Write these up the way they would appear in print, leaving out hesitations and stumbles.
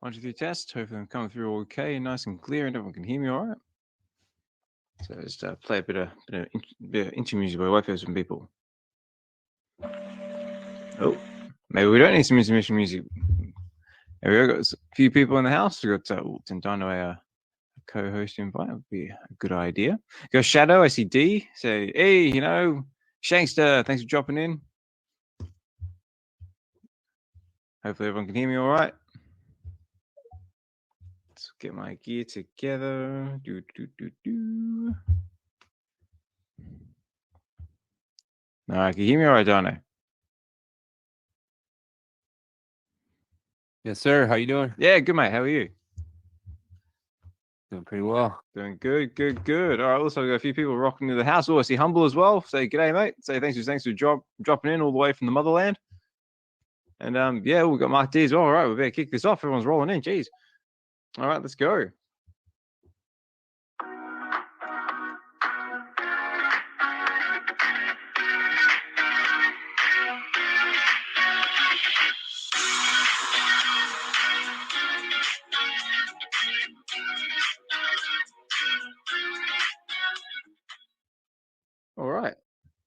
1, 2, 3 test. Hopefully I'm coming through okay, nice and clear, and everyone can hear me all right. So just play a bit of intro music by wait for some people. Oh, maybe we don't need some intermission music. There we go. Got a few people in the house. We got Dyno, a co-host invite. Would be a good idea. Go Shadow. I see D. Say, hey, Shankster. Thanks for dropping in. Hopefully everyone can hear me all right. Let's get my gear together. All right, can you hear me all right, Dyno? Yes, sir. How you doing? Yeah, good, mate. How are you? Doing pretty well. Doing good. All right, also we've got a few people rocking into the house. Oh, I see Humble as well. Say g'day, mate. Say thanks for dropping in all the way from the motherland. And yeah, we've got Mark D as well. All right, we better kick this off. Everyone's rolling in. Jeez. All right, let's go. All right.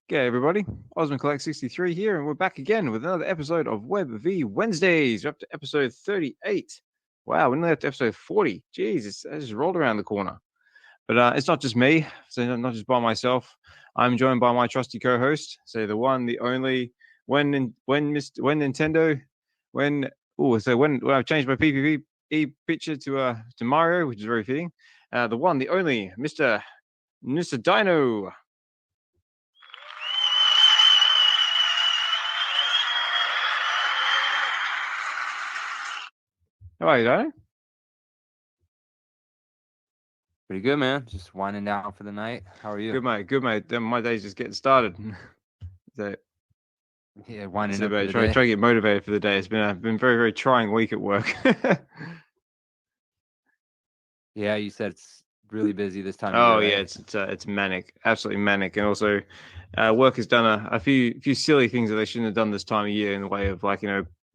Okay, everybody. Osman Collect 63 here, and we're back again with another episode of VeVe Wednesdays. We're up to episode 38. Wow, we're nearly up to episode 40. Jeez, I just rolled around the corner. But it's not just me, so not just by myself. I'm joined by my trusty co-host, so the one, the only. When I changed my PvP picture to Mario, which is very fitting. The one, the only, Mr. Dyno. How are you, Dyno? Pretty good, man. Just winding down for the night. How are you? Good, mate. Then my day's just getting started. So, yeah, winding so up. Try to get motivated for the day. It's been very, very trying week at work. Yeah, you said it's really busy this time. Oh of year, yeah, right? it's manic, absolutely manic, and also work has done a few silly things that they shouldn't have done this time of year in the way of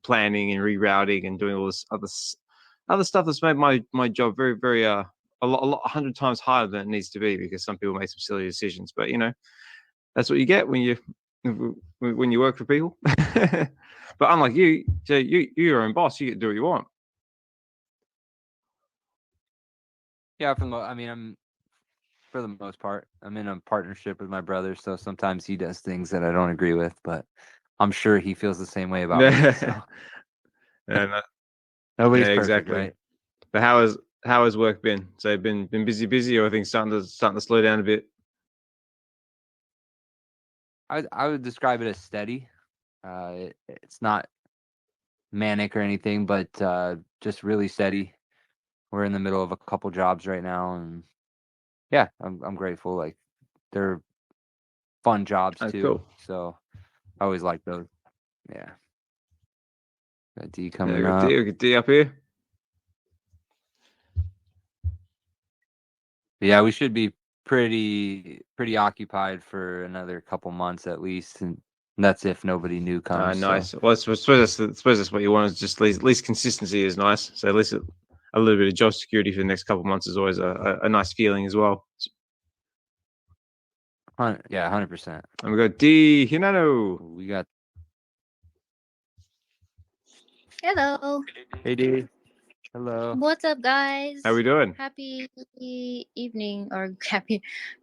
planning and rerouting and doing all this other stuff that's made my job very, very a lot 100 times harder than it needs to be because some people make some silly decisions. But that's what you get when you work for people. But unlike you, so you're your own boss. You get to do what you want. Yeah, I'm for the most part, I'm in a partnership with my brother, so sometimes he does things that I don't agree with, but I'm sure he feels the same way about me. So. Nobody's perfect, exactly. Right? But how has work been? So been busy, or are things starting to slow down a bit? I would describe it as steady. It's not manic or anything, but just really steady. We're in the middle of a couple jobs right now, and yeah, I'm grateful. Like they're fun jobs too. Cool. So I always like those. Yeah. Got D coming up. Got D up here. Yeah, we should be pretty occupied for another couple months at least, and that's if nobody new comes. Nice. So. Well, I suppose that's what you want. Is just at least consistency is nice. So at least a little bit of job security for the next couple of months is always a nice feeling as well. Yeah, 100%. And we got D Hinano. We got. Hello. Hey D. Hello. What's up, guys? How we doing? Happy evening, or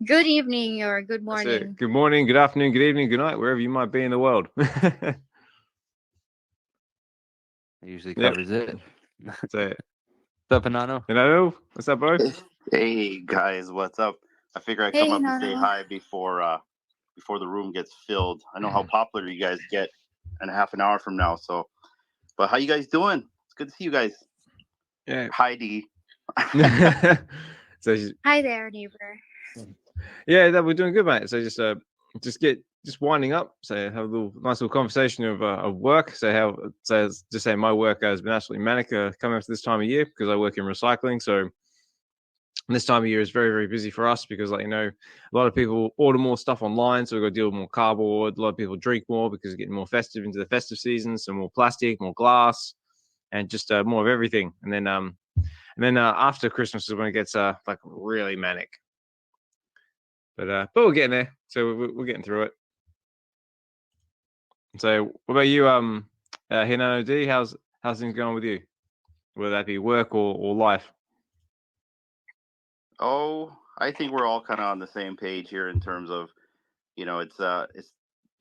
good evening, or good morning. Good morning, good afternoon, good evening, good night, wherever you might be in the world. It usually covers it. That's it. What's up, Hinano? Hinano, what's up, bro? Hey guys, what's up? I figure I'd come up and say hi before the room gets filled. I know how popular you guys get in half an hour from now. So, but how you guys doing? It's good to see you guys. Yeah. Hi, D. Hi there, neighbor. Yeah, we're doing good, mate. So just winding up. So have a nice little conversation of work. So just say my work has been absolutely manic coming up to this time of year because I work in recycling. So this time of year is very, very busy for us because, a lot of people order more stuff online, so we've got to deal with more cardboard. A lot of people drink more because it's getting more festive into the festive season, so more plastic, more glass. and just more of everything. And then after Christmas is when it gets like really manic. But we're getting there, so we're getting through it. So, what about you, Hinano D? How's things going with you? Whether that be work or life? Oh, I think we're all kind of on the same page here in terms of, it's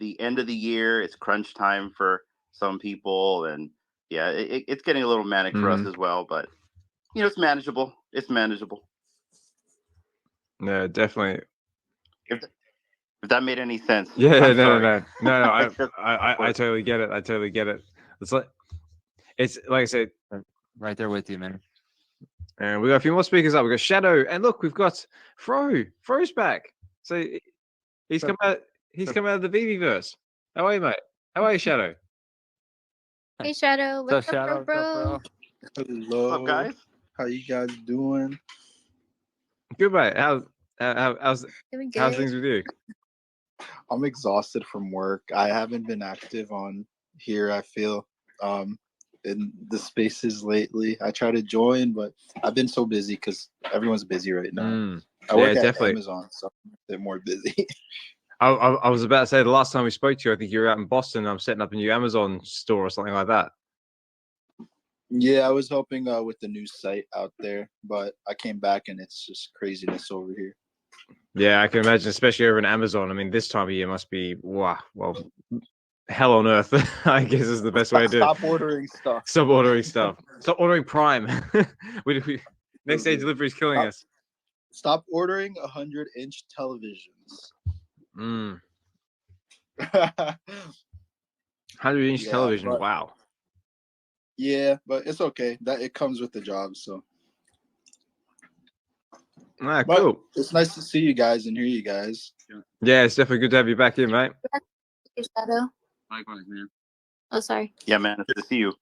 the end of the year. It's crunch time for some people, and yeah, it's getting a little manic for us as well. But it's manageable. It's manageable. No, definitely. If that made any sense. Yeah, no. I totally get it. It's like I said, right there with you, man. And we got a few more speakers up. We got Shadow, and look, we've got Fro. Fro's back. So he's come out. He's come out of the Veveverse. How are you, mate? How are you, Shadow? Hey, Shadow. What's up, Shadow? bro? Hello. What's up, guys? How you guys doing? Good, mate. How's Doing good. how's things with you? I'm exhausted from work. I haven't been active on here, I feel, in the spaces lately. I try to join, but I've been so busy because everyone's busy right now. I work at Amazon, so I'm a bit more busy. I was about to say, the last time we spoke to you, I think you were out in Boston. I'm setting up a new Amazon store or something like that. Yeah, I was helping with the new site out there, but I came back and it's just craziness over here. Yeah, I can imagine, especially over in Amazon. I mean, this time of year must be, wow, well, hell on earth, I guess is the best way to do it. Stop ordering stuff. Stop ordering stuff. Stop ordering Prime. Next day delivery is killing us. Stop ordering 100-inch televisions. 100-inch television, but, wow. Yeah, but it's okay. That it comes with the job, so. Ah, but cool. It's nice to see you guys and hear you guys. Yeah, it's definitely good to have you back in, mate. Shadow. Likewise, man. Oh, sorry. Yeah, man. It's good to see you.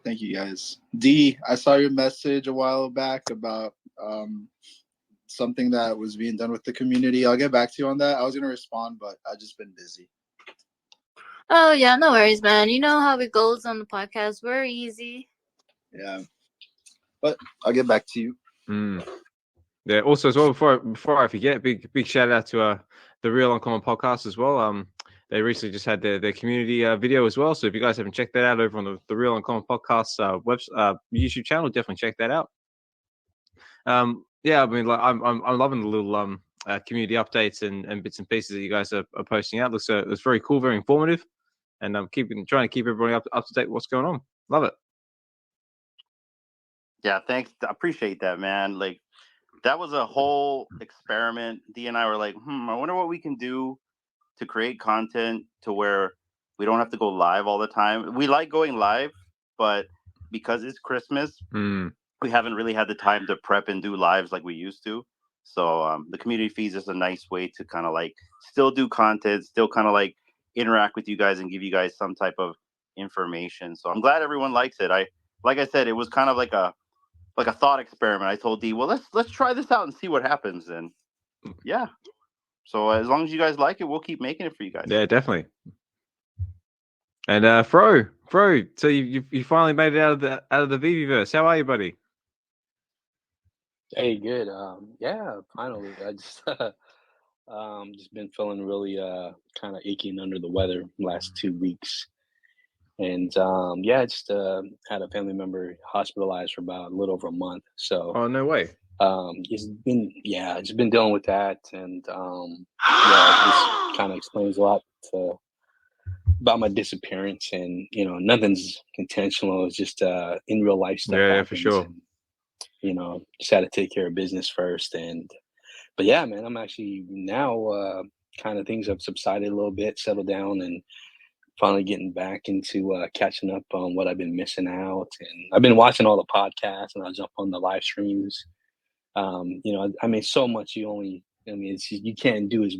Thank you, guys. D, I saw your message a while back about something that was being done with the community. I'll get back to you on that. I was going to respond, but I've just been busy. Oh, yeah, no worries, man. You know how it goes on the podcast. We're easy. Yeah. But I'll get back to you. Yeah, also as well, before I forget, big shout out to the Real Uncommon podcast as well. They recently just had their community video as well. So if you guys haven't checked that out over on the Real Uncommon podcast YouTube channel, definitely check that out. Yeah, I mean, like I'm loving the little community updates and bits and pieces that you guys are posting out. It's very cool, very informative, and I'm trying to keep everybody up to date with what's going on. Love it. Yeah, thanks. I appreciate that, man. Like, that was a whole experiment. Dee and I were like, I wonder what we can do to create content to where we don't have to go live all the time. We like going live, but because it's Christmas, we haven't really had the time to prep and do lives like we used to. So the community feeds is a nice way to kind of like still do content, still kind of like interact with you guys and give you guys some type of information. So I'm glad everyone likes it. Like I said, it was kind of like a thought experiment. I told Dee, well, let's try this out and see what happens. And yeah, so as long as you guys like it, we'll keep making it for you guys. Yeah, definitely. And Fro, so you finally made it out of the Veveverse. How are you, buddy? Hey, good. Yeah, finally. I just been feeling really kind of aching under the weather the last 2 weeks. And yeah, I just had a family member hospitalized for about a little over a month. So no way. just been dealing with that, and yeah, this kind of explains a lot about my disappearance. And nothing's intentional. It's just in real life stuff. Yeah, for sure. And, just had to take care of business first. But yeah, man, I'm actually now kind of things have subsided a little bit, settled down, and finally getting back into catching up on what I've been missing out. And I've been watching all the podcasts, and I'll jump on the live streams. I mean, so much you can't do as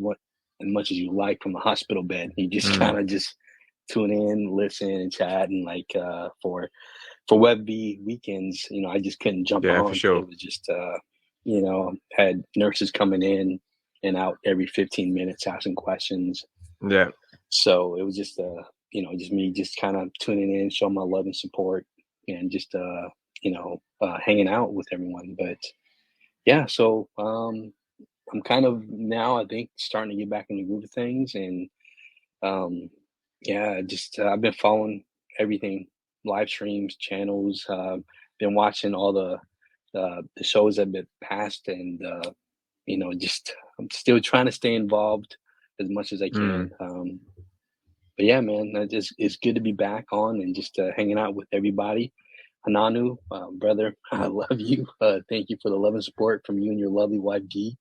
much as you like from the hospital bed. You just kind of just tune in, listen, and chat. And like for VeVe weekends, I just couldn't jump on. For sure. It was just had nurses coming in and out every 15 minutes asking questions. Yeah. So it was just just me just kind of tuning in, showing my love and support, and just hanging out with everyone. But yeah, so I'm kind of now, I think, starting to get back in the groove of things, and just I've been following everything, live streams, channels, been watching all the shows that have been passed, and just I'm still trying to stay involved as much as I can. But yeah, man, it's good to be back on and just hanging out with everybody. Hinano, brother, I love you. Thank you for the love and support from you and your lovely wife, Dee.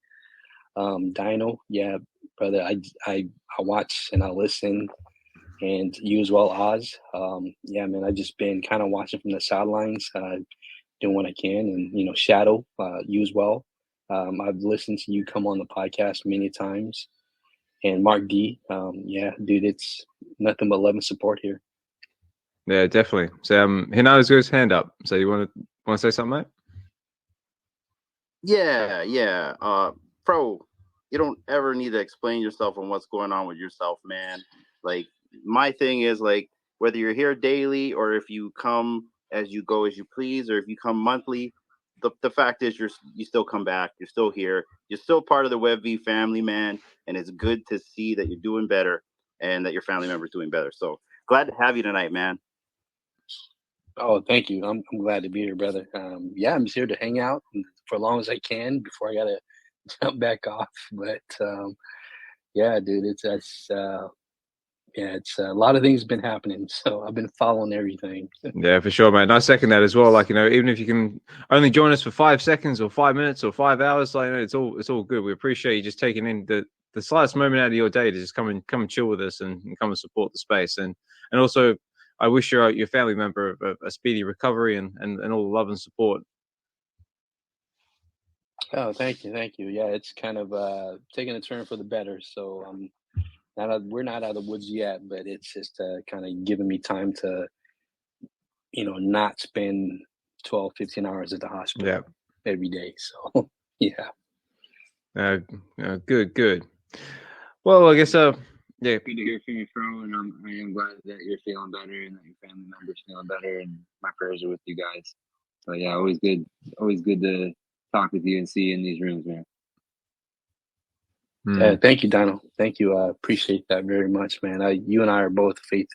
Dyno, yeah, brother, I watch and I listen, and you as well, Oz. Yeah, man, I just been kind of watching from the sidelines, doing what I can, and Shadow, you as well. I've listened to you come on the podcast many times, and Mark D. Yeah, dude, it's nothing but love and support here. Yeah, definitely. So Hinano's got his hand up. So you want to say something, mate? Yeah. Fro, you don't ever need to explain yourself on what's going on with yourself, man. Like, my thing is, like, whether you're here daily or if you come as you go as you please, or if you come monthly, the fact is you still come back. You're still here. You're still part of the VeVe family, man. And it's good to see that you're doing better and that your family member's doing better. So glad to have you tonight, man. Oh, thank you. I'm glad to be here, brother. Yeah, I'm just here to hang out for as long as I can before I gotta jump back off. But yeah, dude, it's a lot of things been happening, so I've been following everything. Yeah, for sure, man. I second that as well. Like, even if you can only join us for 5 seconds or 5 minutes or 5 hours, like, it's all good. We appreciate you just taking in the slightest moment out of your day to just come and chill with us and come and support the space. And also, I wish your family member a speedy recovery and all the love and support. Oh, thank you. Yeah, it's kind of taking a turn for the better. So we're not out of the woods yet, but it's just kind of giving me time to, not spend 12, 15 hours at the hospital every day. So yeah. Good. Well, I guess yeah, good to hear from you, Fro, and I am glad that you're feeling better and that your family members feeling better, and my prayers are with you guys. So yeah, always good to talk with you and see you in these rooms, man. Thank you, Dyno. Thank you. I appreciate that very much, man. You and I are both faith,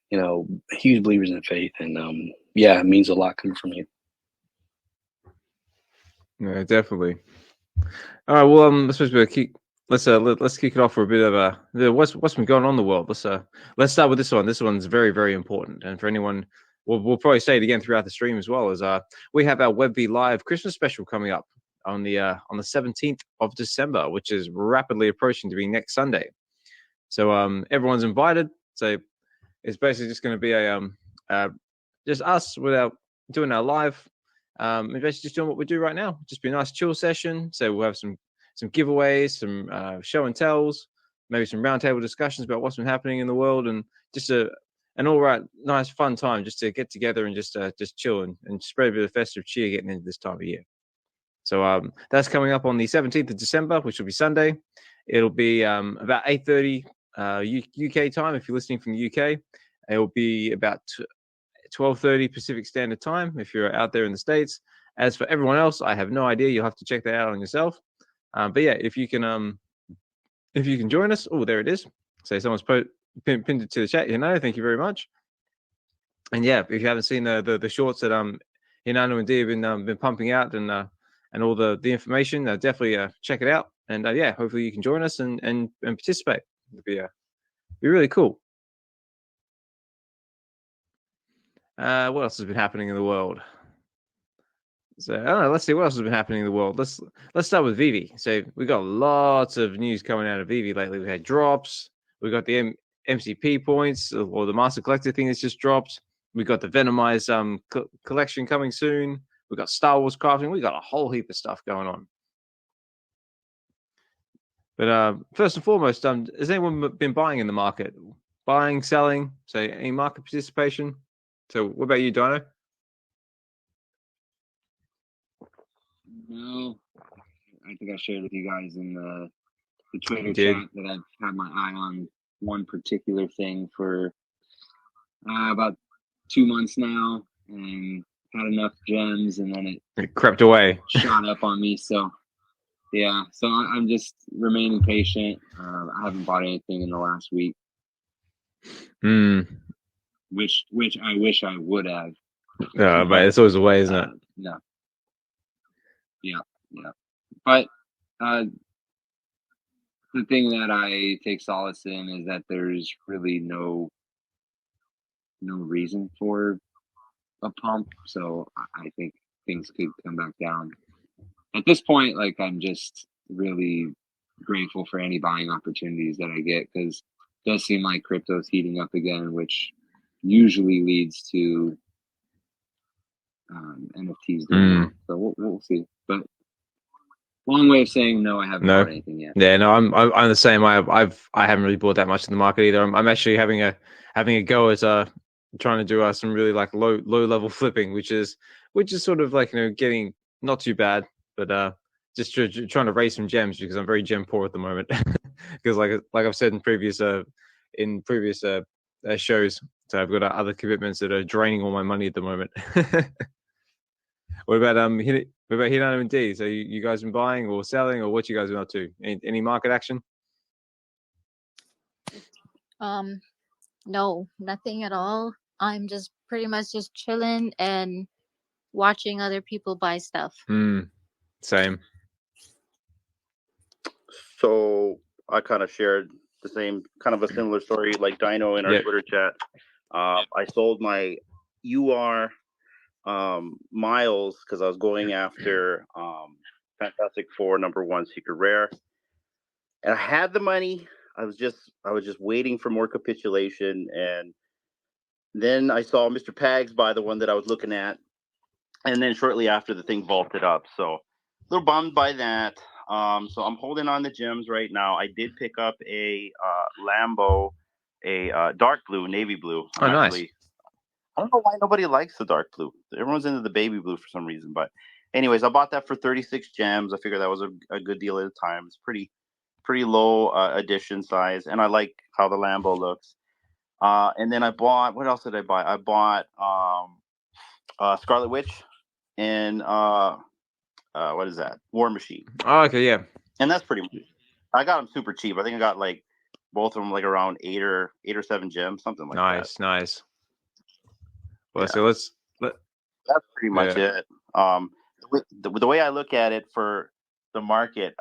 huge believers in faith, and it means a lot coming from you. Yeah, definitely. All right, well, let's kick it off for a bit of what's been going on in the world. Let's start with this one. This one's very, very important, and for anyone, we'll probably say it again throughout the stream as well. As we have our VeVe Live Christmas special coming up on the 17th of December, which is rapidly approaching to be next Sunday. So everyone's invited. So it's basically just going to be just us doing our live, and basically just doing what we do right now. Just be a nice chill session. So we'll have some giveaways, some show and tells, maybe some roundtable discussions about what's been happening in the world, and just an all right, nice, fun time just to get together and just chill and spread a bit of festive cheer getting into this time of year. So that's coming up on the 17th of December, which will be Sunday. It'll be about 8:30 UK time if you're listening from the UK. It'll be about 12:30 Pacific Standard Time if you're out there in the States. As for everyone else, I have no idea. You'll have to check that out on yourself. But yeah, if you can join us. Oh, there it is. So someone's pinned it to the chat. Thank you very much. And yeah, if you haven't seen the shorts that Hinano and Dee have been pumping out and all the information, definitely check it out. And hopefully you can join us and participate. It'd be really cool. What else has been happening in the world? So I don't know. Let's see what else has been happening in the world. Let's start with VeVe. So we got lots of news coming out of VeVe lately. We had drops. We got the MCP points or the Master Collector thing that's just dropped. We got the Venomized collection coming soon. We got Star Wars crafting. We got a whole heap of stuff going on. But first and foremost, has anyone been buying in the market? Buying, selling? So any market participation? So what about you, Dyno? No, I think I shared with you guys in the Twitter chat that I've had my eye on one particular thing for about 2 months now, and had enough gems, and then It crept away. shot up on me. So yeah, so I'm just remaining patient. I haven't bought anything in the last week, which I wish I would have. But it's always a way, isn't it? Yeah. But the thing that I take solace in is that there's really no reason for a pump. So I think things could come back down. At this point, like, I'm just really grateful for any buying opportunities that I get, because it does seem like crypto's heating up again, which usually leads to NFTs doing well. So we'll see. But long way of saying no, I haven't bought anything yet. Yeah, no, I'm the same. I haven't really bought that much in the market either. I'm actually having a go at trying to do some really like low level flipping, which is sort of like, getting not too bad, but just trying to raise some gems, because I'm very gem poor at the moment. Because like I've said in previous shows, so I've got other commitments that are draining all my money at the moment. What about Hinano and D? So you guys been buying or selling, or what you guys been up to? Any market action? No, nothing at all. I'm just pretty much just chilling and watching other people buy stuff. Same. So I kind of shared the same kind of a similar story like Dyno in our Twitter chat. I sold my UR miles because I was going after Fantastic Four #1 Secret Rare, and I had the money. I was just waiting for more capitulation, and then I saw Mr. Pags buy the one that I was looking at, and then shortly after the thing vaulted up. So a little bummed by that. So I'm holding on the gems right now. I did pick up a Lambo, a dark blue, navy blue. Nice. I don't know why nobody likes the dark blue. Everyone's into the baby blue for some reason. But anyways, I bought that for 36 gems. I figured that was a good deal at the time. It's pretty low edition size, and I like how the Lambo looks. And then I bought, what else did I buy? I bought Scarlet Witch and what is that? War Machine. Oh, okay, yeah. And that's pretty much. I got them super cheap. I think I got like both of them like around 8 or 7 gems, something like that. Nice. Well, so that's pretty much it. The way I look at it for the market,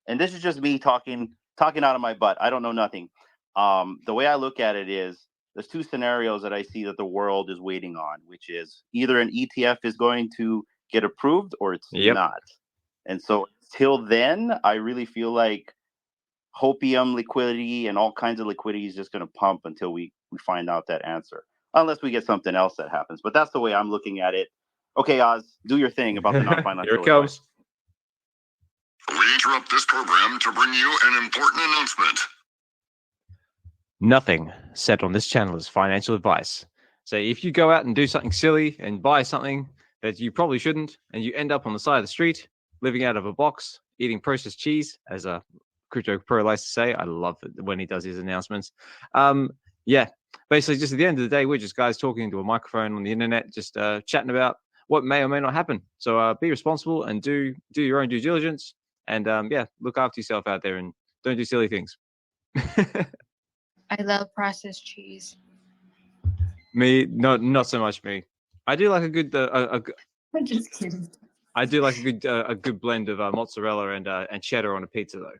and this is just me talking out of my butt. I don't know nothing. The way I look at it is, there's two scenarios that I see that the world is waiting on, which is either an ETF is going to get approved or it's not. And so till then, I really feel like hopium liquidity and all kinds of liquidity is just going to pump until we find out that answer, unless we get something else that happens. But that's the way I'm looking at it. Okay, Oz, do your thing about the non-financial. Here it comes. We interrupt this program to bring you an important announcement. Nothing said on this channel is financial advice. So if you go out and do something silly and buy something that you probably shouldn't, and you end up on the side of the street, living out of a box, eating processed cheese, as a Crypto Pro likes to say, I love it when he does his announcements. Basically, just at the end of the day, we're just guys talking into a microphone on the internet, just chatting about what may or may not happen. So be responsible and do your own due diligence, and look after yourself out there and don't do silly things. I love processed cheese. Me, not so much me. I do like a good. I'm just kidding. I do like a good blend of mozzarella and cheddar on a pizza, though.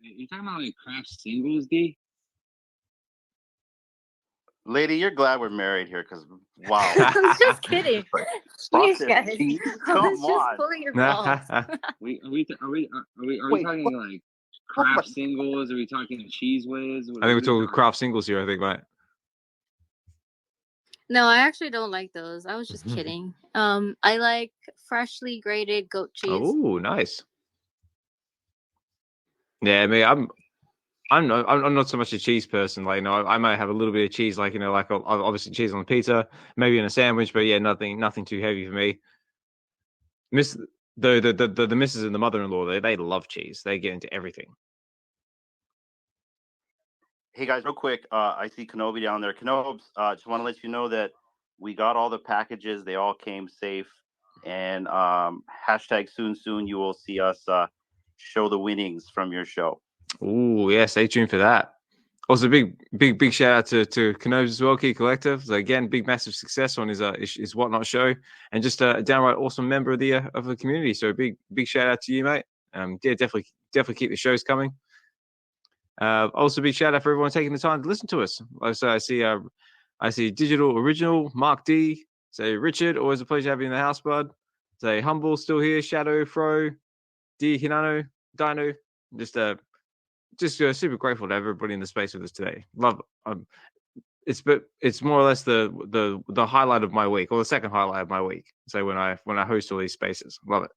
You talking about like craft singles, D? Lady, you're glad we're married here, because wow. I'm just kidding. Jeez, guys. I was just on. pulling your balls. Are we talking like craft singles? Are we talking Cheese Whiz? I think we're talking craft singles here. I think, right? No, I actually don't like those. I was just kidding. I like freshly grated goat cheese. Oh, nice. Yeah, I mean, I'm not so much a cheese person. Like, I might have a little bit of cheese, like, like obviously cheese on pizza, maybe in a sandwich, but yeah, nothing too heavy for me. The missus and the mother-in-law, they love cheese. They get into everything. Hey guys, real quick, I see Kenobi down there. Kenobes, just want to let you know that We got all the packages. They all came safe. And hashtag soon you will see us show the winnings from your show. Oh yeah, stay tuned for that. Also, big shout out to Canobes as well, Key Collective. So again, big massive success on his Whatnot show, and just a downright awesome member of the community. So big shout out to you, mate. Yeah, definitely keep the shows coming. Also, big shout out for everyone taking the time to listen to us. So I see Digital Original, Mark D. Say Richard, always a pleasure having you in the house, bud. Say Humble still here, Shadow, Fro, D, Hinano, Dyno. Just super grateful to have everybody in the space with us today. Love it's more or less the highlight of my week, or the second highlight of my week. So when I host all these spaces, love it.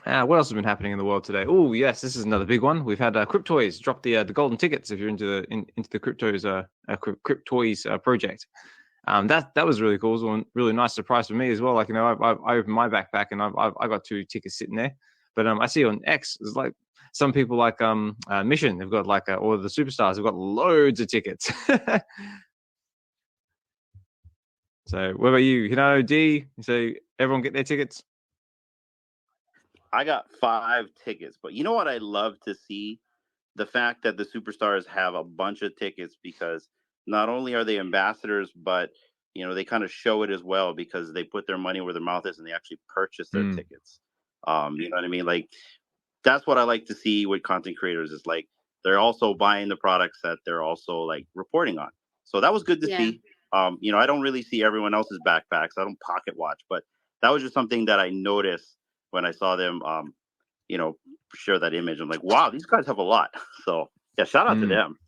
What else has been happening in the world today? Oh yes, this is another big one. We've had Cryptoys drop the golden tickets. If you're into the Cryptoys project, that was really cool. It was a really nice surprise for me as well. Like, I opened my backpack and I got 2 tickets sitting there. But I see on X, there's like some people like Mission. They've got like or the superstars. They've got loads of tickets. So what about you? Hinano, D? So everyone get their tickets? I got 5 tickets, but you know what I love to see? The fact that the superstars have a bunch of tickets, because not only are they ambassadors, but they kind of show it as well, because they put their money where their mouth is and they actually purchase their tickets. You know what I mean? Like, that's what I like to see with content creators, is like they're also buying the products that they're also like reporting on. So that was good to see. I don't really see everyone else's backpacks. I don't pocket watch, but that was just something that I noticed when I saw them, share that image. I'm like, wow, these guys have a lot. So yeah, shout out to them.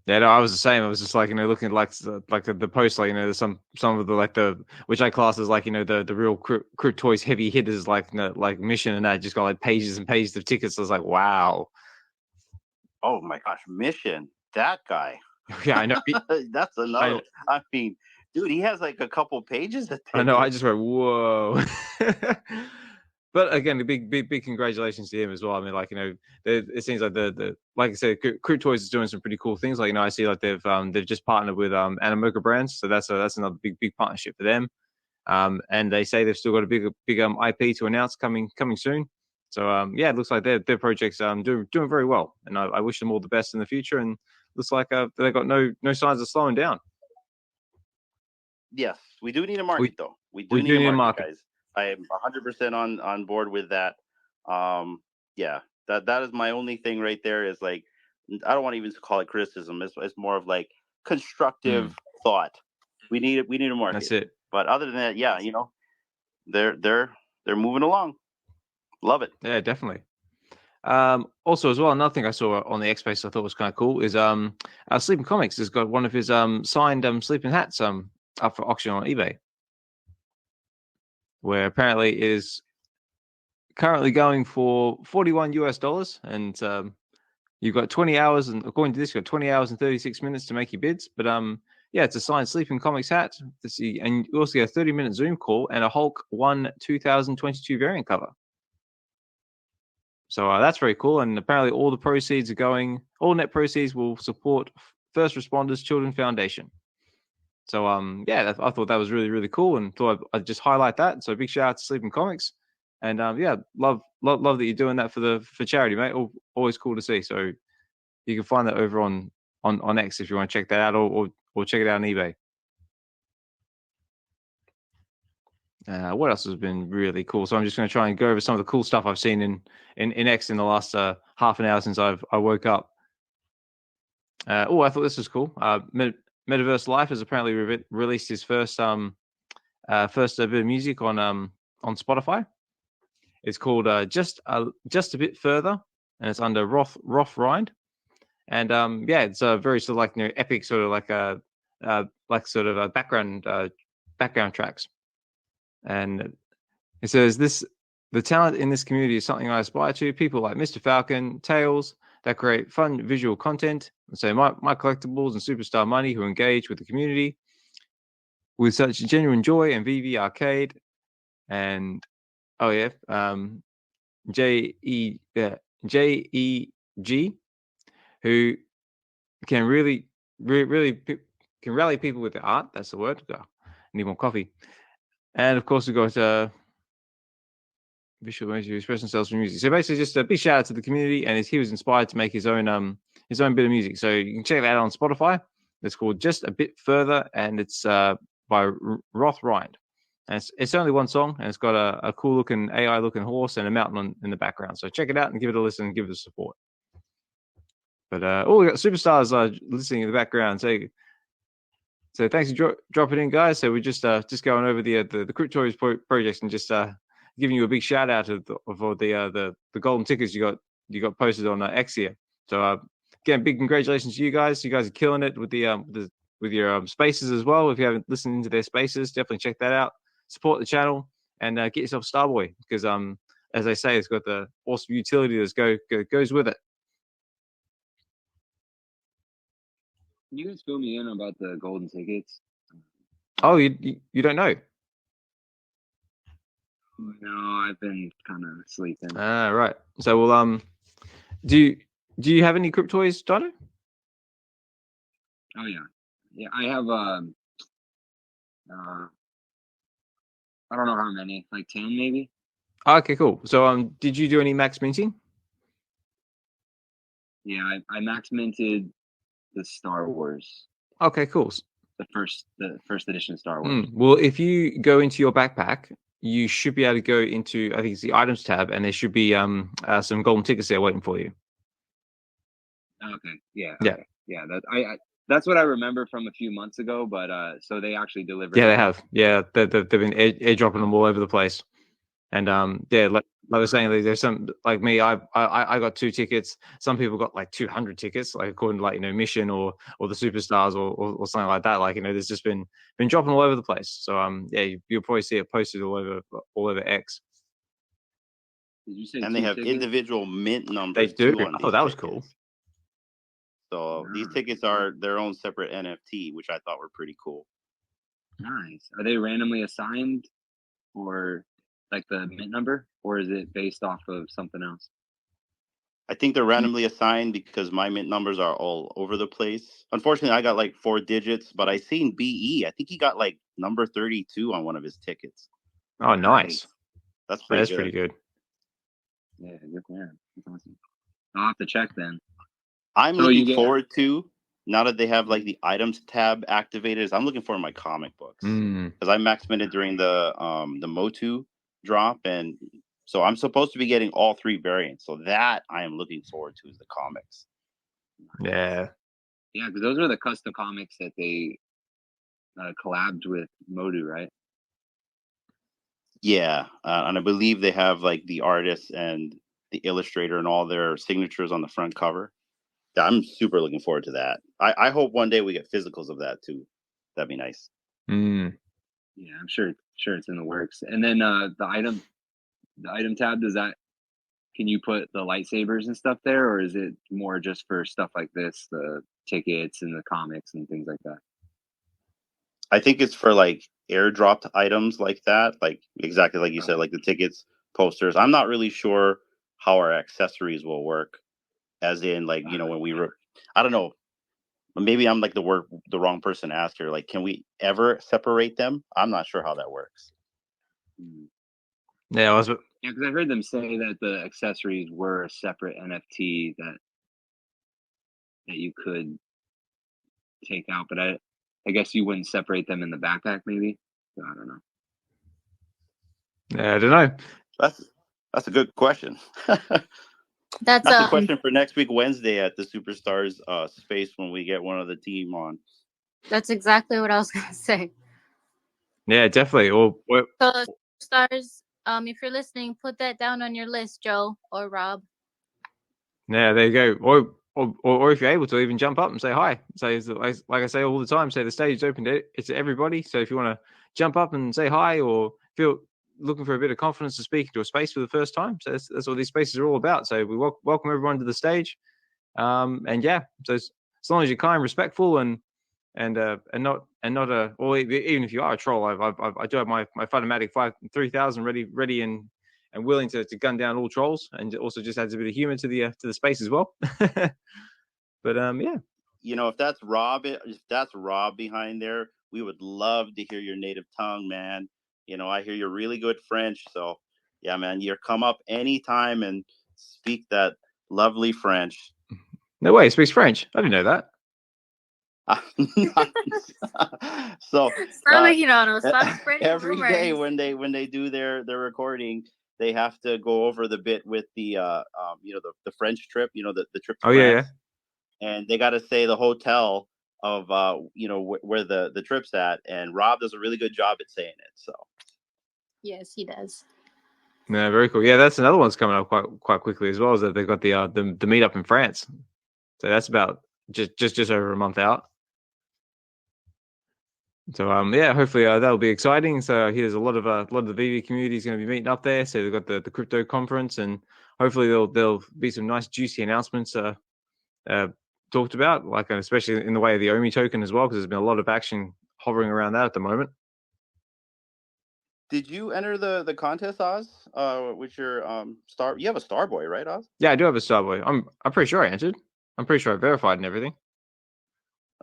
Yeah, no, I was the same. I was just like, looking at the post, like, there's some of the which I class as like, the real Cryptoys heavy hitters, like Mission and that, just got like pages and pages of tickets. I was like, wow. Oh my gosh, Mission, that guy. Yeah, I know. That's another. I mean, dude, he has like a couple pages. I know. I just went, whoa. But again, the big congratulations to him as well. I mean, like, it seems like like I said, Cryptoys is doing some pretty cool things. Like, I see like they've just partnered with Animoca Brands, so that's another big partnership for them. And they say they've still got a big IP to announce coming soon. So yeah, it looks like their project's doing very well, and I wish them all the best in the future. And looks like they've got no signs of slowing down. Yes, we do need a market, though. We do need a market, guys. I am 100% on board with that. Yeah, that is my only thing right there. Is like, I don't want to even call it criticism. It's more of like constructive thought. We need a market. That's it. But other than that, yeah, they're moving along. Love it. Yeah, definitely. Also, as well, another thing I saw on the X Space I thought was kind of cool is Sleeping Comics has got one of his signed sleeping hats up for auction on eBay, where apparently it is currently going for $41 US, and you've got 20 hours, and according to this, you've got 20 hours and 36 minutes to make your bids. But yeah, it's a signed Sleeping Comics hat. And you also get a 30-minute Zoom call and a Hulk 1 2022 variant cover. So that's very cool. And apparently all net proceeds will support First Responders Children Foundation. So yeah, I thought that was really, really cool, and thought I'd just highlight that. So big shout out to Sleeping Comics, and yeah, love that you're doing that for charity, mate. Always cool to see. So you can find that over on X if you want to check that out, or check it out on eBay. What else has been really cool? So I'm just going to try and go over some of the cool stuff I've seen in X in the last half an hour since I woke up. I thought this was cool. MiVidaVeRse Life has apparently released his first bit of music on Spotify. It's called Just a Bit Further, and it's under Roth Rind. And yeah, it's a very sort of like epic sort of like sort of background tracks. And it says the talent in this community is something I aspire to. People like Mr. Falcon, Tails, that create fun visual content. So my Collectables and Superstar Money, who engage with the community with such genuine joy, and VeVe Arcade, and JEG, who can really really can rally people with their art. That's the word. I need more coffee. And of course, we've got visual ways to express themselves through music. So basically, just a big shout out to the community, and he was inspired to make his own bit of music. So you can check that out on Spotify. It's called Just a Bit Further, and it's by Roth Rind. And it's only one song, and it's got a cool looking AI looking horse and a mountain in the background. So check it out and give it a listen and give it a support. But we got superstars listening in the background. So thanks for dropping in, guys. So we're just going over the Cryptories projects and just giving you a big shout out of the golden tickets you got posted on X here. So again, big congratulations to you guys. You guys are killing it with with your spaces as well. If you haven't listened into their spaces, definitely check that out. Support the channel and get yourself Starboy because as I say, it's got the awesome utility that goes with it. Can you guys fill me in about the golden tickets? Oh, you don't know? No, I've been kind of sleeping. Right. So well, do you have any Cryptoys, Dyno? Oh yeah. I have I don't know how many, like 10 maybe. Okay, cool. So did you do any max minting? Yeah, I max minted the Star Wars. Okay, cool. The first edition Star Wars. Well, if you go into your backpack, you should be able to go into, I think it's the items tab, and there should be some golden tickets there waiting for you. Okay. Yeah. Yeah. Okay. Yeah. That's what I remember from a few months ago. But so they actually delivered. Yeah, they have. Yeah, they've been airdropping them all over the place. And yeah, like I was saying, there's some like me. I got 2 tickets. Some people got like 200 tickets, like according to mission or the superstars or something like that. Like there's just been dropping all over the place. So yeah, you'll probably see it posted all over X. Did you say? And they have tickets? Individual mint numbers. They do. Too on Oh, that was tickets. cool. So these tickets are their own separate NFT, which I thought were pretty cool. Nice. Are they randomly assigned, or like the mint number, or is it based off of something else? I think they're randomly assigned because my mint numbers are all over the place. Unfortunately, I got like 4 digits, but I seen BE. I think he got like number 32 on one of his tickets. Oh, nice. That's pretty good. Yeah, good man. That's awesome. I'll have to check then. I'm looking forward to, now that they have like the items tab activated, I'm looking for my comic books because I max minted during the Motu drop, and so I'm supposed to be getting all 3 variants. So that I am looking forward to is the comics. Yeah, because those are the custom comics that they collabed with Motu, right? Yeah, and I believe they have like the artist and the illustrator and all their signatures on the front cover. Yeah, I'm super looking forward to that. I hope one day we get physicals of that too. That'd be nice. Yeah, I'm sure it's in the works. And then the item tab, can you put the lightsabers and stuff there, or is it more just for stuff like this, the tickets and the comics and things like that? I think it's for like airdropped items like that, like exactly like you said, like the tickets, posters. I'm not really sure how our accessories will work. As in, like, when we I don't know. Maybe I'm like the wrong person to ask here. Like, can we ever separate them? I'm not sure how that works. Yeah, because I heard them say that the accessories were a separate NFT that you could take out, but I guess you wouldn't separate them in the backpack, maybe. I don't know. Yeah, I don't know. That's a good question. That's a question for next week, Wednesday, at the Superstars space when we get one of the team on. That's exactly what I was gonna say. Yeah, definitely. So Superstars, if you're listening, put that down on your list, Joe or Rob. Yeah, there you go. Or if you're able to, even jump up and say hi. Say, like I say all the time, say the stage is open to everybody. So if you want to jump up and say hi, or feel looking for a bit of confidence to speak into a space for the first time, so that's what these spaces are all about. So we welcome everyone to the stage, and yeah, so as long as you're kind, respectful, and not or even if you are a troll, I do have my Funematic 3000 ready and willing to gun down all trolls, and also just adds a bit of humor to the space as well. But if that's Rob behind there, we would love to hear your native tongue, man. I hear you're really good French, so yeah, man, you're come up anytime and speak that lovely French. No way, he speaks French. I didn't know that. So Stop it, Hinano. Stop spreading every rumors. day when they do their recording, they have to go over the bit with the the French trip, the trip to France. Yeah. And they got to say the hotel of where the trip's at, and Rob does a really good job at saying it. So yes, he does. Yeah, very cool. Yeah, that's another one's coming up quite quickly as well. Is that they've got the meetup in France, so that's about just over a month out. So yeah, hopefully that'll be exciting. So here's a lot of the VeVe community is going to be meeting up there. So they've got the crypto conference, and hopefully there'll be some nice juicy announcements talked about, like especially in the way of the Omi token as well, because there's been a lot of action hovering around that at the moment. Did you enter the contest, Oz? With your star? You have a Starboy, right, Oz? Yeah, I do have a Starboy. I'm pretty sure I entered. I'm pretty sure I verified and everything.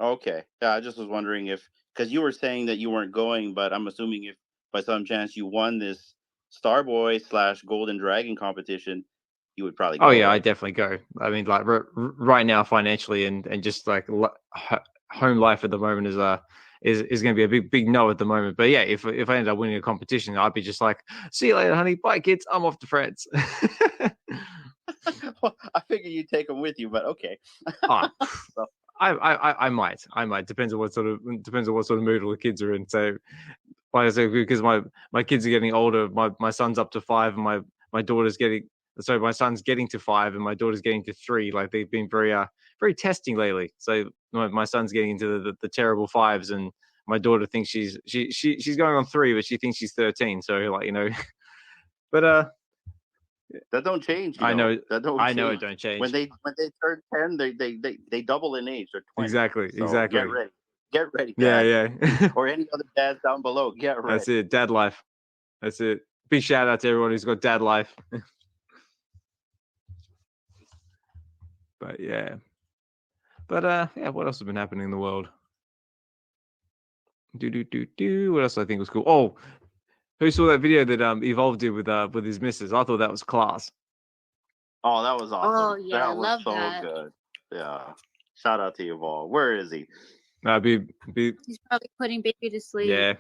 Okay. Yeah, I just was wondering because you were saying that you weren't going, but I'm assuming if by some chance you won this Starboy / Golden Dragon competition, you would probably go. Oh yeah, right? I definitely go. I mean, like right now financially and just like home life at the moment is going to be a big no at the moment. But yeah, if I end up winning a competition, I'd be just like, see you later, honey. Bye, kids. I'm off to France. Well, I figure you'd take them with you, but okay. So. I might. Depends on what sort of mood all the kids are in. So, like I said, because my kids are getting older. My son's up to 5, and my daughter's getting. So my son's getting to 5, and my daughter's getting to 3. Like they've been very testing lately. So my son's getting into the terrible 5s, and my daughter thinks she's going on 3, but she thinks she's 13. So like but that don't change. I know. That don't. I know it don't change. When they turn 10, they double in age. They're 20. Exactly. So exactly. Get ready. Dad. Yeah. Or any other dads down below. Get ready. That's it. Dad life. That's it. Big shout out to everyone who's got dad life. But yeah. Yeah. What else has been happening in the world? What else I think was cool? Oh. Who saw that video that Evolve did with his missus? I thought that was class. Oh, that was awesome. Oh yeah, that was love so that. good. Yeah. Shout out to Evolve. Where is he? He's probably putting baby to sleep. Yeah.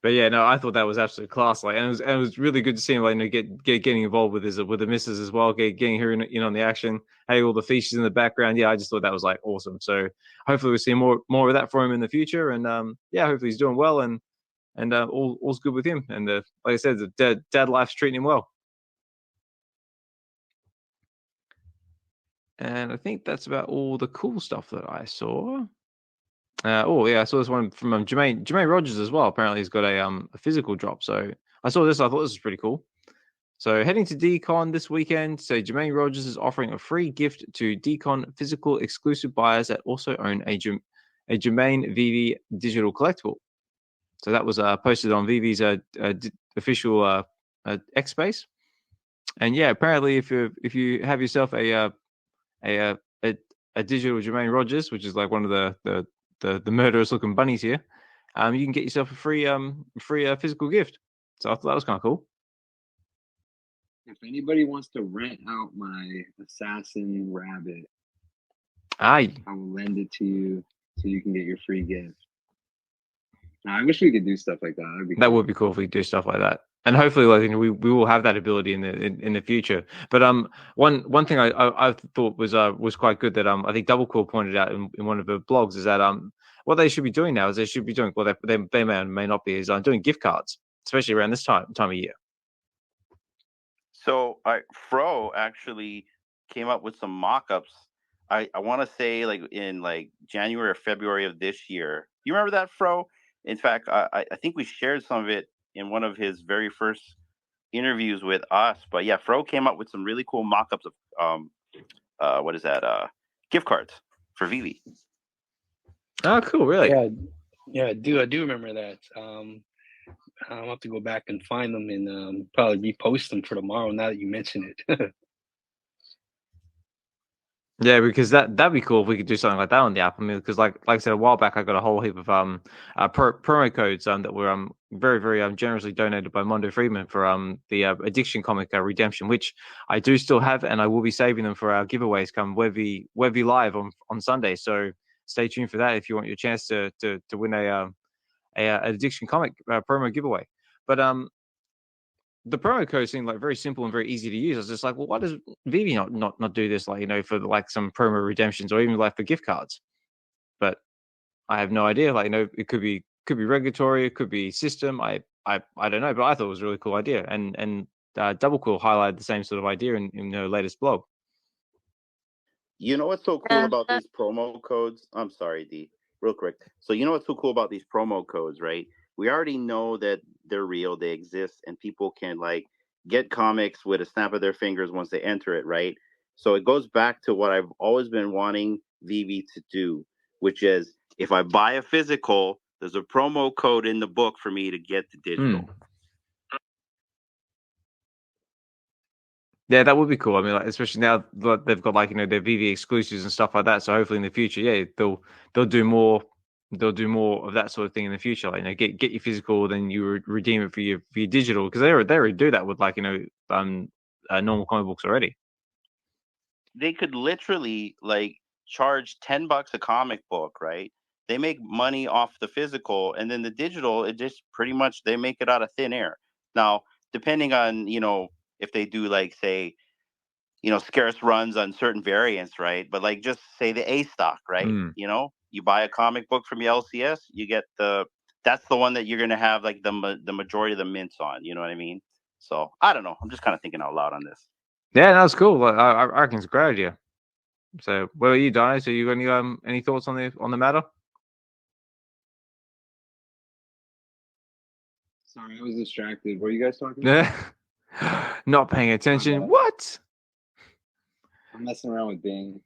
But yeah, no, I thought that was absolutely class. Like, and it was really good to see him like getting involved with the missus as well, getting her in on the action. Hey, all the features in the background. Yeah, I just thought that was like awesome. So hopefully we'll see more of that for him in the future. And yeah, hopefully he's doing well and all's good with him. And like I said, the dad life's treating him well. And I think that's about all the cool stuff that I saw. I saw this one from Jermaine Rogers as well. Apparently, he's got a physical drop. So I saw this. I thought this was pretty cool. So heading to DCon this weekend. So Jermaine Rogers is offering a free gift to DCon physical exclusive buyers that also own a Jermaine VeVe digital collectible. So that was posted on VeVe's official X space. And yeah, apparently, if you have yourself a digital Jermaine Rogers, which is like one of the murderous looking bunnies here, you can get yourself a free physical gift. So I thought that was kind of cool. If anybody wants to rent out my assassin rabbit, I will lend it to you so you can get your free gift. Now, I wish we could do stuff like that. That would be cool if we do stuff like that. And hopefully, like we will have that ability in the future. But one thing I thought was quite good that I think Double Core pointed out in one of her blogs is that what they should be doing now is they should be doing they may not be is doing gift cards, especially around this time of year. So Fro actually came up with some mock-ups. I want to say like in like January or February of this year. You remember that, Fro? In fact, I think we shared some of it in one of his very first interviews with us. But yeah, Fro came up with some really cool mock-ups of what is that? Gift cards for VeVe. Oh, cool! Really? Yeah, I do remember that. I'll have to go back and find them and probably repost them for tomorrow. Now that you mention it. Yeah, because that'd be cool if we could do something like that on the app. I mean, because like I said a while back, I got a whole heap of promo codes that were very very generously donated by Mondo Friedman for the addiction comic Redemption, which I do still have, and I will be saving them for our giveaways come VeVe Live on Sunday. So stay tuned for that if you want your chance to win a addiction comic promo giveaway. But the promo code seemed like very simple and very easy to use. I was just like, well, why does VeVe not do this, like, for like some promo redemptions or even like for gift cards? But I have no idea. Like, it could be regulatory, it could be system. I don't know, but I thought it was a really cool idea. And Double Cool highlighted the same sort of idea in their latest blog. You know what's so cool about these promo codes? I'm sorry, D. Real quick. So you know what's so cool about these promo codes, right? We already know that they're real, they exist, and people can like get comics with a snap of their fingers once they enter it, right? So it goes back to what I've always been wanting VeVe to do, which is if I buy a physical, there's a promo code in the book for me to get the digital. Yeah, that would be cool. I mean, like, especially now that they've got like their VeVe exclusives and stuff like that. So hopefully in the future, yeah, they'll do more. They'll do more of that sort of thing in the future. Like, get your physical, then you redeem it for your digital, because they already do that with like normal comic books already. They could literally like charge $10 a comic book, right? They make money off the physical, and then the digital, it just pretty much they make it out of thin air. Now, depending on if they do like say scarce runs on certain variants, right? But like just say the A stock, right? You buy a comic book from your LCS, you get that's the one that you're gonna have like the majority of the mints on. You know what I mean? So I don't know. I'm just kind of thinking out loud on this. Yeah, that was cool. Like, I reckon it's a great idea. So, what about you, Dyno? So, you got any thoughts on the matter? Sorry, I was distracted. What are you guys talking about? Not paying attention. What? I'm messing around with Bing.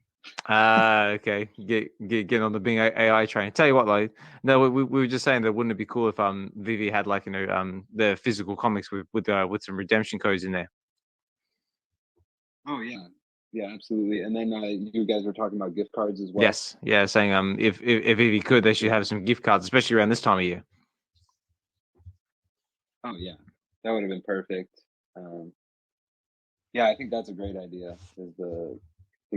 Okay. Get on the Bing AI train. Tell you what, like, no, we were just saying that wouldn't it be cool if VeVe had like the physical comics with some redemption codes in there. Oh yeah, absolutely. And then you guys were talking about gift cards as well. Yes, yeah, saying if VeVe could, they should have some gift cards, especially around this time of year. Oh yeah, that would have been perfect. Yeah, I think that's a great idea. Is the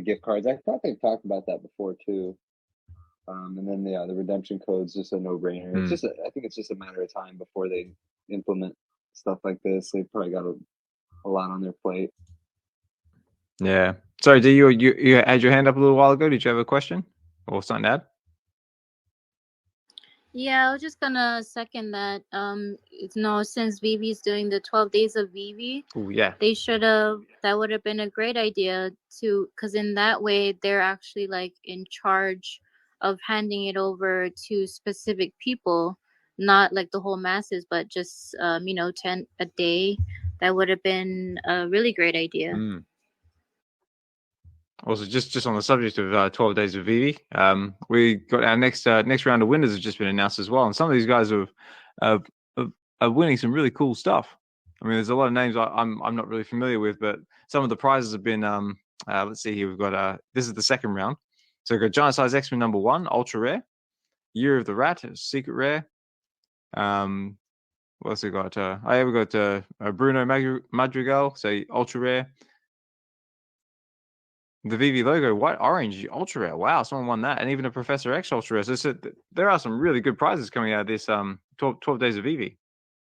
gift cards? I thought they've talked about that before too. And then the redemption code's just a no-brainer. It's just I think it's just a matter of time before they implement stuff like this. They've probably got a lot on their plate. Yeah. Sorry, do you had your hand up a little while ago? Did you have a question or something to add? Yeah, I was just gonna second that. Since VeVe's doing the 12 days of VeVe, yeah, they should have. That would have been a great idea because in that way they're actually like in charge of handing it over to specific people, not like the whole masses, but just 10 a day. That would have been a really great idea. Also, just on the subject of 12 days of VeVe, we got our next round of winners have just been announced as well, and some of these guys are winning some really cool stuff. I mean, there's a lot of names I'm not really familiar with, but some of the prizes have been let's see here, we've got this is the second round, so we've got Giant Size X-Men #1 ultra rare, Year of the Rat secret rare. What else we got? We got Bruno Madrigal, so ultra rare. The VeVe logo, white orange, ultra rare. Wow, someone won that, and even a Professor X ultra rare. So there are some really good prizes coming out of this 12 days of VeVe.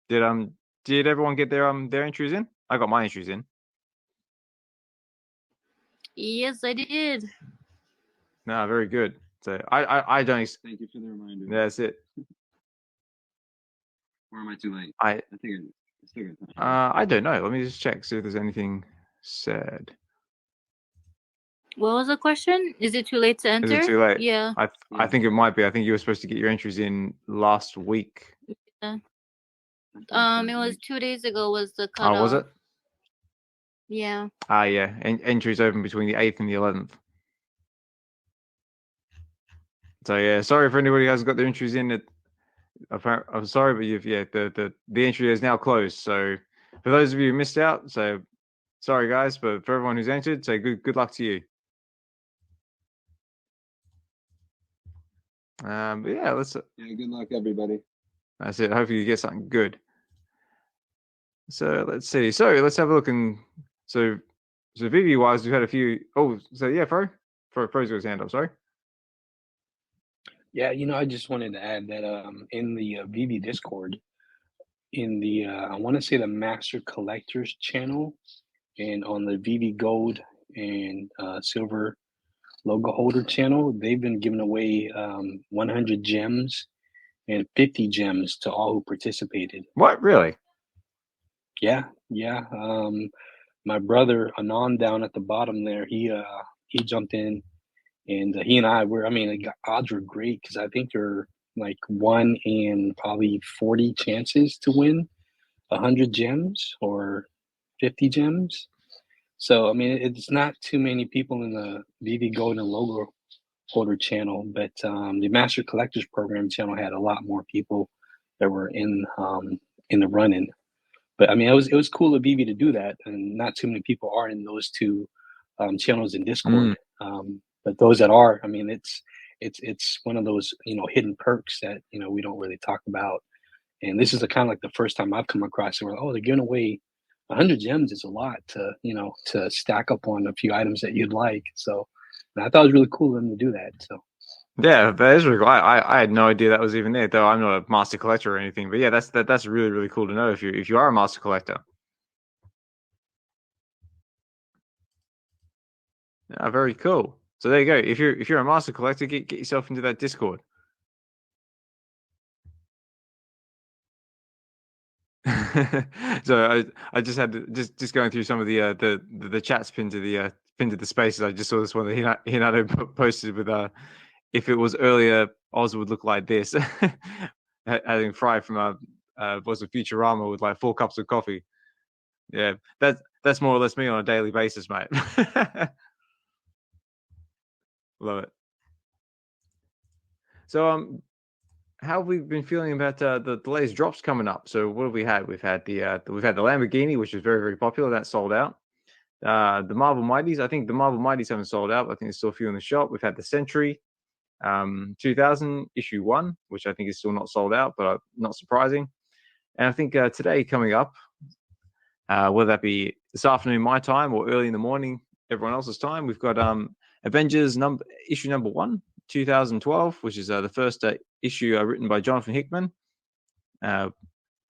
Did everyone get their entries in? I got my entries in. Yes, I did. No, very good. So I don't. Thank you for the reminder. That's it. Or am I too late? I think I still got time. I don't know. Let me just check, see if there's anything said. What was the question? Is it too late to enter? Is it too late? Yeah. I think it might be. I think you were supposed to get your entries in last week. Yeah. It was 2 days ago was the cutoff. Oh, was it? Yeah. Yeah. Entries open between the 8th and the 11th. So yeah, sorry for anybody who hasn't got their entries in. I'm sorry, but the entry is now closed. So for those of you who missed out, so sorry guys, but for everyone who's entered, say good luck to you. But yeah, let's. Yeah, good luck, everybody. That's it. Hopefully you get something good. So let's see. So let's have a look. And so VeVe wise, we've had a few. Oh, so yeah, Fro's got his hand up. Sorry. Yeah, I just wanted to add that in the VeVe Discord, in the I want to say the Master Collectors channel, and on the VeVe Gold and Silver logo holder channel, they've been giving away 100 gems and 50 gems to all who participated. What, really? Yeah. My brother Anand down at the bottom there, he jumped in, and he and I were. I mean, the odds were great because I think they're like 1 in probably 40 chances to win 100 gems or 50 gems. So I mean, it's not too many people in the VeVe Gold and logo holder channel, but the Master Collectors Program channel had a lot more people that were in the running. But I mean, it was cool of VeVe to do that, and not too many people are in those two channels in Discord. But those that are, I mean, it's one of those hidden perks that we don't really talk about. And this is kind of like the first time I've come across it. Where they're giving away 100 gems is a lot to to stack up on a few items that you'd like. So I thought it was really cool of them to do that. So. Yeah, that is really cool. I had no idea that was even there, though I'm not a master collector or anything. But yeah, that's really, really cool to know if you are a master collector. Yeah, very cool. So there you go. If you're a master collector, get yourself into that Discord. So I just had to, just going through some of the chats pinned to the spaces. I just saw this one that Hinano posted with if it was earlier, Oz would look like this. Having Fry from was a Futurama with like 4 cups of coffee. Yeah, that's more or less me on a daily basis, mate. Love it. So how have we been feeling about the latest drops coming up? So what have we had? We've had the Lamborghini, which is very, very popular. That sold out. The Marvel Mighties, I think the Marvel Mighties haven't sold out. I think there's still a few in the shop. We've had the Sentry 2000 issue 1, which I think is still not sold out, but not surprising. And I think today coming up, whether that be this afternoon my time or early in the morning everyone else's time, we've got Avengers issue number 1, 2012, which is the first issue written by Jonathan Hickman, and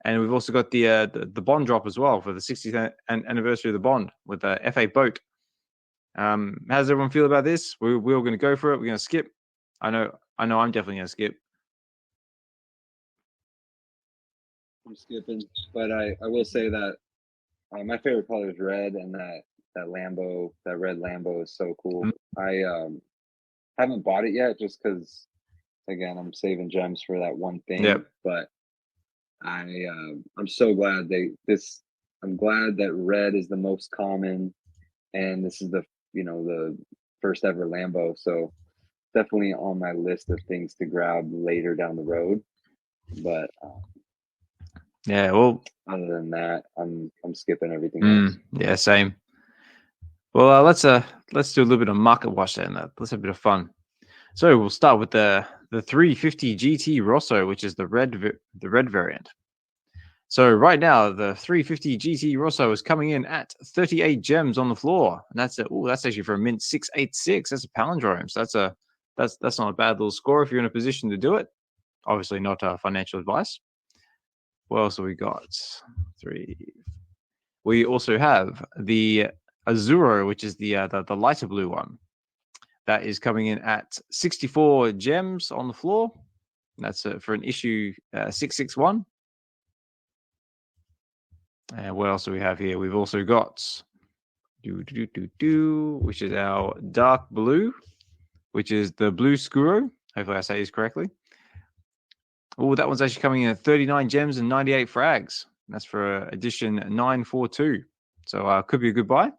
we've also got the Bond drop as well for the 60th anniversary of the Bond with the F8 boat. How does everyone feel about this? We're all going to go for it. We're going to skip. I know. I'm definitely going to skip. I'm skipping, but I will say that my favorite color is red, and that Lambo, that red Lambo is so cool. I haven't bought it yet just because, again, I'm saving gems for that one thing. Yep. But I'm so glad I'm glad that red is the most common, and this is the first ever Lambo. So definitely on my list of things to grab later down the road. But yeah, well, other than that, I'm skipping everything else. Yeah, same. Well, let's do a little bit of market watch then. Let's have a bit of fun. So we'll start with the 350 GT Rosso, which is the red variant. So right now, the 350 GT Rosso is coming in at 38 gems on the floor, and that's actually for a mint 686. That's a palindrome. So that's not a bad little score if you're in a position to do it. Obviously, not financial advice. What else have we got? 3. We also have the Azzurro, which is the lighter blue one. That is coming in at 64 gems on the floor. That's for an issue 661. And what else do we have here? We've also got which is our dark blue, which is the blue Scuro. Hopefully I say this correctly. Oh, that one's actually coming in at 39 gems and 98 frags. That's for edition 942. So could be a good buy.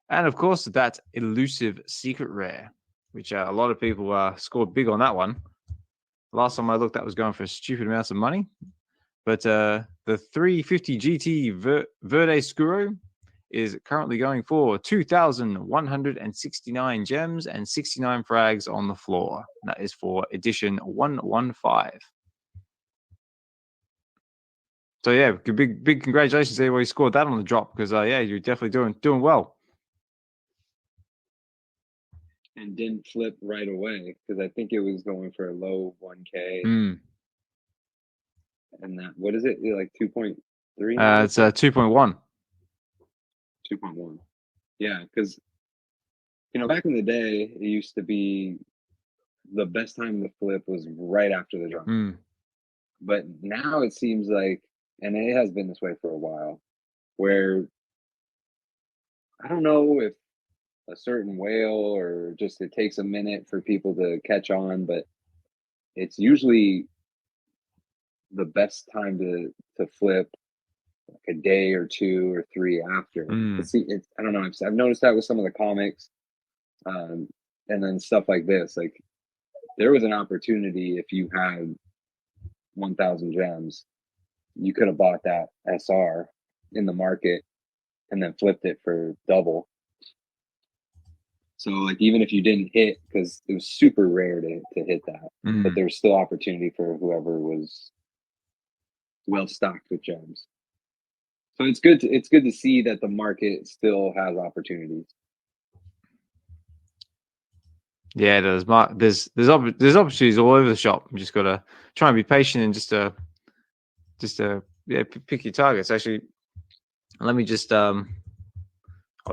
And of course, that elusive secret rare, which a lot of people scored big on that one. Last time I looked, that was going for stupid amounts of money. But the 350 GT Verde Scuro is currently going for 2,169 gems and 69 frags on the floor. That is for edition 115. So yeah, big congratulations to everybody who scored that on the drop, because yeah, you're definitely doing well. And didn't flip right away because I think it was going for a low 1K. And that, what is it? Like 2.3? It's 2.1. 2.1. Yeah, because back in the day, it used to be the best time to flip was right after the drop. But now it seems like, and it has been this way for a while, where I don't know if a certain whale or just it takes a minute for people to catch on, but it's usually the best time to flip like a day or 2 or 3 after. See, I don't know. I've noticed that with some of the comics, and then stuff like this. Like there was an opportunity if you had 1,000 gems, you could have bought that SR in the market and then flipped it for double. So like even if you didn't hit, because it was super rare to hit that, but there's still opportunity for whoever was well stocked with gems. So it's good to see that the market still has opportunities. Yeah, it does. There's opportunities all over the shop. You just gotta try and be patient and just pick your targets. Actually, let me just I'll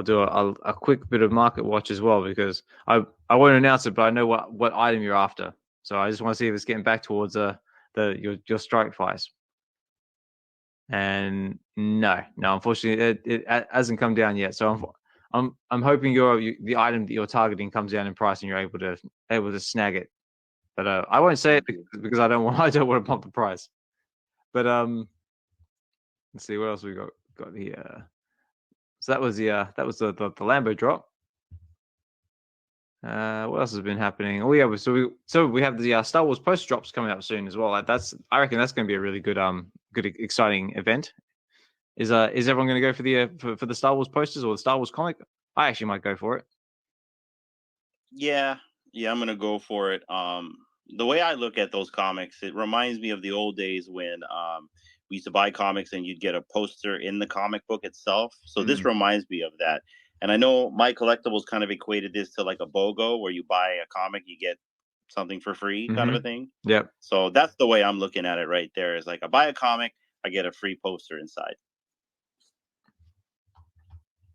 do a quick bit of market watch as well, because I won't announce it, but I know what item you're after. So I just want to see if it's getting back towards your strike price. And no, unfortunately, it hasn't come down yet. So I'm hoping the item that you're targeting comes down in price and you're able to snag it. But I won't say it because I don't want to pump the price. But let's see what else we got here. So that was the Lambo drop. What else has been happening? Oh yeah, so we have the Star Wars post drops coming up soon as well. I reckon that's going to be a really good exciting event. Is everyone going to go for the Star Wars posters or the Star Wars comic? I actually might go for it. Yeah, I'm going to go for it. The way I look at those comics, it reminds me of the old days when we used to buy comics and you'd get a poster in the comic book itself. So this reminds me of that. And I know my Collectables kind of equated this to like a BOGO, where you buy a comic, you get something for free kind of a thing. Yep. So that's the way I'm looking at it right there. Is like I buy a comic, I get a free poster inside.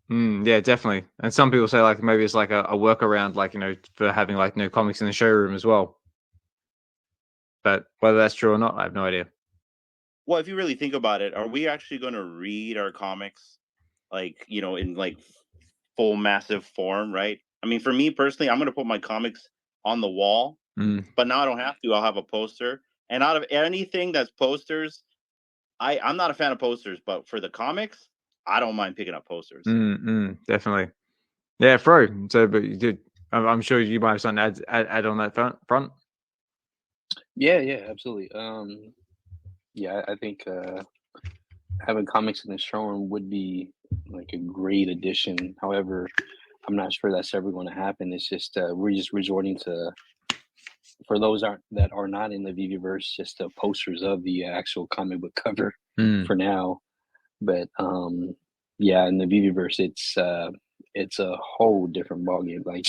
Yeah, definitely. And some people say like maybe it's like a workaround, like, for having like no comics in the showroom as well. But whether that's true or not, I have no idea. Well, if you really think about it, are we actually going to read our comics like, in like full massive form, right? I mean, for me personally, I'm going to put my comics on the wall, but now I don't have to. I'll have a poster. And out of anything that's posters, I'm not a fan of posters, but for the comics, I don't mind picking up posters. Definitely. Yeah, Fro. So, but you did. I'm sure you might have something to add on that front. Yeah, absolutely. I think having comics in the showroom would be like a great addition. However, I'm not sure that's ever going to happen. It's just we're just resorting to, for those that are not in the Veveverse, just posters of the actual comic book cover for now. But in the Veveverse, it's a whole different ballgame. Like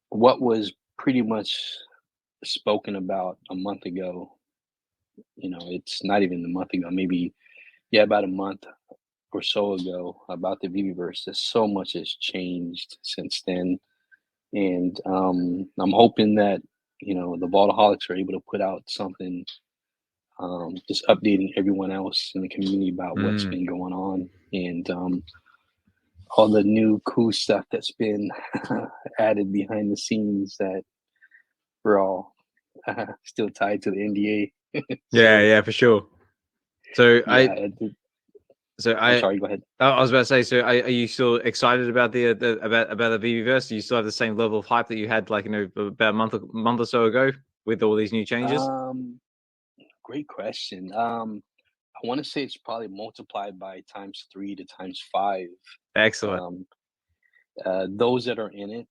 what was pretty much spoken about a month ago, it's not even a month ago, maybe about a month or so ago, about the Veveverse. So much has changed since then, and I'm hoping that the Vaultaholics are able to put out something, just updating everyone else in the community about what's been going on, and all the new cool stuff that's been added behind the scenes that we're all still tied to the NDA. Yeah, for sure. So sorry, go ahead. I was about to say, so are you still excited about the Veveverse? Do you still have the same level of hype that you had like about a month or so ago with all these new changes? Great question. I want to say it's probably multiplied by ×3 to ×5. Excellent. Those that are in it,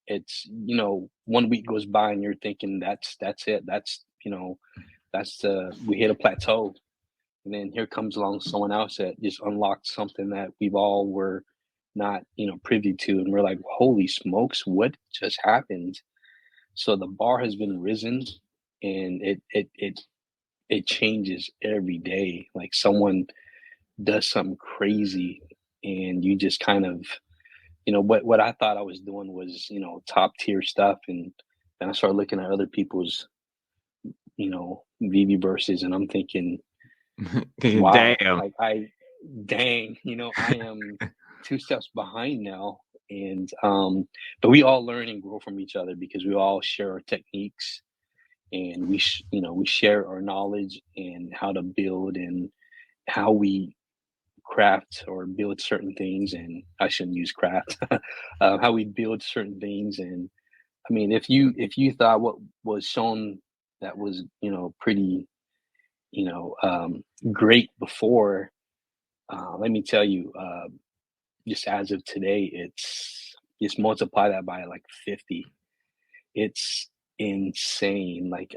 it's, 1 week goes by and you're thinking that's it. That's, we hit a plateau. And then here comes along someone else that just unlocked something that we've all were not, privy to. And we're like, holy smokes, what just happened? So the bar has been risen, and it changes every day. Like someone does something crazy, and you just kind of, what I thought I was doing was, top tier stuff. And then I started looking at other people's, Veveverses, and I'm thinking, wow, damn. like I am 2 steps behind now. And but we all learn and grow from each other because we all share our techniques, and we share our knowledge and how to build and how we craft or build certain things. And I shouldn't use craft. How we build certain things. And I mean, if you thought what was shown that was pretty great before, let me tell you, just as of today, it's just multiply that by like 50. It's insane. Like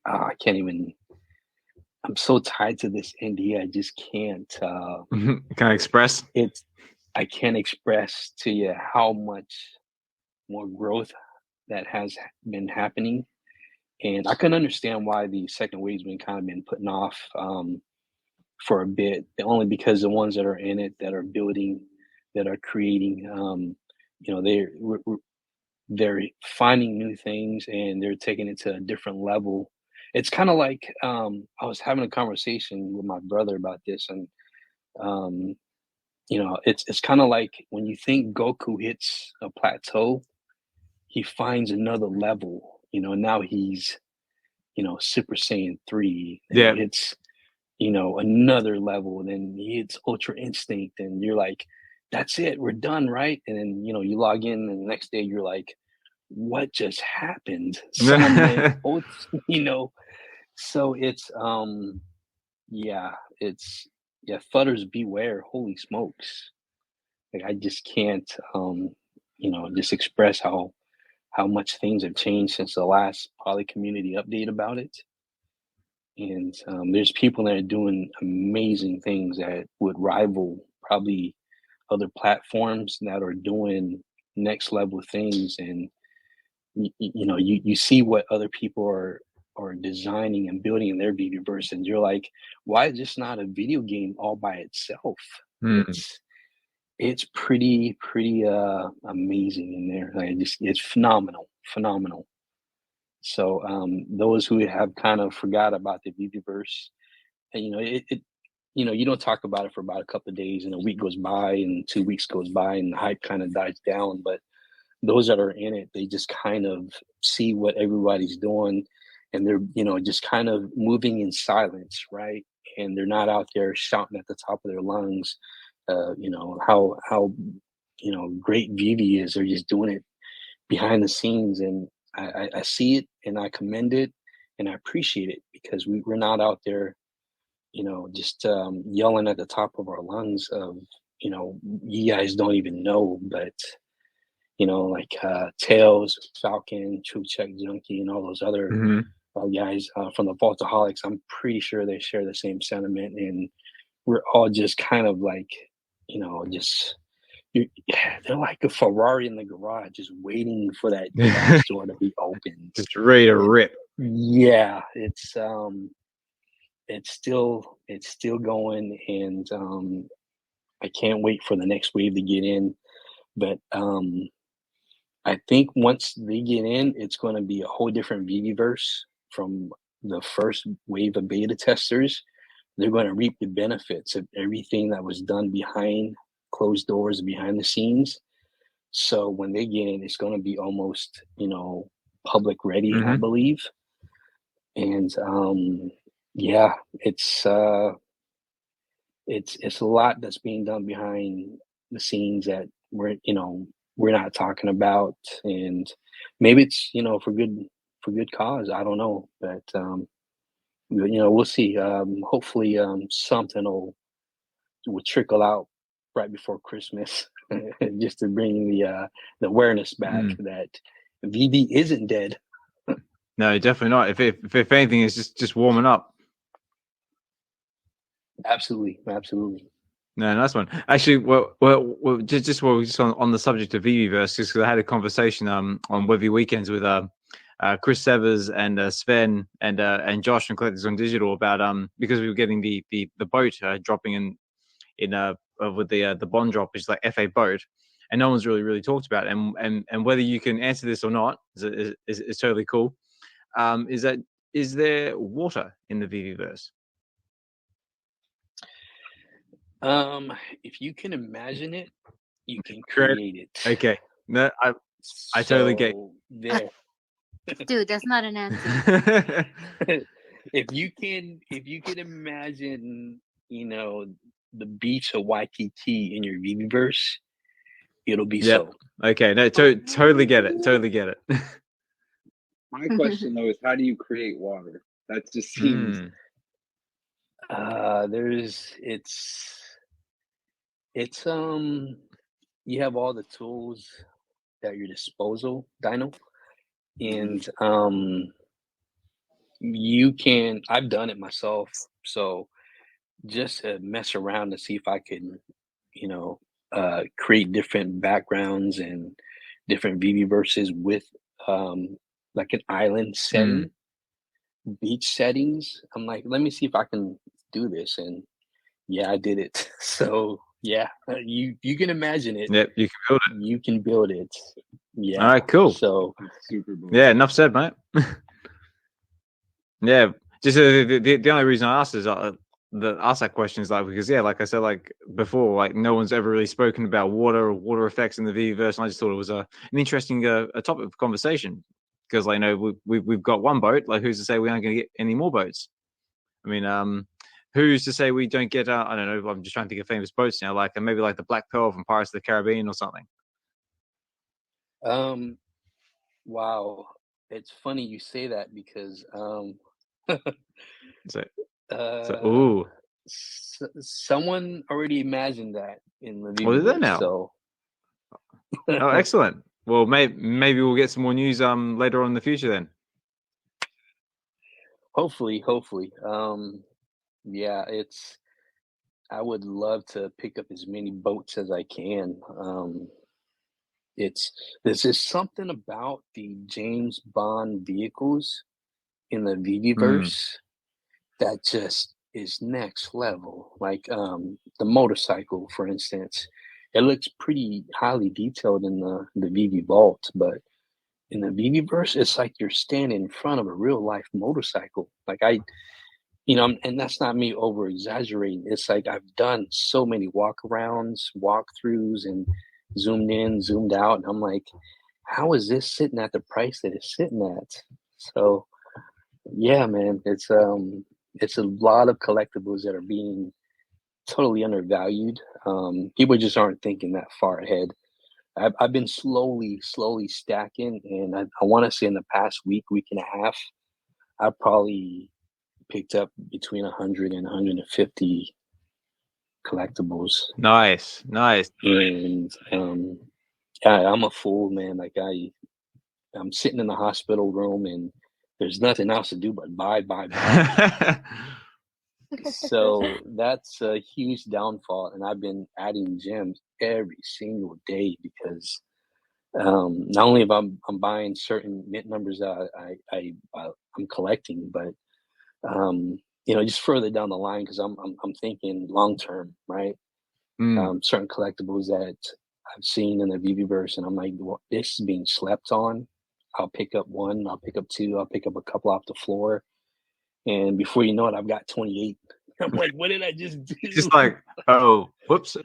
I can't even, I'm so tied to this NDA. I just can't can't express. I can't express to you how much more growth that has been happening. And I can understand why the second wave's been kind of been putting off for a bit, only because the ones that are in it, that are building, that are creating, they're finding new things, and they're taking it to a different level. It's kind of like I was having a conversation with my brother about this, and it's kind of like when you think Goku hits a plateau, he finds another level. Now he's Super Saiyan 3. Yeah, it's another level, and then he hits Ultra Instinct, and you're like, that's it, we're done, right? And then you log in, and the next day you're like, what just happened? So it's futters beware. Holy smokes. Like I just can't just express how much things have changed since the last probably community update about it. And there's people that are doing amazing things that would rival probably other platforms that are doing next level things. And you see what other people are designing and building in their Veveverse, and you're like, why is this not a video game all by itself? It's pretty amazing in there. Like it's phenomenal. So those who have kind of forgot about the Veveverse, and you don't talk about it for about a couple of days, and a week goes by, and 2 weeks goes by, and the hype kind of dies down. But those that are in it, they just kind of see what everybody's doing, and they're just kind of moving in silence, right? And they're not out there shouting at the top of their lungs, how great VeVe is. They're just doing it behind the scenes, and I see it, and I commend it, and I appreciate it, because we're not out there, just yelling at the top of our lungs of, you guys don't even know, but like Tails, Falcon, True Check Junkie, and all those other guys from the Vaultaholics. I'm pretty sure they share the same sentiment, and we're all just kind of like, they're like a Ferrari in the garage, just waiting for that glass door to be opened, just ready to rip. Yeah, it's still going, and I can't wait for the next wave to get in. But I think once they get in, it's going to be a whole different Veveverse from the first wave of beta testers. They're going to reap the benefits of everything that was done behind closed doors, behind the scenes. So when they get in, it's going to be almost, public ready, I believe. And it's a lot that's being done behind the scenes that we're not talking about, and maybe it's for good cause. I don't know, but we'll see. Hopefully, something will trickle out right before Christmas, just to bring the awareness back that VeVe isn't dead. No, definitely not. If anything, it's just warming up. Absolutely. No, nice one. Actually, just on the subject of Veveverse, just because I had a conversation on VeVe Weekends with Chris Severs and Sven and Josh from Collectables on Digital about because we were getting the boat dropping in with the bond drop, which is like FA boat, and no one's really talked about it. And whether you can answer this or not is totally cool. Is there water in the Veveverse? If you can imagine it, you can create it. Okay. No, I totally get there. Dude, that's not an answer. If you can imagine, the beach of Waikiki in your Veveverse, it'll be so. Okay, no, totally get it. Totally get it. My question though is, how do you create water? That just seems. It's you have all the tools at your disposal, Dyno, and you can. I've done it myself, so just to mess around to see if I can, create different backgrounds and different Veveverses with like an island setting, beach settings. I'm like, let me see if I can do this, and yeah, I did it. So yeah, you can imagine it. Yep, you can build it. You can build it. Yeah. All right, cool. So super cool. Yeah, enough said, mate. Yeah, just the only reason I asked is ask that question is like because like I said like before, like no one's ever really spoken about water or water effects in the Veveverse, and I just thought it was an interesting a topic of conversation because I know we've got one boat. Like who's to say we aren't going to get any more boats? I mean, who's to say we don't get? I don't know. I'm just trying to think of famous boats now, like maybe like the Black Pearl from Pirates of the Caribbean or something. Wow, it's funny you say that because someone already imagined that in the video. What is that now? So, oh, excellent. Well, maybe we'll get some more news later on in the future then. Hopefully. Yeah, I would love to pick up as many boats as I can. There's just something about the James Bond vehicles in the Veveverse that just is next level. Like the motorcycle, for instance, it looks pretty highly detailed in the VeVe vault, but in the Veveverse, it's like you're standing in front of a real life motorcycle. Like and that's not me over exaggerating. It's like I've done so many walkarounds, walkthroughs, and zoomed in, zoomed out, and I'm like, how is this sitting at the price that it's sitting at? So yeah, man, it's a lot of collectibles that are being totally undervalued. People just aren't thinking that far ahead. I've been slowly stacking, and I want to say in the past week and a half, I probably picked up between 100 and 150 collectibles. Nice. And I'm a fool, man. Like I'm sitting in the hospital room and there's nothing else to do but buy. So that's a huge downfall, and I've been adding gems every single day because not only if I'm buying certain mint numbers that I'm collecting, but just further down the line because I'm thinking long term, right? Certain collectibles that I've seen in the Veveverse, and I'm like, well, this is being slept on. I'll pick up one, I'll pick up two, I'll pick up a couple off the floor, and before you know it, I've got 28. I'm like, what did I just do? Just like, oh, whoops.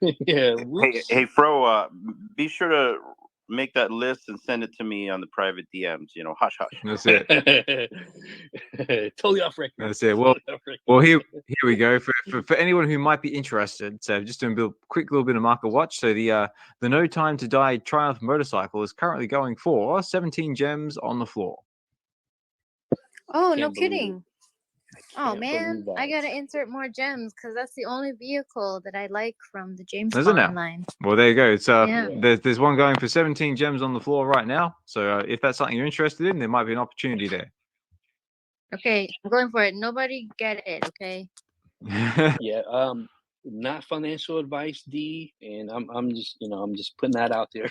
Yeah. Whoops. Hey, Fro, be sure to make that list and send it to me on the private DMs. Hush, hush. That's it. Totally off record. That's it. Well, here we go. For anyone who might be interested, so just doing a quick little bit of market watch. So the No Time to Die Triumph motorcycle is currently going for 17 gems on the floor. Oh, no Can't believe it. kidding. Oh Can't man, believe I that. gotta insert more gems because that's the only vehicle that I like from the James Is it now? Bond line. Well, there you go. It's Yeah. there's one going for 17 gems on the floor right now. So if that's something you're interested in, there might be an opportunity there. Okay, I'm going for it. Nobody get it, okay? Yeah, not financial advice, D, and I'm just I'm just putting that out there.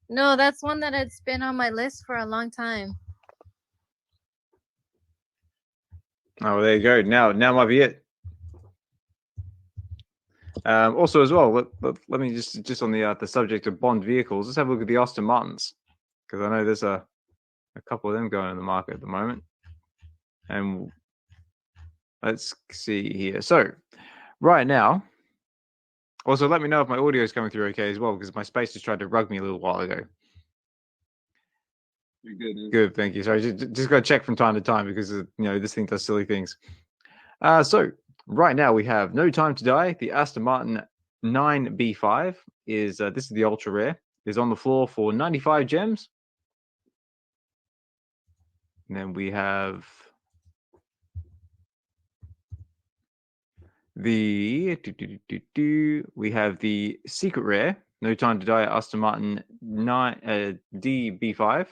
No, that's one that it's been on my list for a long time. Oh, there you go. Now might be it. Also, as well, let me just on the subject of Bond vehicles, let's have a look at the Aston Martins, because I know there's a couple of them going in the market at the moment. And let's see here. So right now, also let me know if my audio is coming through okay as well, because my space just tried to rug me a little while ago. You're good. Man. Good, thank you. Sorry, just got to check from time to time because this thing does silly things. So right now we have No Time to Die. The Aston Martin 9B5 is this is the ultra rare. Is on the floor for 95 gems. And then we have the we have the secret rare. No Time to Die Aston Martin 9 DB5.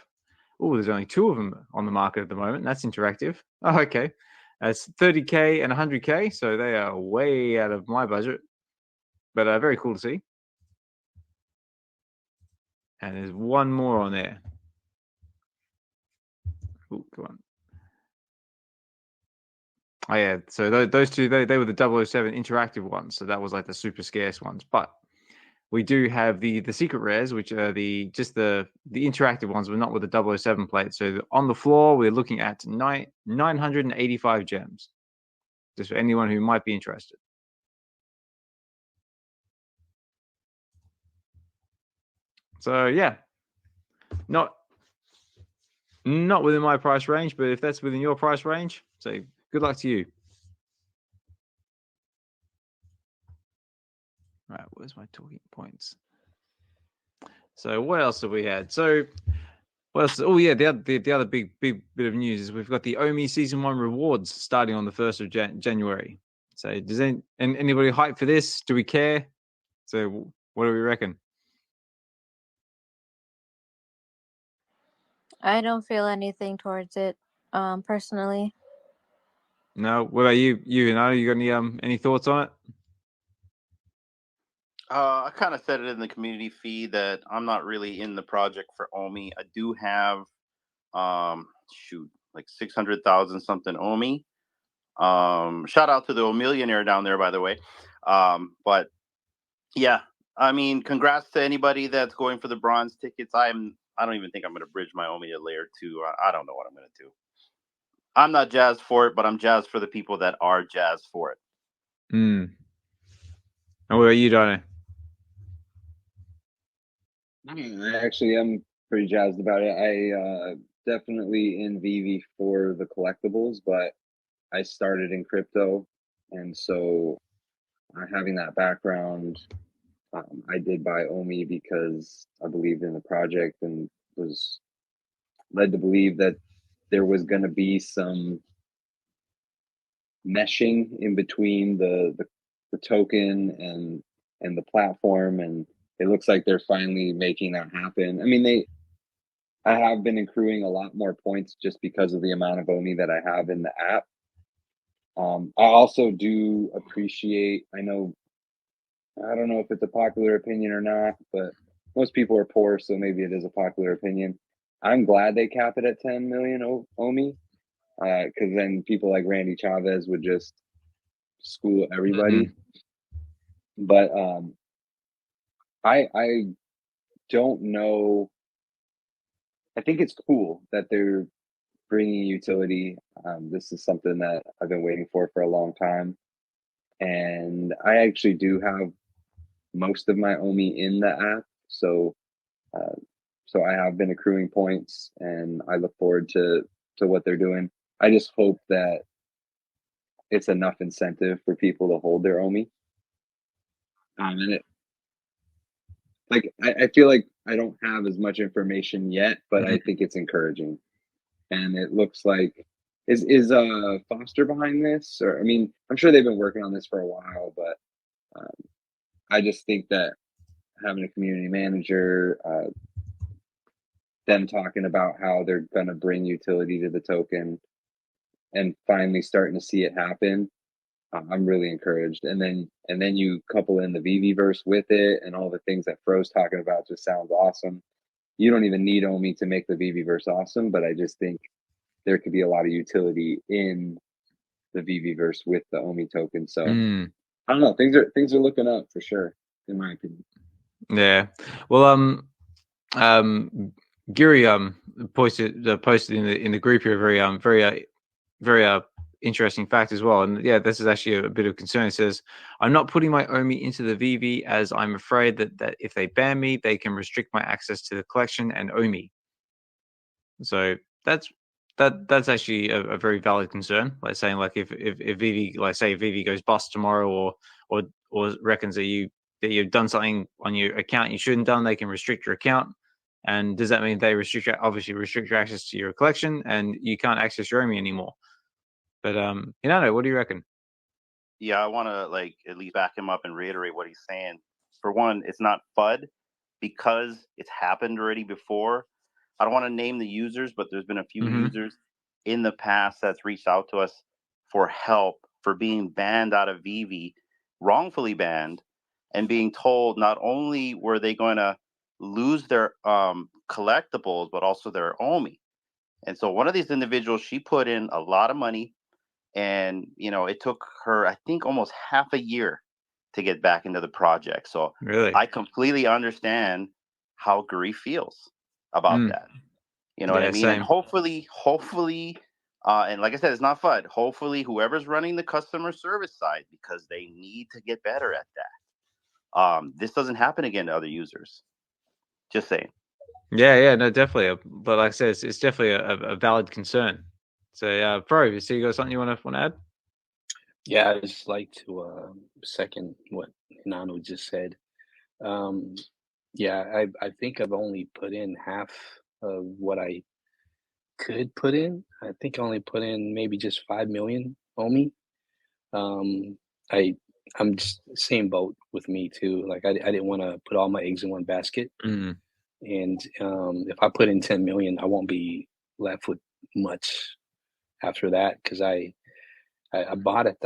Oh, there's only 2 of them on the market at the moment. That's interactive. Oh, okay. That's 30K and 100K, so they are way out of my budget. But very cool to see. And there's one more on there. Ooh, come on. Oh, yeah. So those two, they were the 007 interactive ones. So that was like the super scarce ones. But we do have the secret rares, which are the interactive ones, but not with the 007 plate. So on the floor, we're looking at 985 gems. Just for anyone who might be interested. So yeah, not within my price range, but if that's within your price range, so good luck to you. Right, where's my talking points? So what else have we had? So what else? Oh yeah, the other big bit of news is we've got the OMI Season 1 rewards starting on the 1st of January. So does anybody hype for this? Do we care? So what do we reckon? I don't feel anything towards it, personally. No. What about you? You got any thoughts on it? I kind of said it in the community feed that I'm not really in the project for OMI. I do have, like 600,000 something OMI. Shout out to the millionaire down there, by the way. But yeah, I mean, congrats to anybody that's going for the bronze tickets. I don't even think I'm going to bridge my OMI to layer 2. I don't know what I'm going to do. I'm not jazzed for it, but I'm jazzed for the people that are jazzed for it. And what about you, Dyno? I actually am pretty jazzed about it. I definitely in VeVe for the collectibles, but I started in crypto, and so having that background, I did buy OMI because I believed in the project and was led to believe that there was going to be some meshing in between the token and the platform, and it looks like they're finally making that happen. I mean, I have been accruing a lot more points just because of the amount of OMI that I have in the app. I also do appreciate, I don't know if it's a popular opinion or not, but most people are poor, so maybe it is a popular opinion. I'm glad they cap it at 10 million OMI, because then people like Randy Chavez would just school everybody. Mm-hmm. But I don't know. I think it's cool that they're bringing utility. This is something that I've been waiting for a long time. And I actually do have most of my OMI in the app. So I have been accruing points, and I look forward to what they're doing. I just hope that it's enough incentive for people to hold their OMI. And I feel like I don't have as much information yet, but I think it's encouraging. and it looks like is Foster behind this, or I mean, I'm sure they've been working on this for a while, but I just think that having a community manager, them talking about how they're going to bring utility to the token, and finally starting to see it happen, I'm really encouraged. And then you couple in the Veveverse with it, and all the things that Fro's talking about just sounds awesome. You don't even need Omi to make the Veveverse awesome, but I just think there could be a lot of utility in the Veveverse with the Omi token. So I don't know, things are looking up for sure, in my opinion. Yeah. Well, Giri posted in the group here a very interesting fact as well. And yeah, this is actually a bit of concern. It says, I'm not putting my Omi into the VeVe as I'm afraid that if they ban me, they can restrict my access to the collection and Omi. So that's actually a very valid concern. Like saying, like, if VeVe, like say VeVe goes bust tomorrow, or reckons that you've done something on your account you shouldn't done, they can restrict your account. And does that mean they obviously restrict your access to your collection, and you can't access your Omi anymore? But Hinano, what do you reckon? Yeah, I want to like at least back him up and reiterate what he's saying. For one, it's not FUD because it's happened already before. I don't want to name the users, but there's been a few users in the past that's reached out to us for help for being banned out of VeVe, wrongfully banned, and being told not only were they going to lose their collectibles, but also their Omi. And so one of these individuals, she put in a lot of money, and it took her, I think, almost half a year to get back into the project. So really, I completely understand how Gary feels about that. You know what I mean? Same. And hopefully, and like I said, it's not FUD. Hopefully, whoever's running the customer service side, because they need to get better at that. This doesn't happen again to other users. Just saying. Yeah, no, definitely. But like I said, it's definitely a valid concern. So, Fro, so you got something you want to add? Yeah, I just like to second what Hinano just said. Yeah, I think I've only put in half of what I could put in. I think I only put in maybe just 5 million Omi. I'm just same boat with me too. Like I didn't want to put all my eggs in one basket. And if I put in 10 million, I won't be left with much after that, because I bought at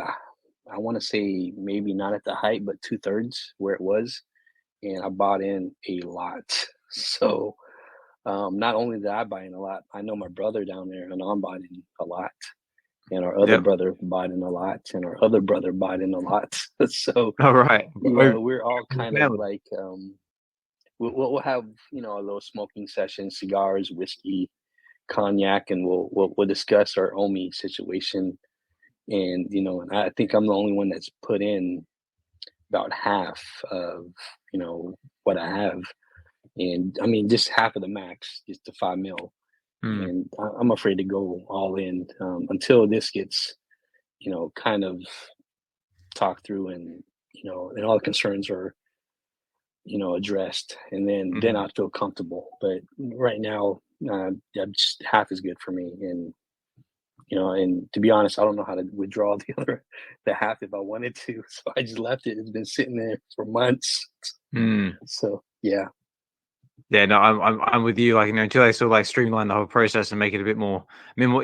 I want to say maybe not at the height, but 2/3 where it was, and I bought in a lot. So not only did I buy in a lot, I know my brother down there, and I'm buying in a lot, and our other brother bought in a lot, and our other brother bought in a lot. So all right, we're all kind of like we'll have a little smoking session, cigars, whiskey, cognac, and we'll discuss our Omi situation. And and I think I'm the only one that's put in about half of what I have, and I mean just half of the max, just the 5 mil. And I'm afraid to go all in until this gets kind of talked through, and and all the concerns are addressed, and then I'd feel comfortable. But right now, just half is good for me. And and to be honest, I don't know how to withdraw the half if I wanted to, so I just left it. It's been sitting there for months. So yeah, no, I'm with you. Like until they sort of like streamline the whole process and make it a bit more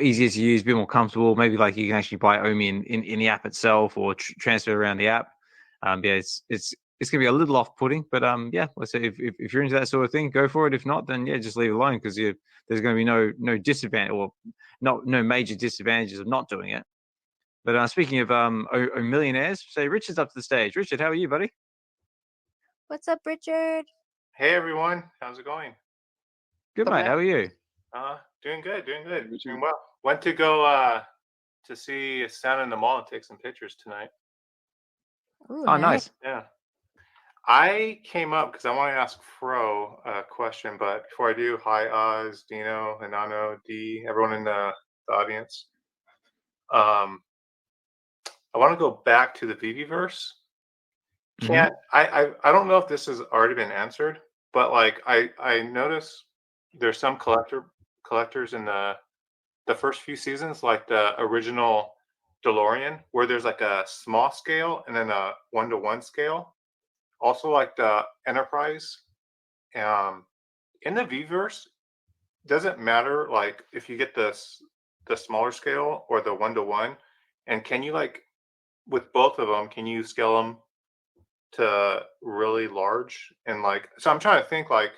easier to use, a bit more comfortable. Maybe like you can actually buy Omi in the app itself, or transfer around the app. Yeah, it's gonna be a little off-putting, but yeah, let's say if you're into that sort of thing, go for it. If not, then yeah, just leave it alone, because there's going to be no disadvantage, or no major disadvantages of not doing it. But speaking of millionaires, say Richard's up to the stage. Richard, how are you, buddy? What's up, Richard? Hey everyone, how's it going? Good, mate. How are you? Doing good, doing well. Went to go to see Sound in the Mall and take some pictures tonight. Ooh, oh, nice. Yeah. I came up because I want to ask Fro a question, but before I do, hi Oz, Dyno, Hinano, D, everyone in the audience. I want to go back to the Veveverse. I don't know if this has already been answered, but like I notice there's some collectors in the the first few seasons, like the original DeLorean, where there's like a small scale and then a 1-to-1 scale. Also, like the Enterprise. In the Veveverse, doesn't matter like if you get the smaller scale or the 1-to-1, and can you like with both of them, can you scale them to really large? And like, so I'm trying to think like,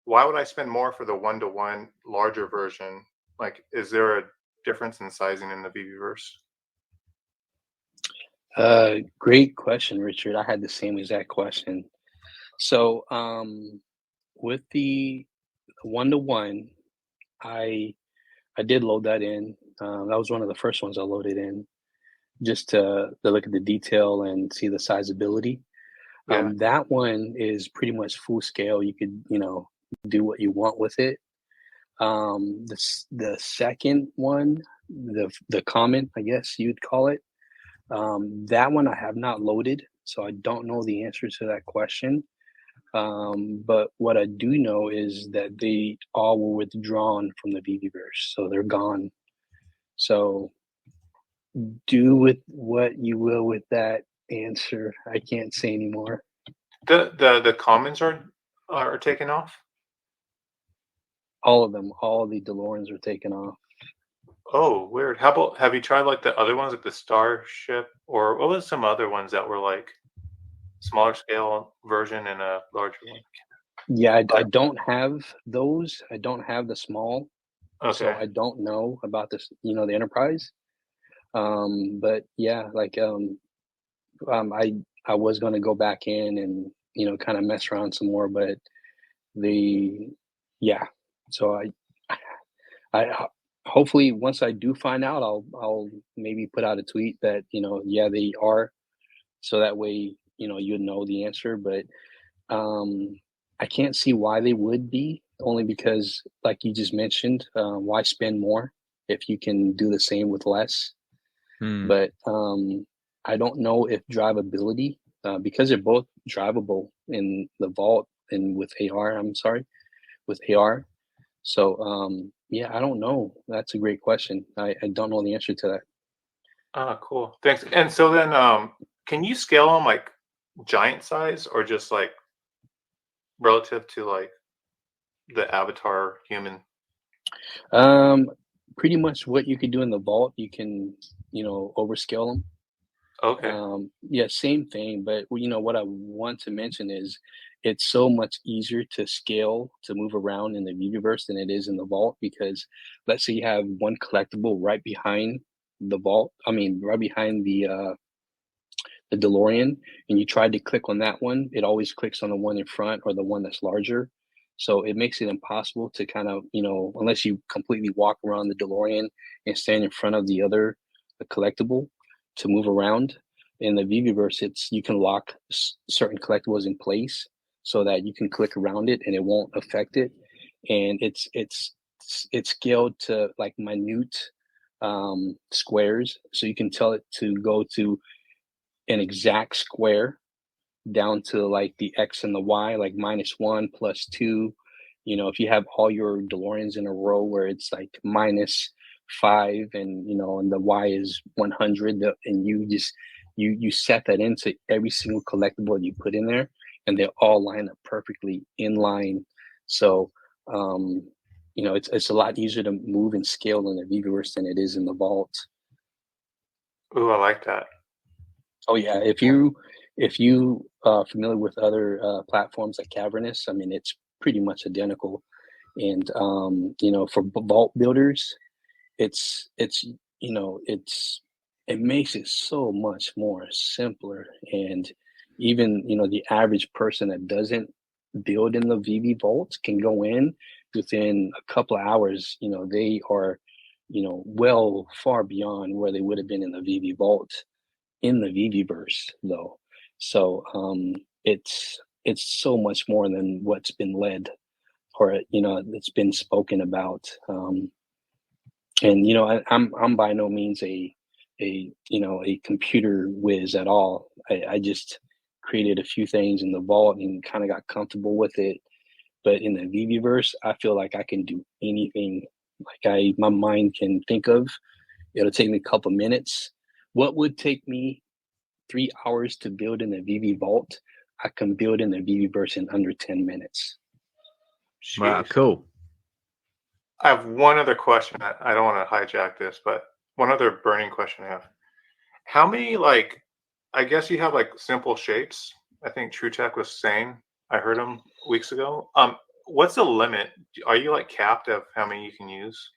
why would I spend more for the 1-to-1 larger version? Like, is there a difference in sizing in the Veveverse? Great question, Richard. I had the same exact question. So, with the 1-to-1, I did load that in. That was one of the first ones I loaded in, just to look at the detail and see the sizability. Yeah. That one is pretty much full scale. You could, do what you want with it. The second one, the common, I guess you'd call it. That one I have not loaded, so I don't know the answer to that question. But what I do know is that they all were withdrawn from the Veveverse, so they're gone. So do with what you will with that answer. I can't say anymore. The commons are taken off? All of them, all the DeLoreans are taken off. Oh, weird. How about, have you tried like the other ones, like the Starship, or what was some other ones that were like smaller scale version and a larger one? Yeah, I don't have those. I don't have the small. Okay. So I don't know about this, the Enterprise. But yeah, like I was going to go back in and kind of mess around some more, but so I hopefully once I do find out, I'll maybe put out a tweet that they are, so that way you'd know the answer. But I can't see why they would be, only because like you just mentioned, why spend more if you can do the same with less? But I don't know if drivability, because they're both drivable in the vault and with AR. With AR. So I don't know. That's a great question. I don't know the answer to that. Ah, cool. Thanks. And so then, can you scale them like giant size, or just like relative to like the avatar human? Pretty much what you could do in the vault, you can overscale them. Okay. Same thing. But what I want to mention is it's so much easier to scale, to move around in the Veveverse than it is in the vault, because let's say you have one collectible right behind the vault. I mean, right behind the DeLorean, and you try to click on that one, it always clicks on the one in front or the one that's larger. So it makes it impossible to kind of, unless you completely walk around the DeLorean and stand in front of the other collectible to move around. In the Veveverse, you can lock certain collectibles in place so that you can click around it and it won't affect it. And it's scaled to like minute squares, so you can tell it to go to an exact square down to like the X and the Y, like -1, +2. If you have all your DeLoreans in a row where it's like -5 and and the Y is 100, and you set that into every single collectible you put in there, and they all line up perfectly in line. So it's a lot easier to move and scale in the Veveverse than it is in the vault. Ooh, I like that. Oh yeah, if you are familiar with other platforms like Cavernous, I mean, it's pretty much identical. And for vault builders, it makes it so much more simpler. And even the average person that doesn't build in the VeVe vault can go in within a couple of hours. They are well far beyond where they would have been in the VeVe vault in the Veveverse, though. So it's so much more than what's been led, or it's been spoken about. And I'm by no means a computer whiz at all. I just created a few things in the vault and kind of got comfortable with it. But in the Veveverse, I feel like I can do anything Like my mind can think of. It'll take me a couple minutes. What would take me 3 hours to build in the VeVe Vault, I can build in the Veveverse in under 10 minutes. Wow, cool. I have one other question. I don't want to hijack this, but one other burning question I have. How many, like, I guess you have like simple shapes. I think True Tech was saying, I heard him weeks ago. What's the limit? Are you like capped of how many you can use?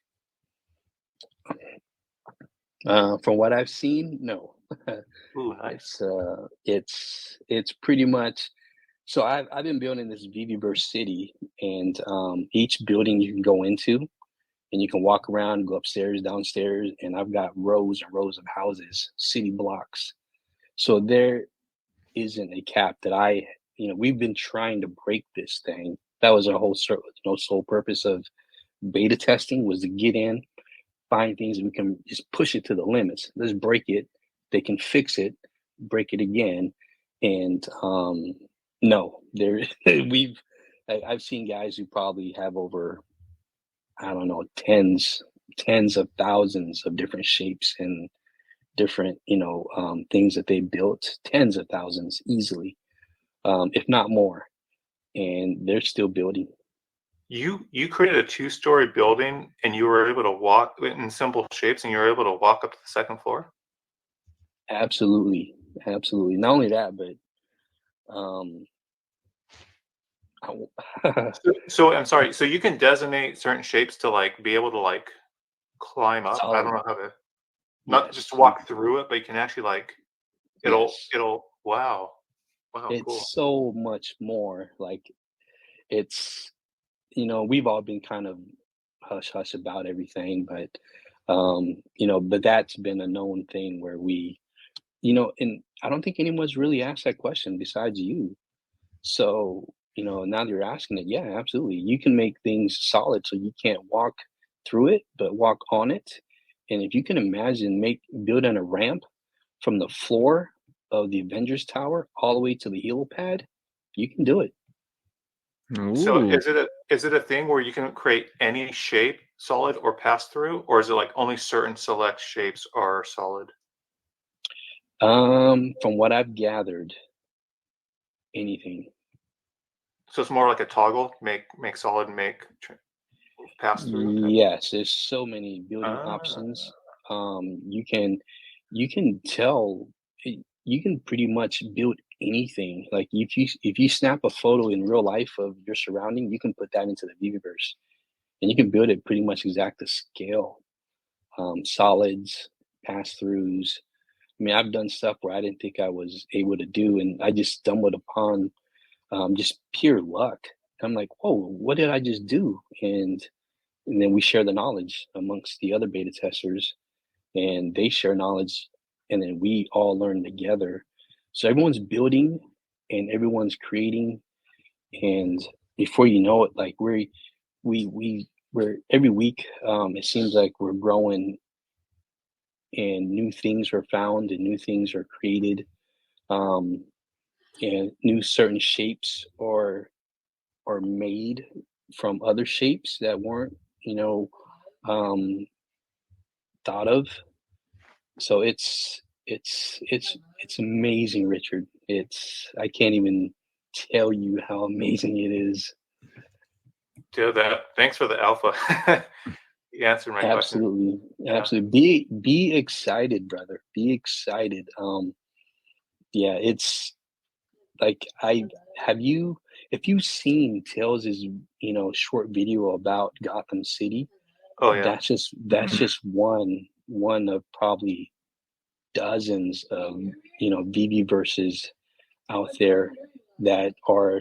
From what I've seen, no. Ooh, nice. It's pretty much. So I've been building this Veveverse city, and each building you can go into, and you can walk around, go upstairs, downstairs, and I've got rows and rows of houses, city blocks. So there isn't a cap that we've been trying to break this thing. That was our whole sole purpose of beta testing, was to get in, find things that we can just push it to the limits. Let's break it. They can fix it, break it again. And no, I've seen guys who probably have over, I don't know, tens of thousands of different shapes and different, things that they built, tens of thousands easily, if not more. And they're still building. You created a 2-story building, and you were able to walk in simple shapes, and you were able to walk up to the second floor? Absolutely. Not only that, but so I'm sorry. So you can designate certain shapes to like be able to like climb up. I don't know how to not just walk through it, but you can actually like it'll wow. It's cool. So much more. Like it's we've all been kind of hush hush about everything, but but that's been a known thing where we and I don't think anyone's really asked that question besides you. So now that you're asking it, yeah, absolutely, you can make things solid so you can't walk through it but walk on it. And if you can imagine building a ramp from the floor of the Avengers Tower all the way to the helipad, you can do it. Ooh. So is it a thing where you can create any shape solid or pass through, or is it like only certain select shapes are solid? From what I've gathered, anything. So it's more like a toggle, make solid, pass through. Yes, there's so many building options. You can tell, you can pretty much build anything. Like if you snap a photo in real life of your surrounding, you can put that into the Veveverse, and you can build it pretty much exact to scale. Solids, pass throughs. I mean, I've done stuff where I didn't think I was able to do, and I just stumbled upon just pure luck. I'm like, whoa, what did I just do? And then we share the knowledge amongst the other beta testers, and they share knowledge, and then we all learn together. So everyone's building and everyone's creating, and before you know it, like we're every week, it seems like we're growing, and new things are found and new things are created, and new certain shapes are made from other shapes that weren't thought of. So it's amazing, Richard. I can't even tell you how amazing it is. Dude, thanks for the alpha. You answered my question. Absolutely. Be excited, brother. Be excited. Yeah, it's like if you've seen Tails' short video about Gotham City. Oh yeah. That's just one of probably dozens of Veveverses out there that are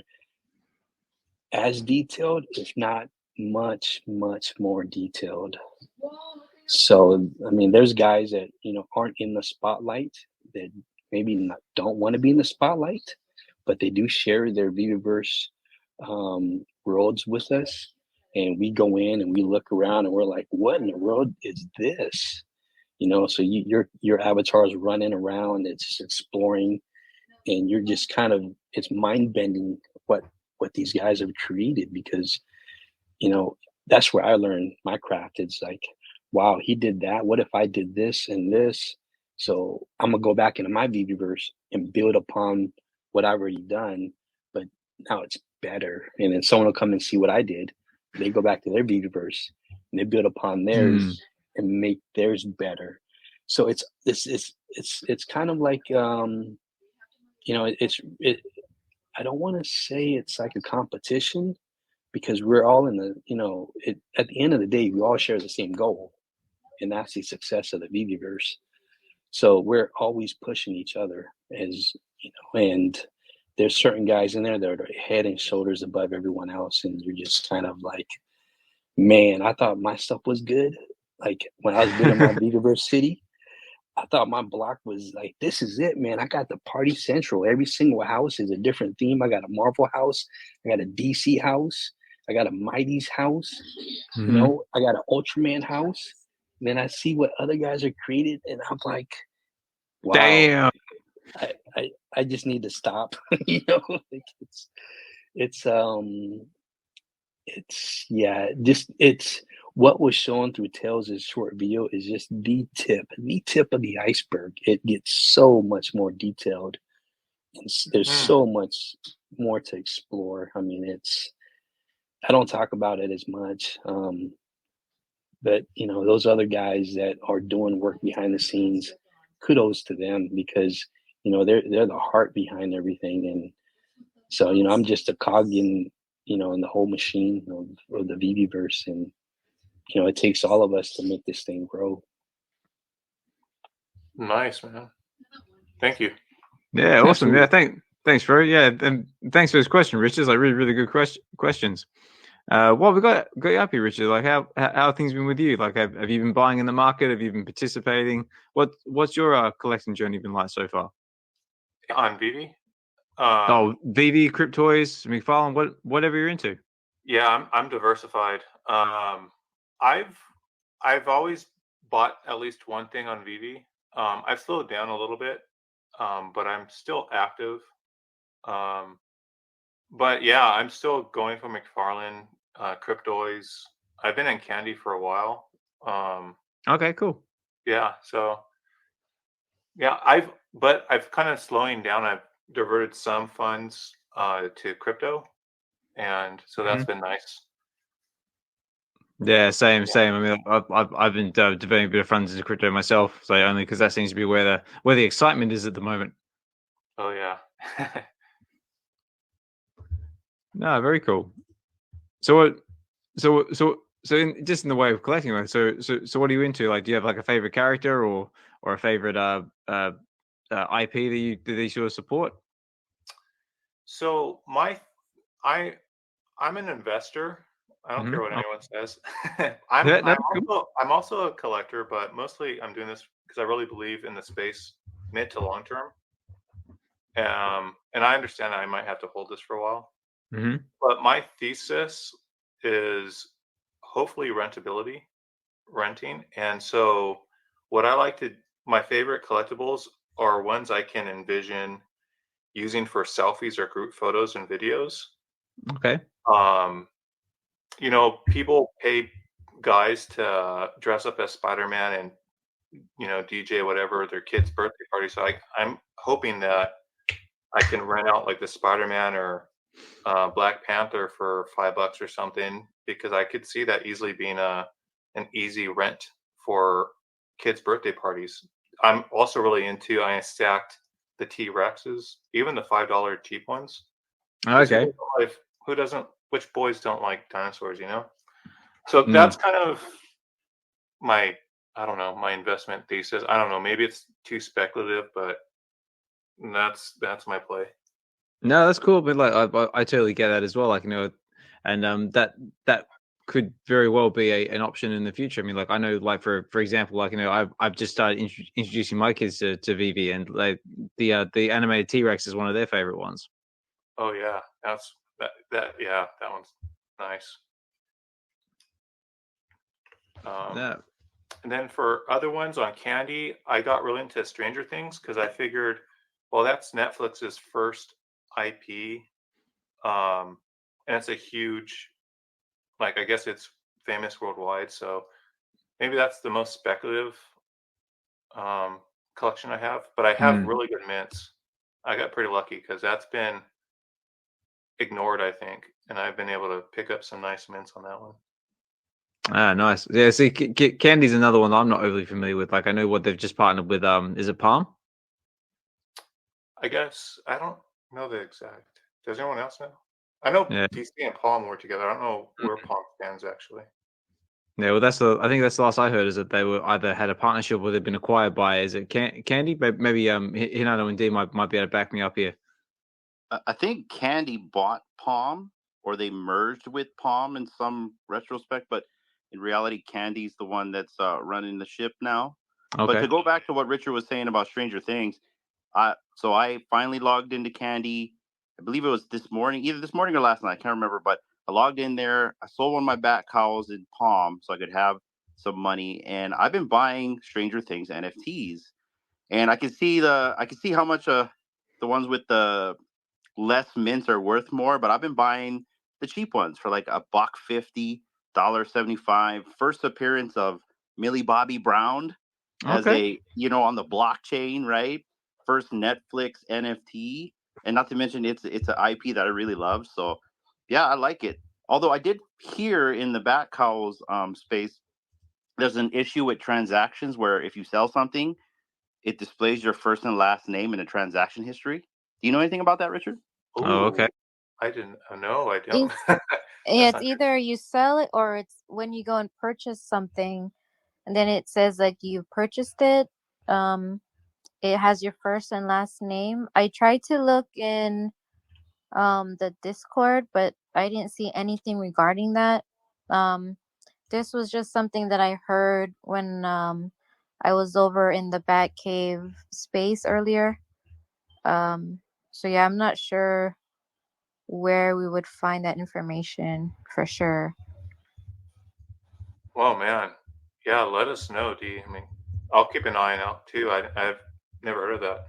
as detailed, if not much more detailed. So I mean, there's guys that aren't in the spotlight, that maybe don't want to be in the spotlight, but they do share their Veveverse worlds with us, and we go in and we look around and we're like, what in the world is this? So your avatar is running around, it's just exploring, and you're just kind of, it's mind bending what these guys have created, because that's where I learned my craft. It's like, wow, he did that. What if I did this and this? So I'm gonna go back into my VeVeverse and build upon what I've already done, but now it's better. And then someone will come and see what I did. They go back to their VeVeverse and they build upon theirs and make theirs better. So it's kind of like you know, I don't want to say it's like a competition, because we're all in the, you know, at the end of the day, we all share the same goal, and that's the success of the VeVeverse. So we're always pushing each other, as you know, and there's certain guys in there that are head and shoulders above everyone else, and you're just kind of like, man, I thought my stuff was good. Like when I was building my VeVeverse city, I thought my block was like, this is it, man. I got the party central. Every single house is a different theme. I got a Marvel house. I got a DC house. I got a Mighty's house. You know, I got an Ultraman house. And then I see what other guys are created, and I'm like, wow. Damn. I just need to stop. You know, like it's what was shown through Tails' short video is just the tip of the iceberg. It gets so much more detailed, and there's so much more to explore. I mean, I don't talk about it as much, but you know, those other guys that are doing work behind the scenes, kudos to them, because you know they're the heart behind everything. And so, you know, I'm just a cog in, you know, in the whole machine of the VeVeverse, and you know, it takes all of us to make this thing grow. Nice, man. Thank you. Yeah, awesome. Yeah, thanks, Fro. Yeah, and thanks for this question, Richard. It's like really good questions. What we got you up here, Richard? Like, how have things been with you? Like, have you been buying in the market? Have you been participating? What's your collecting journey been like so far? On VeVe? VeVe, Cryptoys, McFarlane, whatever you're into. Yeah, I'm diversified. I've always bought at least one thing on VeVe. I've slowed down a little bit, but I'm still active. But yeah, I'm still going for McFarlane, Cryptoys. I've been in candy for a while. Okay, cool. Yeah, so yeah, I've kind of slowing down. I've diverted some funds to crypto, and so that's been nice. Yeah, same. I mean, I've been devoting a bit of funds into crypto myself, so only because that seems to be where the excitement is at the moment. Oh yeah. No, very cool. So just in the way of collecting, like, so what are you into? Like, do you have like a favorite character or a favorite IP that you sort of support? So I'm an investor. I don't care what anyone says. I'm also a collector, but mostly I'm doing this because I really believe in the space mid to long term. And I understand I might have to hold this for a while. But my thesis is hopefully renting. And so what I like my favorite collectibles are ones I can envision using for selfies or group photos and videos. Okay. You know, people pay guys to dress up as Spider-Man and, you know, DJ whatever their kid's birthday party. So I'm hoping that I can rent out like the Spider-Man or Black Panther for $5 or something, because I could see that easily being an easy rent for kids' birthday parties. I'm also really into, I stacked the T-Rexes, even the $5 cheap ones. Okay. Which boys don't like dinosaurs, you know? So that's kind of my investment thesis. I don't know, maybe it's too speculative, but that's my play. No, that's cool. But like, I totally get that as well. Like, you know, and that could very well be an option in the future. I mean, like, I know, like, for example, like, you know, I've just started introducing my kids to VeVe, and like the animated T-Rex is one of their favorite ones. Oh yeah, that one's nice. Yeah. And then for other ones on candy, I got really into Stranger Things because I figured, well, that's Netflix's first IP, and it's a huge, like, I guess it's famous worldwide. So maybe that's the most speculative collection I have. But I have really good mints. I got pretty lucky because that's been ignored, I think, and I've been able to pick up some nice mints on that one. Ah, nice. Yeah, see, Candy's another one I'm not overly familiar with. Like, I know what they've just partnered with. Is it Palm? I guess I don't know the exact. Does anyone else know? I know DC and Palm were together. I don't know where Palm stands actually. Yeah, well, I think that's the last I heard is that they were either had a partnership or they've been acquired by. Is it Candy? Maybe Hinano and D might be able to back me up here. I think Candy bought Palm, or they merged with Palm in some retrospect, but in reality, Candy's the one that's running the ship now. Okay. But to go back to what Richard was saying about Stranger Things, so I finally logged into Candy. I believe it was this morning, either this morning or last night. I can't remember, but I logged in there. I sold one of my bat cows in Palm so I could have some money, and I've been buying Stranger Things NFTs, and I can see how much the ones with the less mints are worth more, but I've been buying the cheap ones for like $1.50, $1.75. First appearance of Millie Bobby Brown as a on the blockchain, right? First Netflix NFT, and not to mention it's an IP that I really love. So yeah, I like it. Although I did hear in the Bat Cows space, there's an issue with transactions where if you sell something, it displays your first and last name in a transaction history. Do you know anything about that, Richard? Oh, okay. I didn't. No, I don't. It's either you sell it or it's when you go and purchase something, and then it says like you purchased it. It has your first and last name. I tried to look in the Discord, but I didn't see anything regarding that. This was just something that I heard when I was over in the Bat Cave space earlier. So yeah, I'm not sure where we would find that information for sure. Well, man, yeah, let us know, D. I mean, I'll keep an eye out too. I've never heard of that.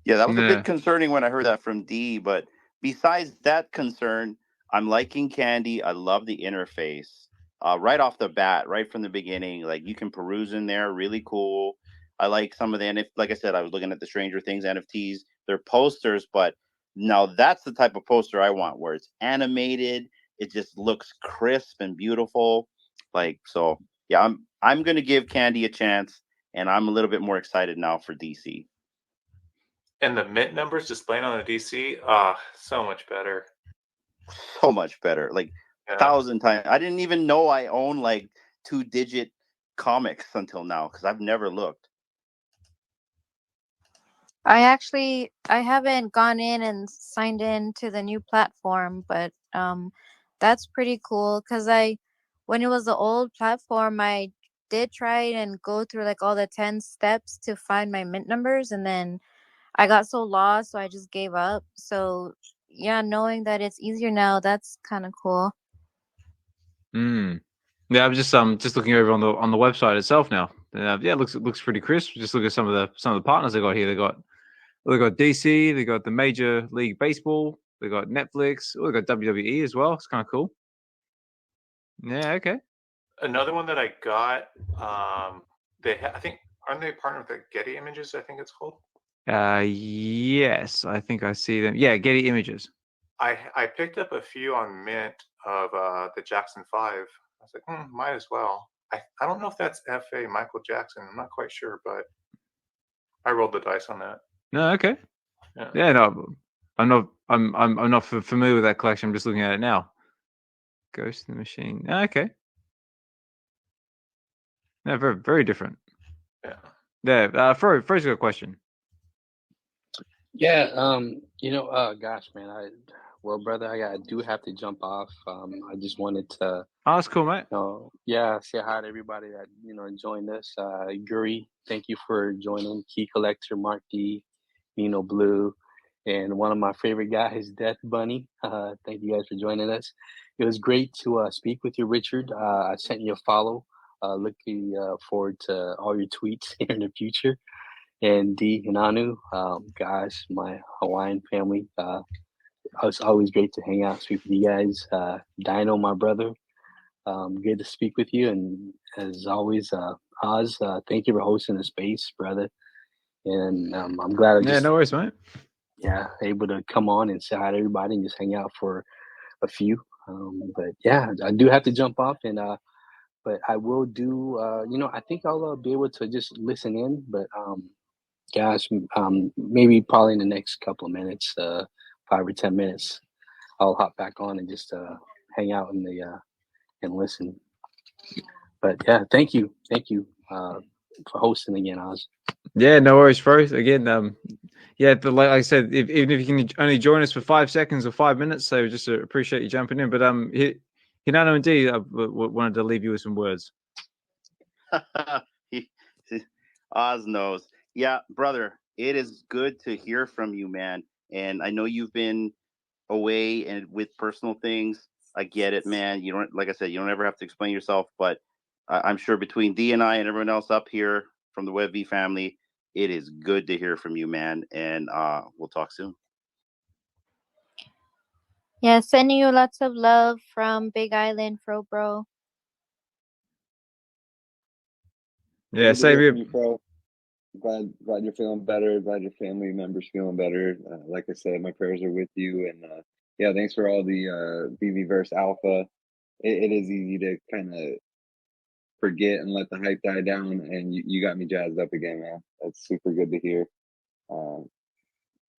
Yeah, that was a bit concerning when I heard that from D. But besides that concern, I'm liking Candy. I love the interface. Right off the bat, right from the beginning, like you can peruse in there, really cool. I like some of the like I said, I was looking at the Stranger Things NFTs. They're posters, but now that's the type of poster I want, where it's animated. It just looks crisp and beautiful. Like, so yeah, I'm gonna give Candy a chance, and I'm a little bit more excited now for DC. And the mint numbers displaying on the DC, so much better. So much better, like 1,000 times. I didn't even know I own like 2-digit comics until now because I've never looked. I haven't gone in and signed in to the new platform, but that's pretty cool because when it was the old platform, I did try and go through like all the 10 steps to find my mint numbers, and then I got so lost, so I just gave up. So yeah, knowing that it's easier now, that's kind of cool. Yeah, I'm just looking over on the website itself now. Yeah, it looks pretty crisp. Just look at some of the partners they got here. They got DC, they got the Major League Baseball, they got Netflix, they got WWE as well. It's kind of cool. Yeah, okay. Another one that I got, I think, aren't they partnered with Getty Images? I think it's called. Yes, I think I see them. Yeah, Getty Images. I picked up a few on Mint of the Jackson 5. I was like, might as well. I don't know if that's FA Michael Jackson. I'm not quite sure, but I rolled the dice on that. No, okay. Yeah, no, I'm not familiar with that collection. I'm just looking at it now. Ghost in the Machine. Okay. Yeah, very, very different. Yeah. Yeah. Fro's got a question. Yeah. Gosh, man. Brother, I do have to jump off. I just wanted to. Oh, that's cool, mate. Say hi to everybody that joined us. Guri, thank you for joining. Key Collector, Mark D, Nino Blue, and one of my favorite guys, Death Bunny. Thank you guys for joining us. It was great to speak with you, Richard. I sent you a follow. Looking forward to all your tweets here in the future. And D, Hinano, guys, my Hawaiian family. it's always great to hang out, speak with you guys. Dyno, my brother, good to speak with you. And as always, Oz, thank you for hosting the space, brother. And I'm glad no worries, mate. Yeah, able to come on and say hi to everybody and just hang out for a few. But yeah, I do have to jump off, and but I will do. I think I'll be able to just listen in. But guys, maybe probably in the next couple of minutes, 5 or 10 minutes, I'll hop back on and just hang out in the and listen. But yeah, thank you for hosting again, Oz. Yeah, no worries, bro. Again, like I said, even if you can only join us for 5 seconds or 5 minutes, so just appreciate you jumping in. But Hinano and Dee, wanted to leave you with some words. Oz knows. Yeah, brother, it is good to hear from you, man. And I know you've been away and with personal things. I get it, man. You don't, like I said, you don't ever have to explain yourself. But I'm sure between Dee and I and everyone else up here from the VeVe family, it is good to hear from you, man. And we'll talk soon. Yeah, sending you lots of love from Big Island, Fro Bro. Yeah, save you. Bro. Glad you're feeling better. Glad your family members feeling better. Like I said, my prayers are with you. And yeah, thanks for all the Veveverse Alpha. It is easy to kind of forget and let the hype die down, and you got me jazzed up again, man. That's super good to hear.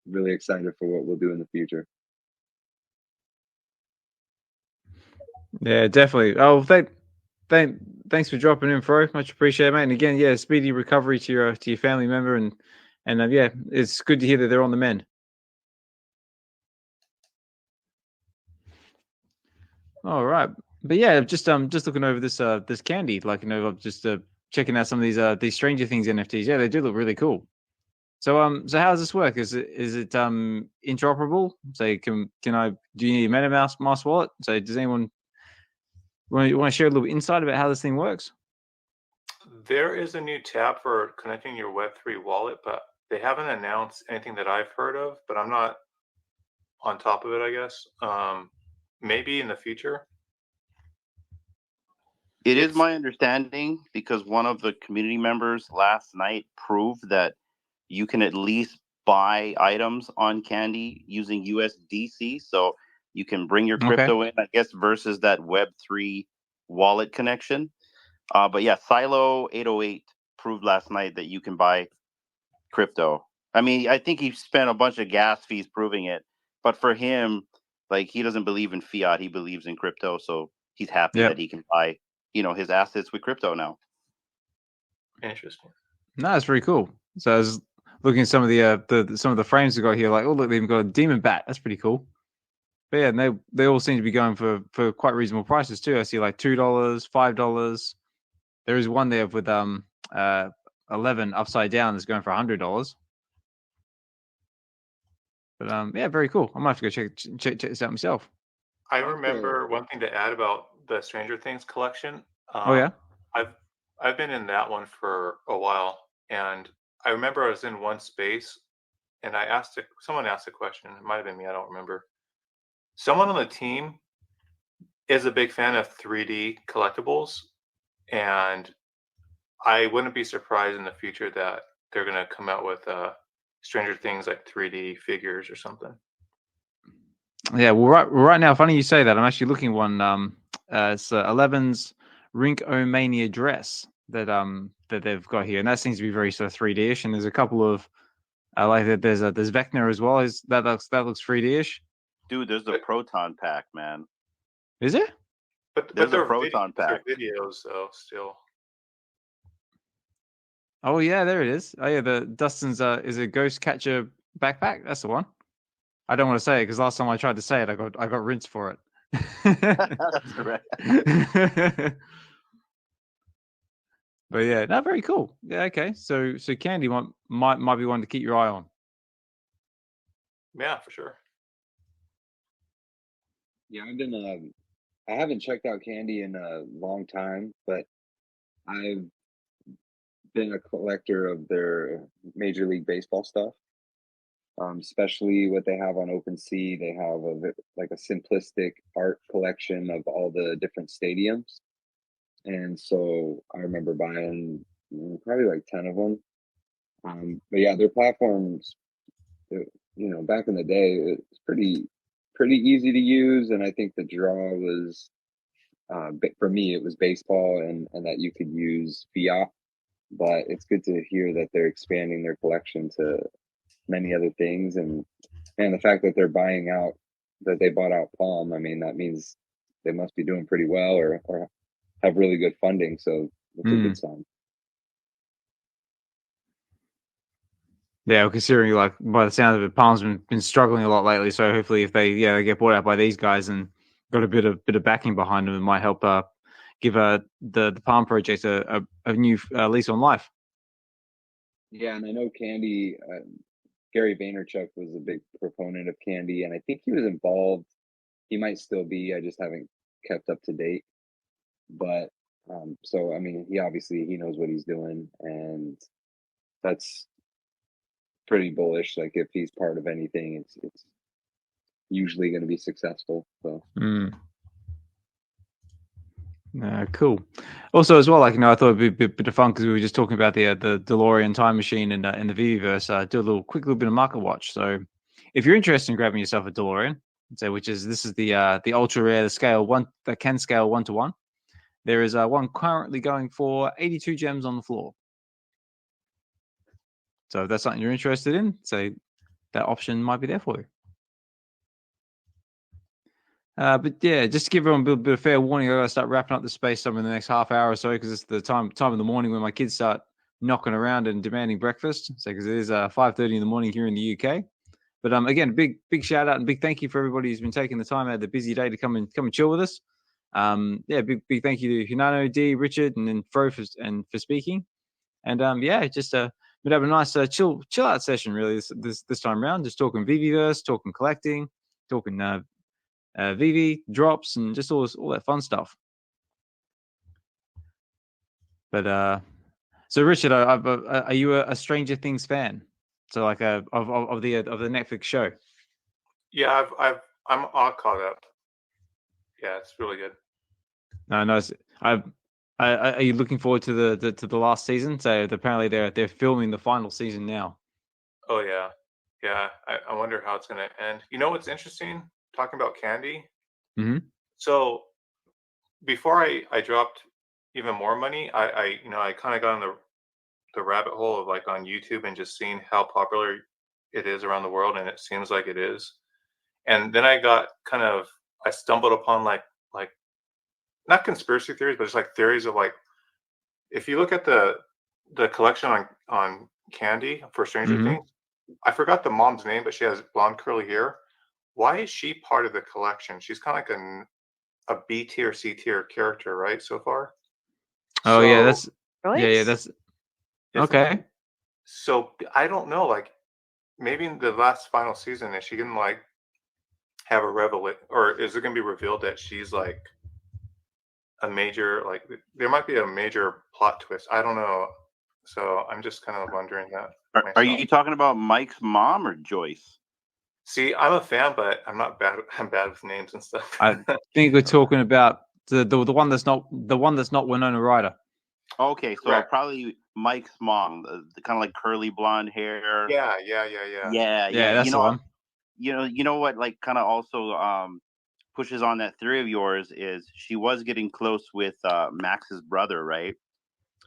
Really excited for what we'll do in the future. Yeah, definitely. Oh, thanks for dropping in, Fro. Much appreciated, mate. And again, yeah, speedy recovery to your family member, and yeah, it's good to hear that they're on the mend. All right, but yeah, just looking over this candy, like I'm just checking out some of these Stranger Things NFTs. Yeah, they do look really cool. So so how does this work? Is it interoperable? So do you need a MetaMask wallet? So does anyone want to share a little insight about how this thing works? There is a new tab for connecting your Web3 wallet, but they haven't announced anything that I've heard of, but I'm not on top of it, I guess. Maybe in the future. It is my understanding, because one of the community members last night proved that you can at least buy items on Candy using USDC. So you can bring your crypto in, I guess, versus that Web3 wallet connection. But yeah, Silo 808 proved last night that you can buy crypto. I mean, I think he spent a bunch of gas fees proving it. But for him, like, he doesn't believe in fiat. He believes in crypto. So he's happy that he can buy, his assets with crypto now. Interesting. No, it's very cool. So I was looking at some of the frames we got here, like, oh look, they've got a demon bat. That's pretty cool. But yeah, and they all seem to be going for quite reasonable prices too. I see like $2, $5. There is one there with 11 upside down that's going for $100. But yeah, very cool. I might have to go check this out myself. I remember one thing to add about the Stranger Things collection. Oh yeah, I've been in that one for a while, and I remember I was in one space, and someone asked a question. It might have been me. I don't remember. Someone on the team is a big fan of 3D collectibles, and I wouldn't be surprised in the future that they're going to come out with Stranger Things like 3D figures or something. Yeah, well, right now, funny you say that. I'm actually looking one. It's 11's Rink-O-Mania dress that they've got here, and that seems to be very sort of 3D-ish. And there's a couple of like that. There's Vecna as well. That looks 3D-ish. Dude, there's the Proton pack, man. Is it? But there's a Proton pack. Videos though, still. Oh yeah, there it is. Oh yeah, the Dustin's is a Ghost Catcher backpack. That's the one. I don't want to say it because last time I tried to say it, I got rinsed for it. That's correct. But yeah, no, very cool. Yeah, okay. So Candy might be one to keep your eye on. Yeah, for sure. Yeah, I haven't checked out Candy in a long time, but I've been a collector of their Major League Baseball stuff. especially what they have on OpenSea. They have a simplistic art collection of all the different stadiums. And so I remember buying probably like 10 of them. But yeah, their platforms, back in the day, it's pretty easy to use. And I think the draw was, for me, it was baseball and that you could use fiat. But it's good to hear that they're expanding their collection to many other things. And the fact that they bought out Palm, I mean, that means they must be doing pretty well or have really good funding. So it's a good sign. Yeah, considering like by the sound of it, Palm's been struggling a lot lately. So hopefully, if they get bought out by these guys and got a bit of backing behind them, it might help give the Palm project a new lease on life. Yeah, and I know Candy. Gary Vaynerchuk was a big proponent of Candy, and I think he was involved. He might still be. I just haven't kept up to date. But so I mean, he knows what he's doing, and that's pretty bullish. Like if he's part of anything, it's usually going to be successful. So. Cool. Also, as well, I thought it'd be a bit of fun because we were just talking about the DeLorean time machine in the VeVeverse. Do a quick little bit of market watch. So, if you're interested in grabbing yourself a DeLorean, this is the ultra rare, the scale one that can scale 1 to 1. There is one currently going for 82 gems on the floor. So, if that's something you're interested in, that option might be there for you. But yeah, just to give everyone a bit of fair warning, I got to start wrapping up the space somewhere in the next half hour or so because it's the time in the morning when my kids start knocking around and demanding breakfast. So because it is 5:30 in the morning here in the UK. But again, big shout out and big thank you for everybody who's been taking the time out of the busy day to come and chill with us. Big thank you to Hinano, Dee, Richard, and then Fro for speaking. And just we'd have a nice chill out session really this time around, just talking VeVeverse, talking collecting, talking VeVe drops and just all that fun stuff. But so Richard, are you a Stranger Things fan? So like of the Netflix show? Yeah, I'm all caught up. Yeah, it's really good. No, are you looking forward to the last season? So apparently they're filming the final season now. Oh yeah. I wonder how it's going to end. You know what's interesting? Talking about Candy. Mm-hmm. So before I dropped even more money, I kind of got on the rabbit hole of like on YouTube and just seeing how popular it is around the world, and it seems like it is. And then I stumbled upon like not conspiracy theories, but just like theories of like if you look at the collection on Candy for Stranger Things, I forgot the mom's name, but she has blonde curly hair. Why is she part of the collection? She's kind of like a B tier, C tier character, right? So far. Oh, yeah, that's Really? yeah, that's okay. So I don't know. Like maybe in the last final season, is she gonna like have a revelation, or is it gonna be revealed that she's like a major? Like there might be a major plot twist. I don't know. So I'm just kind of wondering that. Are you talking about Mike's mom or Joyce? See, I'm a fan, but I'm not bad. I'm bad with names and stuff. I think we're talking about the one that's not Winona Ryder. Okay, so probably Mike's mom, the kind of like curly blonde hair. Yeah. That's the one. You know what? Like, kind of also pushes on that theory of yours is she was getting close with Max's brother, right?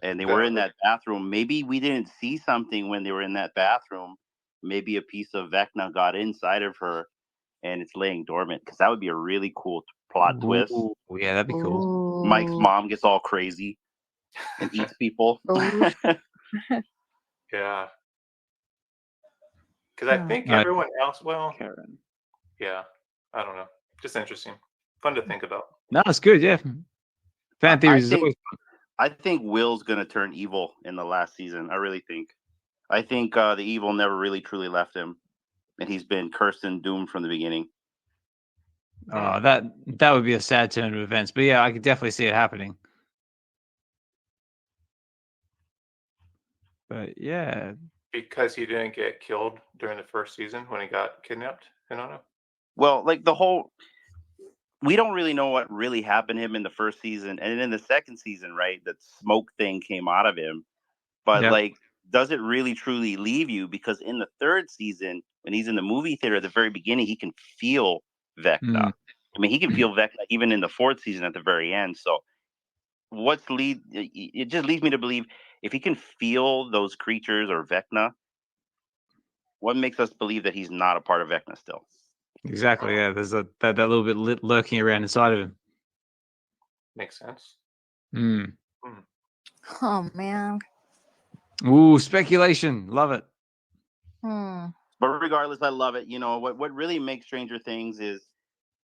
And they were in that bathroom. Maybe we didn't see something when they were in that bathroom. Maybe a piece of Vecna got inside of her and it's laying dormant, because that would be a really cool plot twist. Yeah, that'd be cool. Ooh. Mike's mom gets all crazy and eats people. Yeah. Because I think everyone else, Karen. Yeah, I don't know. Just interesting. Fun to think about. No, it's good, yeah. Fan theories is always fun. I think Will's going to turn evil in the last season. I really think. I think the evil never really truly left him, and he's been cursed and doomed from the beginning. That would be a sad turn of events, but yeah, I could definitely see it happening. But yeah, because he didn't get killed during the first season when he got kidnapped? Hinano? Well, like we don't really know what really happened to him in the first season, and in the second season, right? That smoke thing came out of him, but like, does it really truly leave you? Because in the third season, when he's in the movie theater at the very beginning, he can feel Vecna. I mean, he can feel Vecna even in the fourth season at the very end. So, it just leads me to believe if he can feel those creatures or Vecna, what makes us believe that he's not a part of Vecna still? Exactly. Yeah, there's that little bit lurking around inside of him. Makes sense. Oh man. Ooh, speculation. Love it. But regardless, I love it. You know what really makes Stranger Things is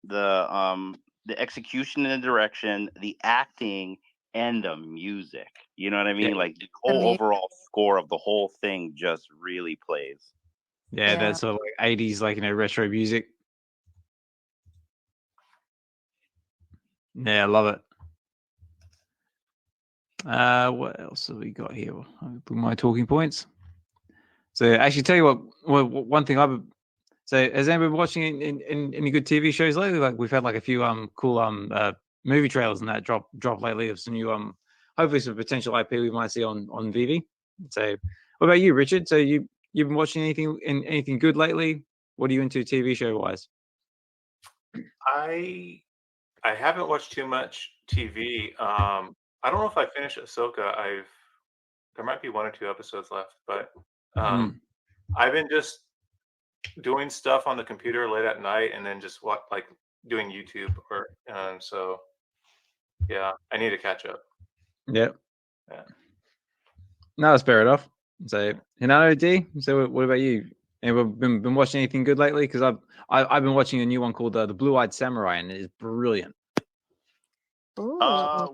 the execution and the direction, the acting, and the music. You know what I mean? Like the whole overall score of the whole thing just really plays. Yeah, that's sort of like 80s, like, retro music. Yeah, I love it. What else have we got here? I'll put my talking points. So, actually, tell you what, one thing so has anybody been watching any good TV shows lately? Like, we've had like a few cool movie trailers and that drop lately of some new hopefully some potential IP we might see on VeVe. So, what about you, Richard? So you've been watching anything good lately? What are you into TV show wise? I haven't watched too much TV. I don't know if I finished Ahsoka. There might be 1 or 2 episodes left, but I've been just doing stuff on the computer late at night and then just doing YouTube or so yeah, I need to catch up. Yep. Yeah. No, that's fair enough. So, Hinano, D. So, what about you? Anyone been watching anything good lately? Because I've been watching a new one called the Blue-Eyed Samurai, and it is brilliant.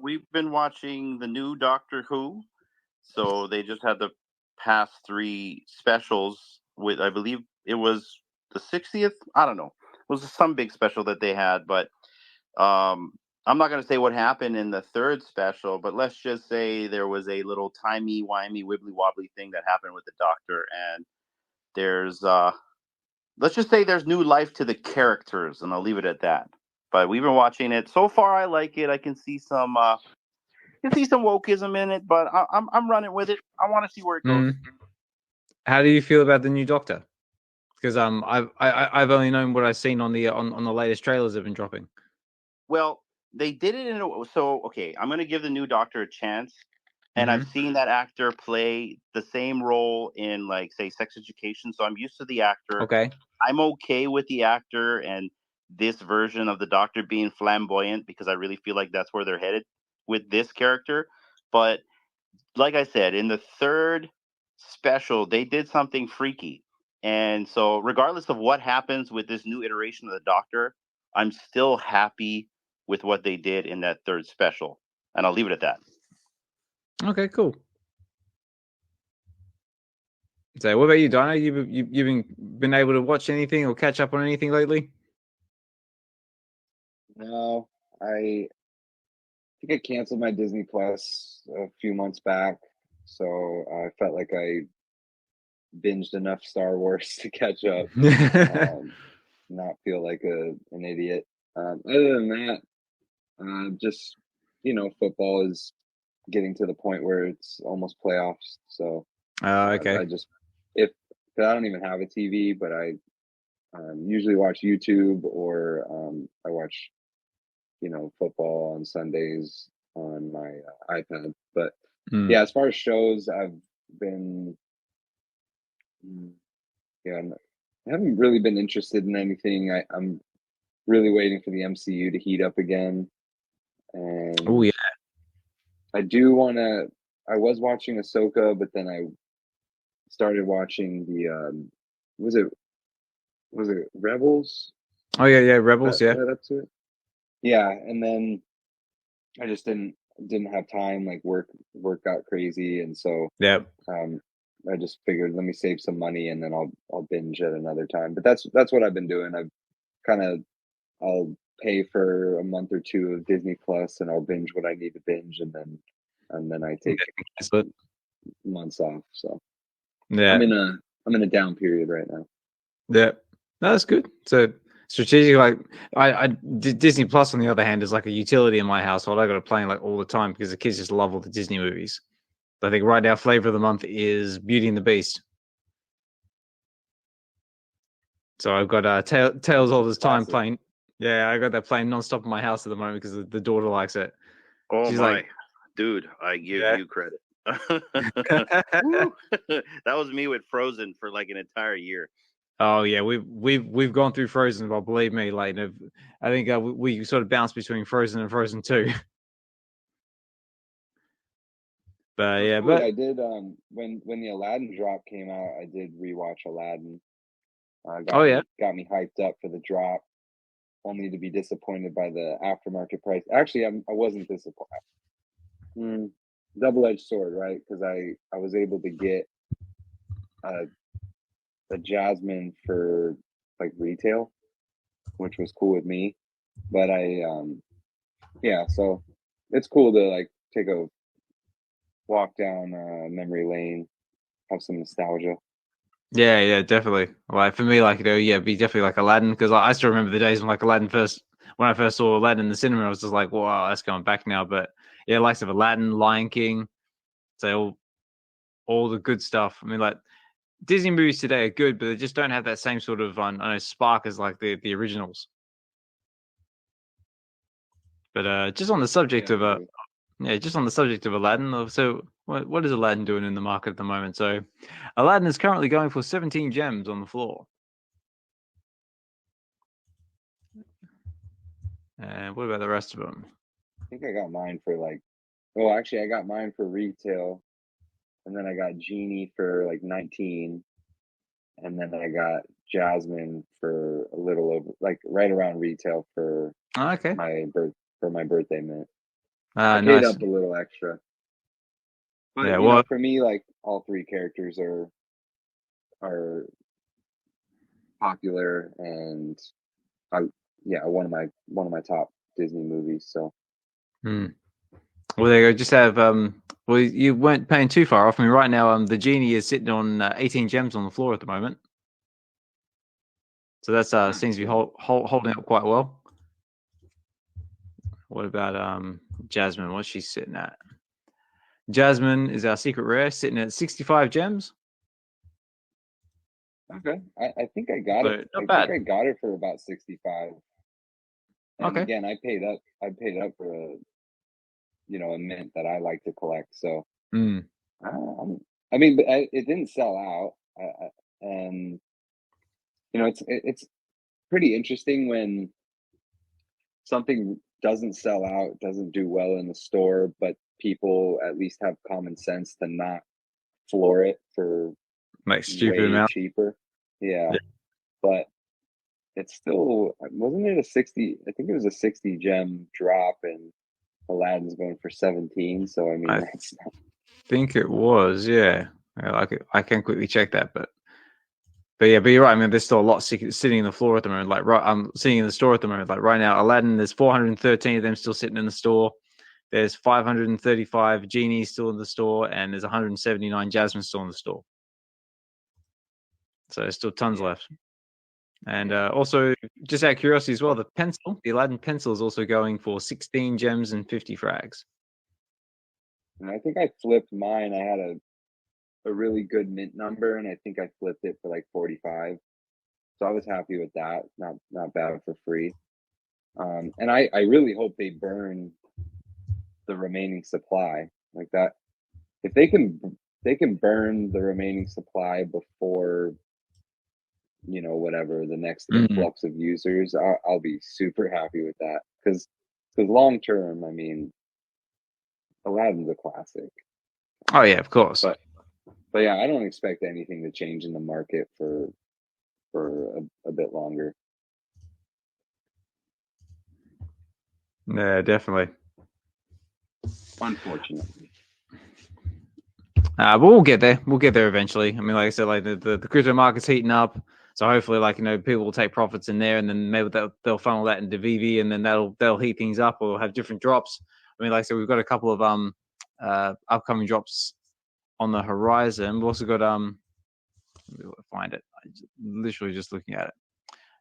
We've been watching the new Doctor Who. So they just had the past 3 specials with, I believe it was the 60th. I don't know. It was some big special that they had, but I'm not going to say what happened in the 3rd special, but let's just say there was a little timey-wimey, wibbly-wobbly thing that happened with the Doctor, and there's, let's just say there's new life to the characters, and I'll leave it at that. But we've been watching it. So far, I like it. I can see some wokeism in it, but I'm running with it. I want to see where it goes. How do you feel about the new Doctor? Because I've only known what I've seen on the latest trailers that have been dropping. Well, they did it okay. I'm going to give the new Doctor a chance, and I've seen that actor play the same role in, like, say, Sex Education, so I'm used to the actor. Okay, I'm okay with the actor and this version of the Doctor being flamboyant because I really feel like that's where they're headed with this character. But like I said, in the 3rd special, they did something freaky. And so regardless of what happens with this new iteration of the Doctor, I'm still happy with what they did in that 3rd special. And I'll leave it at that. Okay, cool. So what about you, Dyno? You've been able to watch anything or catch up on anything lately? No, I think I canceled my Disney Plus a few months back, so I felt like I binged enough Star Wars to catch up, not feel like an idiot. Other than that, just football is getting to the point where it's almost playoffs. So okay. I just I don't even have a TV, but I usually watch YouTube or I watch football on Sundays on my iPad. But yeah, as far as shows, I've been I haven't really been interested in anything. I'm really waiting for the MCU to heat up again. And oh yeah, I do want to. I was watching Ahsoka, but then I started watching the was it Rebels? Oh yeah, Rebels, yeah. Led up to it. Yeah, and then I just didn't have time. Like work got crazy, and so I just figured let me save some money and then I'll binge at another time. But that's what I've been doing. I'll pay for a month or 2 of Disney Plus and I'll binge what I need to binge, and then I take months off. So Yeah, I'm in a down period right now. yeah, no, that's good. So strategic, like Disney Plus on the other hand is like a utility in my household. I got it playing like all the time because the kids just love all the Disney movies. I think right now flavor of the month is Beauty and the Beast. So I've got Tails all this time playing. Yeah, I got that playing nonstop in my house at the moment because the daughter likes it. Oh She's my, like, dude, I give you credit. That was me with Frozen for like an entire year. Oh yeah, we've gone through Frozen, but believe me, like I think we sort of bounced between Frozen and Frozen 2. But yeah, Cool. but I did when the Aladdin drop came out, I did rewatch Aladdin. Got me hyped up for the drop, only to be disappointed by the aftermarket price. Actually, I wasn't disappointed. Double-edged sword, right? Because I was able to get a Jasmine for like retail, which was cool with me. But so it's cool to like take a walk down memory lane, have some nostalgia. yeah, definitely. Like for me, like be definitely like Aladdin because I still remember the days when like when I first saw Aladdin in the cinema, I was just like, wow, that's going back now. But yeah, likes of Aladdin, Lion King, so all the good stuff. I mean, like Disney movies today are good, but they just don't have that same sort of spark as like the originals. But just on the subject of Aladdin. So what is Aladdin doing in the market at the moment? So Aladdin is currently going for 17 gems on the floor. And what about the rest of them? I think I got mine for I got mine for retail, and then I got Genie for like 19, and then I got Jasmine for a little over, like right around retail for my birthday mint. I paid up a little extra. But you know, for me, like all three characters are popular, and one of my top Disney movies. So. Well, there you go. Just have well, you weren't paying too far off. I mean, right now, the Genie is sitting on 18 gems on the floor at the moment. So that's seems to be holding up quite well. What about Jasmine? What's she sitting at? Jasmine is our secret rare, sitting at 65 gems. Okay, I think I got it. I think I got it for about 65. And again, I paid up for a mint that I like to collect. So, I mean, but it didn't sell out, and it's pretty interesting when something doesn't sell out, doesn't do well in the store, but people at least have common sense to not floor it for like stupid amount cheaper. Yeah, but it's still, wasn't it a 60? I think it was a 60 gem drop, and Aladdin's going for 17. So I mean, I think it was, yeah. I can quickly check that, but you're right. I mean, there's still a lot sitting in the floor at the moment. Like I'm sitting in the store at the moment. Like right now, Aladdin, there's 413 of them still sitting in the store. There's 535 Genies still in the store, and there's 179 Jasmine still in the store. So there's still tons left. And also, just out of curiosity as well, the Aladdin pencil is also going for 16 gems and 50 frags. And I think I flipped mine. I had a really good mint number, and I think I flipped it for like 45. So I was happy with that. Not bad for free. And I really hope they burn the remaining supply like that. If they can burn the remaining supply before, whatever the next influx of users, I'll be super happy with that. Because long term, I mean, Aladdin's a classic. Oh yeah, of course. But yeah, I don't expect anything to change in the market for a bit longer. Yeah, definitely. Unfortunately. But we'll get there. We'll get there eventually. I mean, like I said, like the crypto market's heating up, so hopefully, like people will take profits in there, and then maybe they'll funnel that into VeVe, and then that'll heat things up, or have different drops. I mean, like I said, we've got a couple of upcoming drops on the horizon. We've also got find it. Literally just looking at it.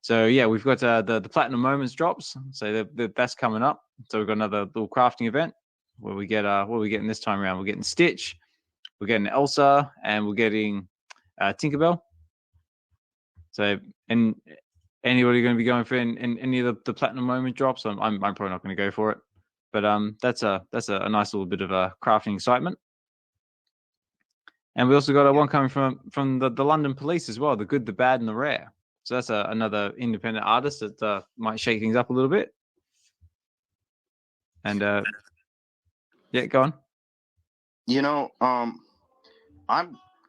So yeah, we've got the Platinum Moments drops. So that's coming up. So we've got another little crafting event where we get what are we getting this time around? We're getting Stitch, we're getting Elsa, and we're getting Tinkerbell. So and anybody going to be going for in any of the Platinum Moment drops? I'm probably not going to go for it. But that's a nice little bit of a crafting excitement. And we also got one coming from the London Police as well, the Good, the Bad, and the Rare. So that's another independent artist that might shake things up a little bit. And yeah, go on. You know,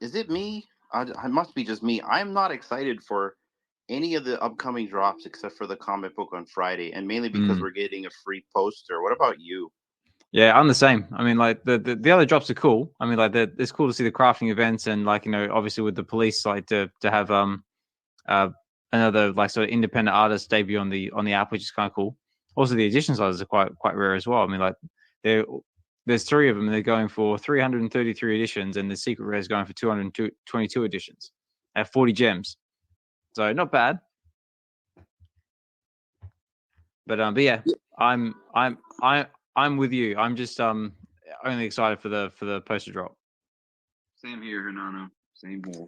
is it me? It must be just me. I'm not excited for any of the upcoming drops except for the comic book on Friday, and mainly because we're getting a free poster. What about you? Yeah, I'm the same. I mean, like the other drops are cool. I mean, like it's cool to see the crafting events, and like, you know, obviously with the police, like to have another like sort of independent artist debut on the app, which is kind of cool. Also, the edition sizes are quite rare as well. I mean, like there's 3 of them. They're going for 333 editions, and the Secret Rare is going for 222 editions at 40 gems. So not bad. But yeah, I'm with you. I'm just only excited for the poster drop. Same here, Hinano. Same here.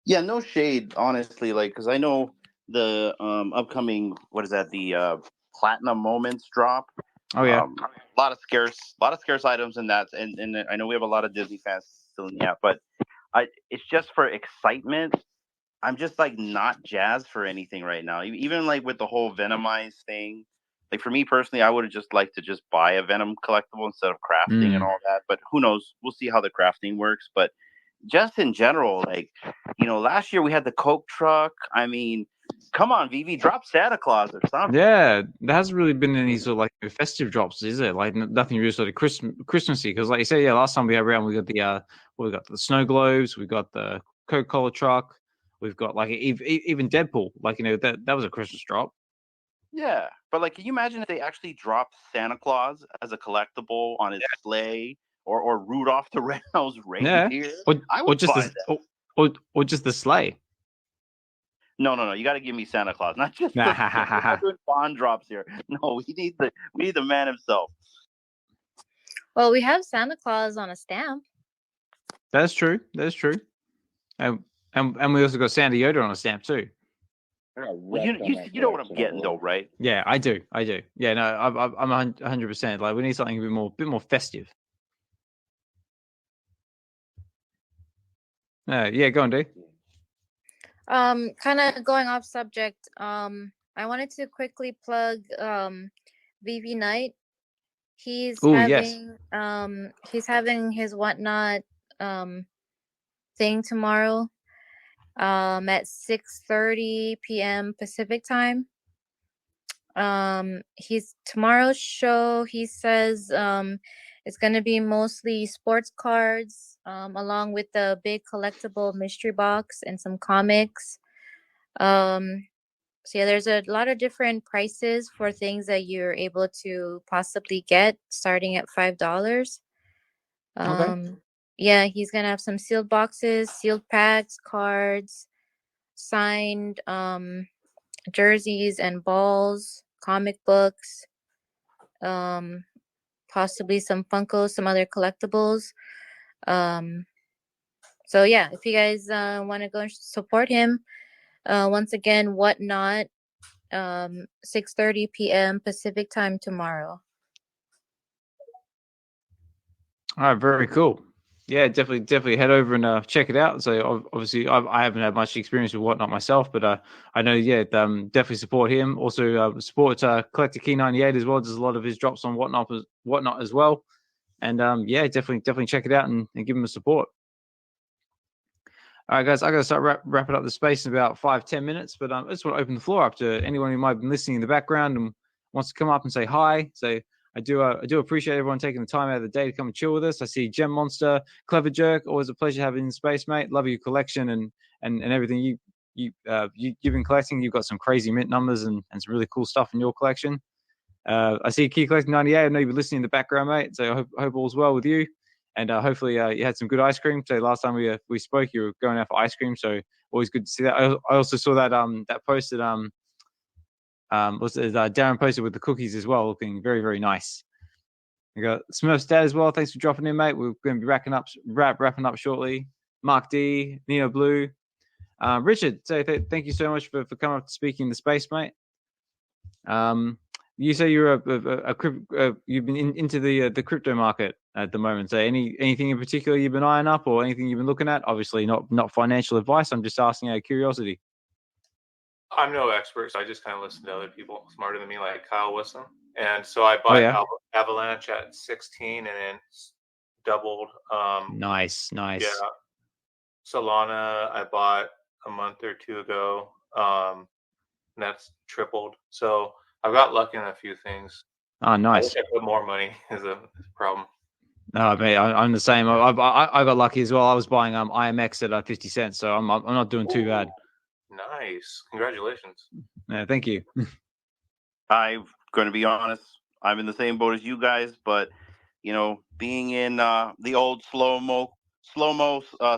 Yeah, no shade, honestly. Like, because I know the upcoming, what is that? The Platinum Moments drop. Oh yeah, a lot of scarce items in that, and I know we have a lot of Disney fans still in the app, but it's just for excitement. I'm just like not jazzed for anything right now. Even like with the whole Venomized thing. Like for me personally, I would have just liked to just buy a Venom collectible instead of crafting and all that. But who knows? We'll see how the crafting works. But just in general, like, you know, last year we had the Coke truck. I mean, come on, VeVe, drop Santa Claus or something. Yeah, there hasn't really been any sort of like festive drops, is it? Like nothing really sort of Christmassy. Because like you say, yeah, last time we had around, we got the snow globes, we got the Coca-Cola truck, we've got like even Deadpool. Like, you know, that was a Christmas drop. Yeah, but like, can you imagine if they actually dropped Santa Claus as a collectible on his sleigh, or Rudolph the Red-Nosed Reindeer? Or just the sleigh. No, you got to give me Santa Claus, not just the we're not doing Bond drops here. No, we need the man himself. Well, we have Santa Claus on a stamp. That's true. And we also got Santa Yoda on a stamp too. Well, you know what I'm getting though, right? Yeah, I do. Yeah, no, I'm 100%. Like, we need something a bit more festive. Yeah, go on, Dee. Kind of going off subject. I wanted to quickly plug VeVe Night. He's having his Whatnot thing tomorrow. At 6:30 p.m. Pacific time. His tomorrow's show, he says, it's going to be mostly sports cards, along with the big collectible mystery box and some comics. So yeah, there's a lot of different prices for things that you're able to possibly get, starting at $5. Okay. Yeah, he's gonna have some sealed boxes, sealed packs, cards, signed jerseys and balls, comic books, possibly some Funkos, some other collectibles. So yeah, if you guys want to go and support him, once again, Whatnot, 6:30 p.m. Pacific time tomorrow. All right, very cool. Yeah, definitely head over and check it out. So obviously, I haven't had much experience with Whatnot myself, but I know, yeah, definitely support him. Also, support Collector Key 98 as well. There's a lot of his drops on Whatnot as well, and yeah, definitely check it out and give him a support. All right, guys, I got to start wrapping up the space in about 5-10 minutes, but I just want to open the floor up to anyone who might have been listening in the background and wants to come up and say hi. So I do appreciate everyone taking the time out of the day to come and chill with us. I see Gem Monster, Clever Jerk, always a pleasure having you in space, mate. Love your collection and everything you've been collecting. You've got some crazy mint numbers and some really cool stuff in your collection. I see Key Collecting 98. I know you've been listening in the background, mate. So I hope all's well with you. And hopefully you had some good ice cream. So last time we spoke, you were going out for ice cream. So always good to see that. I also saw that that post that Darren posted with the cookies as well, looking very, very nice. We got Smurf's dad as well. Thanks for dropping in, mate. We're going to be wrapping up shortly. Mark D, Nino Blue, Richard. So thank you so much for coming up to speaking in the space, mate. You say you're you've been into the crypto market at the moment. So anything in particular you've been eyeing up, or anything you've been looking at? Obviously not financial advice. I'm just asking out of curiosity. I'm no expert, so I just kind of listen to other people smarter than me, like Kyle Wisdom. And so I bought Avalanche at 16, and then doubled. Nice. Yeah, Solana I bought a month or two ago. And that's tripled. So I've got lucky on a few things. Oh, nice. I wish I put more money is a problem. No, mate, I'm the same. I got lucky as well. I was buying IMX at 50 cents, so I'm not doing too bad. Nice, congratulations. Yeah, thank you. I'm going to be honest. I'm in the same boat as you guys, but being in the old slow-mo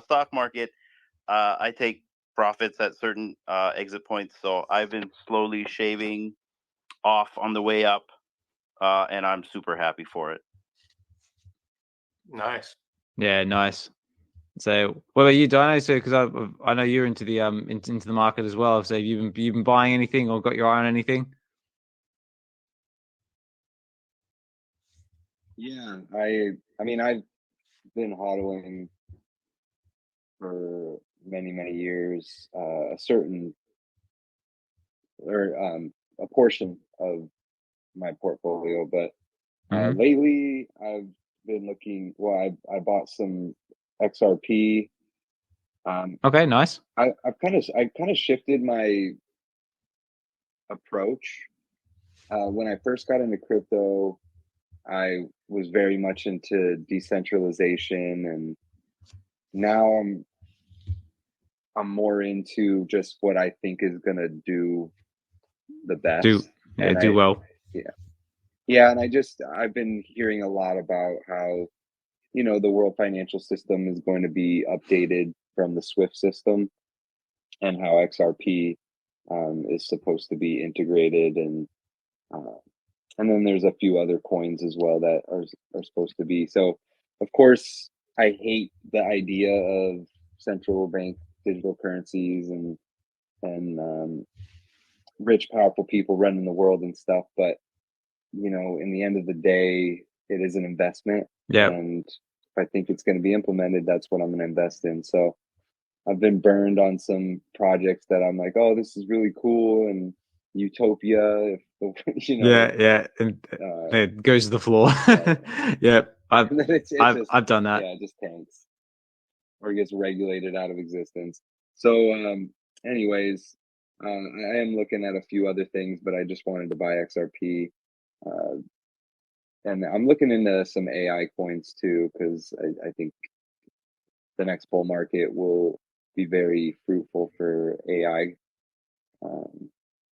stock market, I take profits at certain exit points. So I've been slowly shaving off on the way up, and I'm super happy for it. Nice. Yeah, nice. So, what about you, Dyno? So, because I know you're into the into the market as well. So, you've been buying anything or got your eye on anything? Yeah, I mean I've been hodling for many years. A portion of my portfolio, but lately I've been looking. Well, I bought some XRP. Okay, nice. I kind of shifted my approach. When I first got into crypto, I was very much into decentralization, and now I'm more into just what I think is gonna do the best. Do well. Yeah, and I've been hearing a lot about how the world financial system is going to be updated from the SWIFT system, and how XRP is supposed to be integrated, and then there's a few other coins as well that are supposed to be. So, of course, I hate the idea of central bank digital currencies and rich, powerful people running the world and stuff. But in the end of the day, it is an investment. Yeah. And if I think it's going to be implemented, that's what I'm going to invest in. So I've been burned on some projects that I'm like, oh, this is really cool and utopia. Yeah, and it goes to the floor. Yeah, I've done that. Yeah, it just tanks or gets regulated out of existence. So, anyways, I am looking at a few other things, but I just wanted to buy XRP. And I'm looking into some AI coins too, because I think the next bull market will be very fruitful for AI.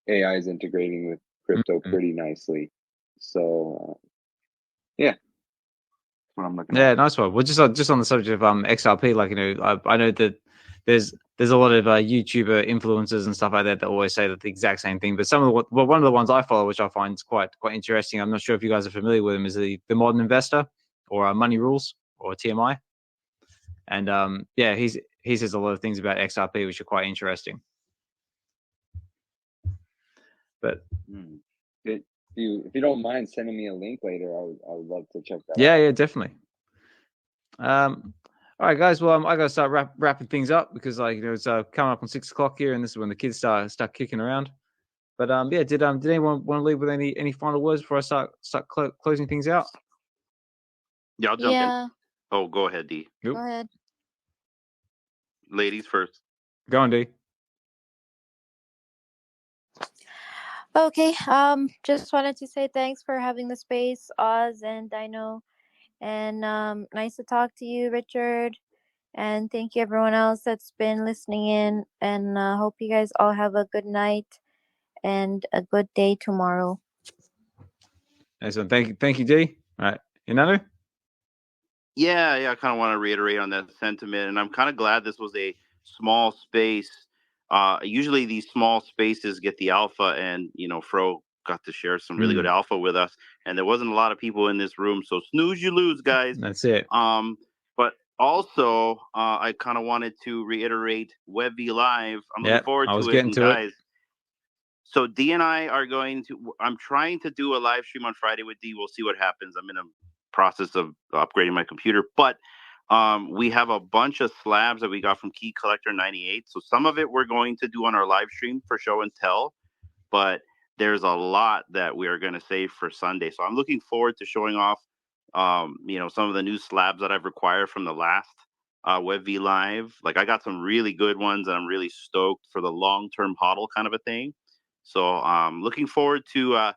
AI is integrating with crypto pretty nicely. So, yeah, that's what I'm looking at. Yeah, nice one. Well, just on the subject of XRP, like I know that there's a lot of YouTuber influencers and stuff like that always say that the exact same thing. But one of the ones I follow, which I find is quite interesting. I'm not sure if you guys are familiar with him. Is the Modern Investor or Money Rules or TMI? And yeah, he says a lot of things about XRP which are quite interesting. But if you don't mind sending me a link later, I would love to check that out. Yeah, definitely. All right, guys. Well, I got to start wrapping things up because it's coming up on 6 o'clock here, and this is when the kids start kicking around. But yeah, did anyone want to leave with any final words before I start closing things out? Yeah, I'll jump in. Oh, go ahead, D. Go ahead. Ladies first. Go on, D. Okay. Just wanted to say thanks for having the space, Oz and Dyno. And nice to talk to you, Richard. And thank you everyone else that's been listening in. And hope you guys all have a good night and a good day tomorrow. Excellent. Thank you, D. All right. Hinano? Yeah, I kind of want to reiterate on that sentiment, and I'm kind of glad this was a small space. Usually these small spaces get the alpha, and Fro got to share some really good alpha with us, and there wasn't a lot of people in this room, so snooze you lose, guys. That's it. But also, I kind of wanted to reiterate VeVe Live. I'm looking forward to it, and guys. So D and I are going to. I'm trying to do a live stream on Friday with D. We'll see what happens. I'm in a process of upgrading my computer, but we have a bunch of slabs that we got from Key Collector 98. So some of it we're going to do on our live stream for show and tell, but there's a lot that we are going to save for Sunday. So I'm looking forward to showing off, some of the new slabs that I've required from the last VeVe Live. Like I got some really good ones, and I'm really stoked for the long-term hodl kind of a thing. So looking forward to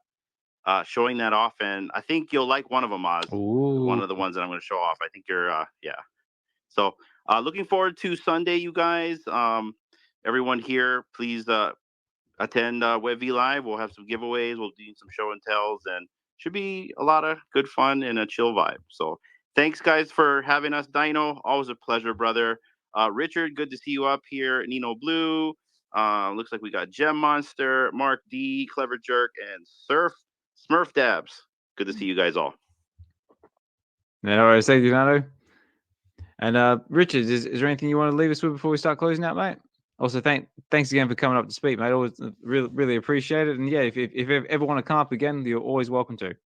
showing that off, and I think you'll like one of them, Oz. Ooh. One of the ones that I'm going to show off. I think you're, yeah. So looking forward to Sunday, you guys. Everyone here, please attend VeVe Live. We'll have some giveaways. We'll do some show and tells, and should be a lot of good fun and a chill vibe. So thanks, guys, for having us. Dyno, always a pleasure, brother. Richard, good to see you up here. Nino Blue. Looks like we got Gem Monster, Mark D, Clever Jerk, and Smurf Dabs. Good to see you guys all. Yeah, all right, thank you, Nano. And Richard, is there anything you want to leave us with before we start closing out, mate? Also, thanks again for coming up to speak, mate. Always really appreciate it. And yeah, if you ever want to come up again, you're always welcome to.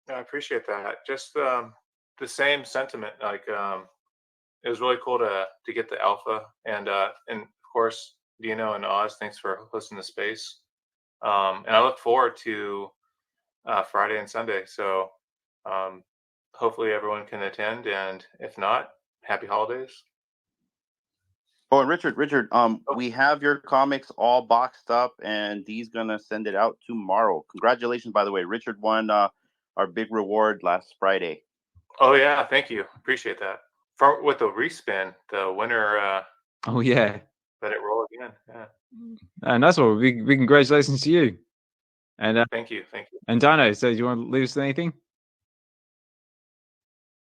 I appreciate that. Just the same sentiment. Like it was really cool to get the alpha, and of course, Dyno and Oz, thanks for hosting the space. And I look forward to Friday and Sunday. So hopefully everyone can attend, and if not, happy holidays. Oh, and Richard, we have your comics all boxed up, and Dee's gonna send it out tomorrow. Congratulations, by the way. Richard won our big reward last Friday. Oh yeah, thank you. Appreciate that. With the respin, the winner. Oh yeah. Let it roll again. Yeah. And that's all. Big congratulations to you. And thank you. And Dyno, so do you want to leave us with anything?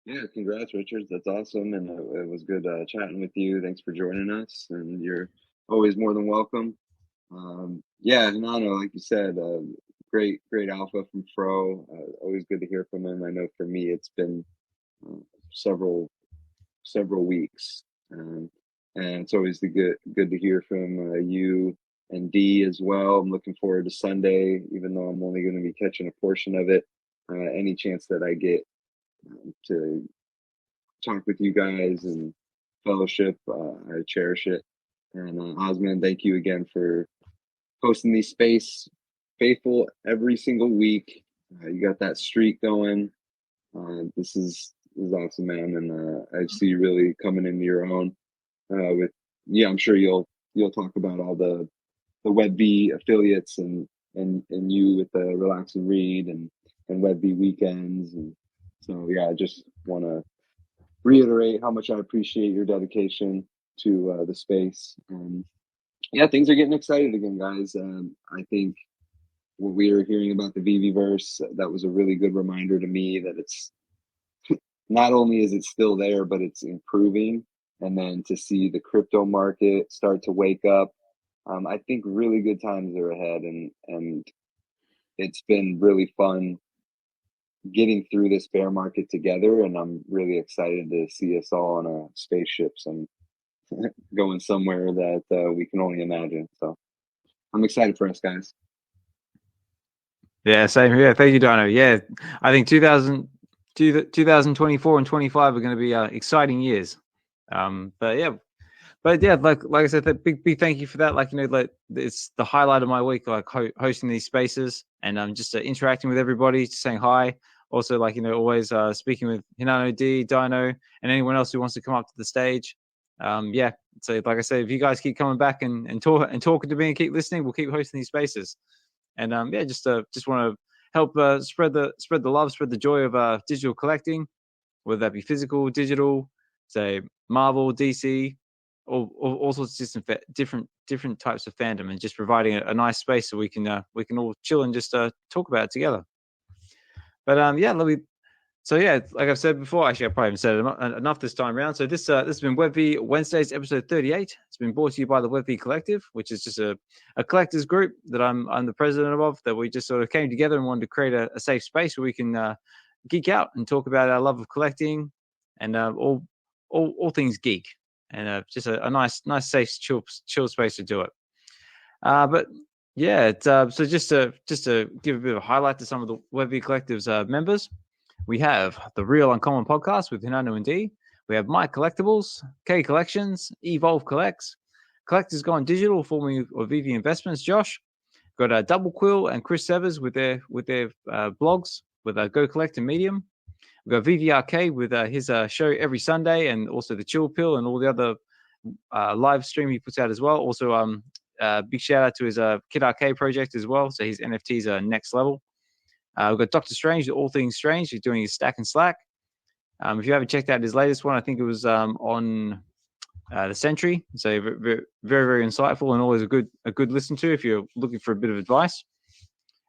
Yeah, congrats, Richard. That's awesome, and it was good chatting with you. Thanks for joining us, and you're always more than welcome. Yeah, Hinano, like you said, great alpha from Fro. Always good to hear from him. I know for me, it's been several weeks, and it's always good to hear from you and D as well. I'm looking forward to Sunday, even though I'm only going to be catching a portion of it. Any chance that I get to talk with you guys and fellowship, I cherish it. And Osman, thank you again for hosting these space faithful every single week. You got that streak going. This is awesome, man, and I see you really coming into your own. I'm sure you'll talk about all the VeVe affiliates and you with the Relax and Read and VeVe weekends. And so yeah, I just want to reiterate how much I appreciate your dedication to the space. Yeah, things are getting excited again, guys. I think what we are hearing about the Veveverse, that was a really good reminder to me that it's not only is it still there, but it's improving. And then to see the crypto market start to wake up, I think really good times are ahead, and it's been really fun getting through this bear market together, and I'm really excited to see us all on our spaceships and going somewhere that we can only imagine. So I'm excited for us, guys. Yeah, same here. Thank you, Dyno. Yeah, I think 2024 and 25 are going to be exciting years. But yeah, like I said, that big thank you for that. Like, like it's the highlight of my week, like hosting these spaces and just interacting with everybody, just saying hi. Also, like, always speaking with Hinano, D, Dyno, and anyone else who wants to come up to the stage. Yeah, so like I said, if you guys keep coming back and talking to me and keep listening, we'll keep hosting these spaces. And yeah, just want to help spread the love, spread the joy of digital collecting, whether that be physical, digital, say Marvel, DC, all sorts of different types of fandom, and just providing a nice space so we can all chill and just talk about it together. But yeah, So yeah, like I've said before, actually I probably haven't said it enough this time around. So this has been VeVe Wednesdays, episode 38. It's been brought to you by the VeVe Collective, which is just a collectors group that I'm the president of. That we just sort of came together and wanted to create a safe space where we can geek out and talk about our love of collecting and all things geek, and just a nice safe chill space to do it. But yeah, so just to give a bit of a highlight to some of the VeVe Collective's members. We have the Real Uncommon podcast with Hinano and Dee. We have Mike Collectables, K Collections, Evolve Collects, Collectors Gone Digital, formerly of VeVe Investments, Josh. Got Double Quill and Chris Severs with their blogs with Go Collect and Medium. We've got VeVe Arcade with his show every Sunday, and also the Chill Pill and all the other live stream he puts out as well. Also, big shout out to his Kid Arcade project as well. So his NFTs are next level. We've got Dr. Strange, All Things Strange. He's doing his Stack and Slack. If you haven't checked out his latest one, I think it was on the Century. So very, very insightful and always a good listen to if you're looking for a bit of advice.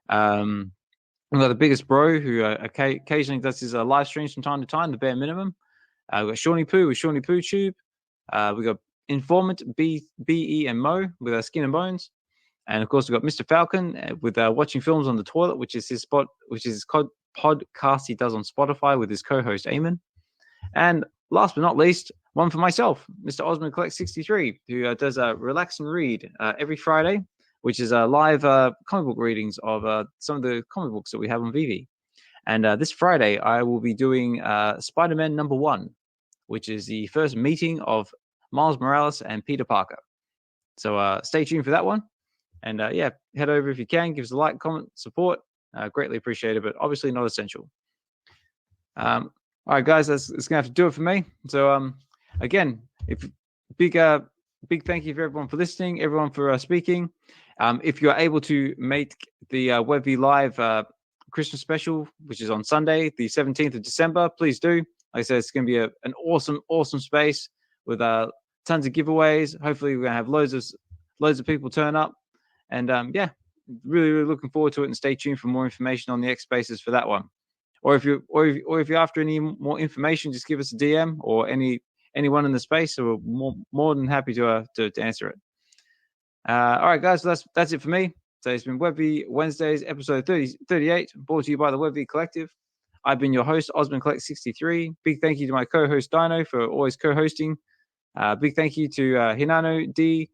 We've got the Biggest Bro, who occasionally does his live streams from time to time, the bare minimum. We've got Shawnee Poo with Shawnee Poo Tube. We've got Informant, BE and Mo with Skin and Bones. And of course, we've got Mr. Falcon with Watching Films on the Toilet, which is his podcast he does on Spotify with his co-host Eamon. And last but not least, one for myself, Mr. Osmond Collect 63, who does Relax and Read every Friday, which is live comic book readings of some of the comic books that we have on VeVe. And this Friday, I will be doing Spider-Man #1, which is the first meeting of Miles Morales and Peter Parker. So stay tuned for that one. And yeah, head over if you can. Give us a like, comment, support. Greatly appreciated, but obviously not essential. All right, guys, that's going to have to do it for me. So again, big thank you for everyone for listening, everyone for speaking. If you're able to make the VeVe Live Christmas special, which is on Sunday, the 17th of December, please do. Like I said, it's going to be an awesome space with tons of giveaways. Hopefully, we're going to have loads of people turn up. And yeah, really looking forward to it. And stay tuned for more information on the X Spaces for that one. Or if you're after any more information, just give us a DM or anyone in the space. So we're more than happy to answer it. All right, guys, so that's it for me. So it's been VeVe Wednesdays, episode 38, brought to you by the VeVe Collective. I've been your host, Osmond Collect 63. Big thank you to my co-host Dyno for always co-hosting. Big thank you to Hinano, Dee,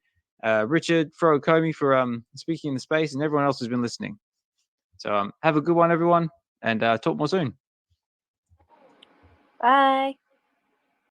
Richard, Fro Ecomi for speaking in the space, and everyone else who's been listening. So have a good one, everyone, and talk more soon. Bye.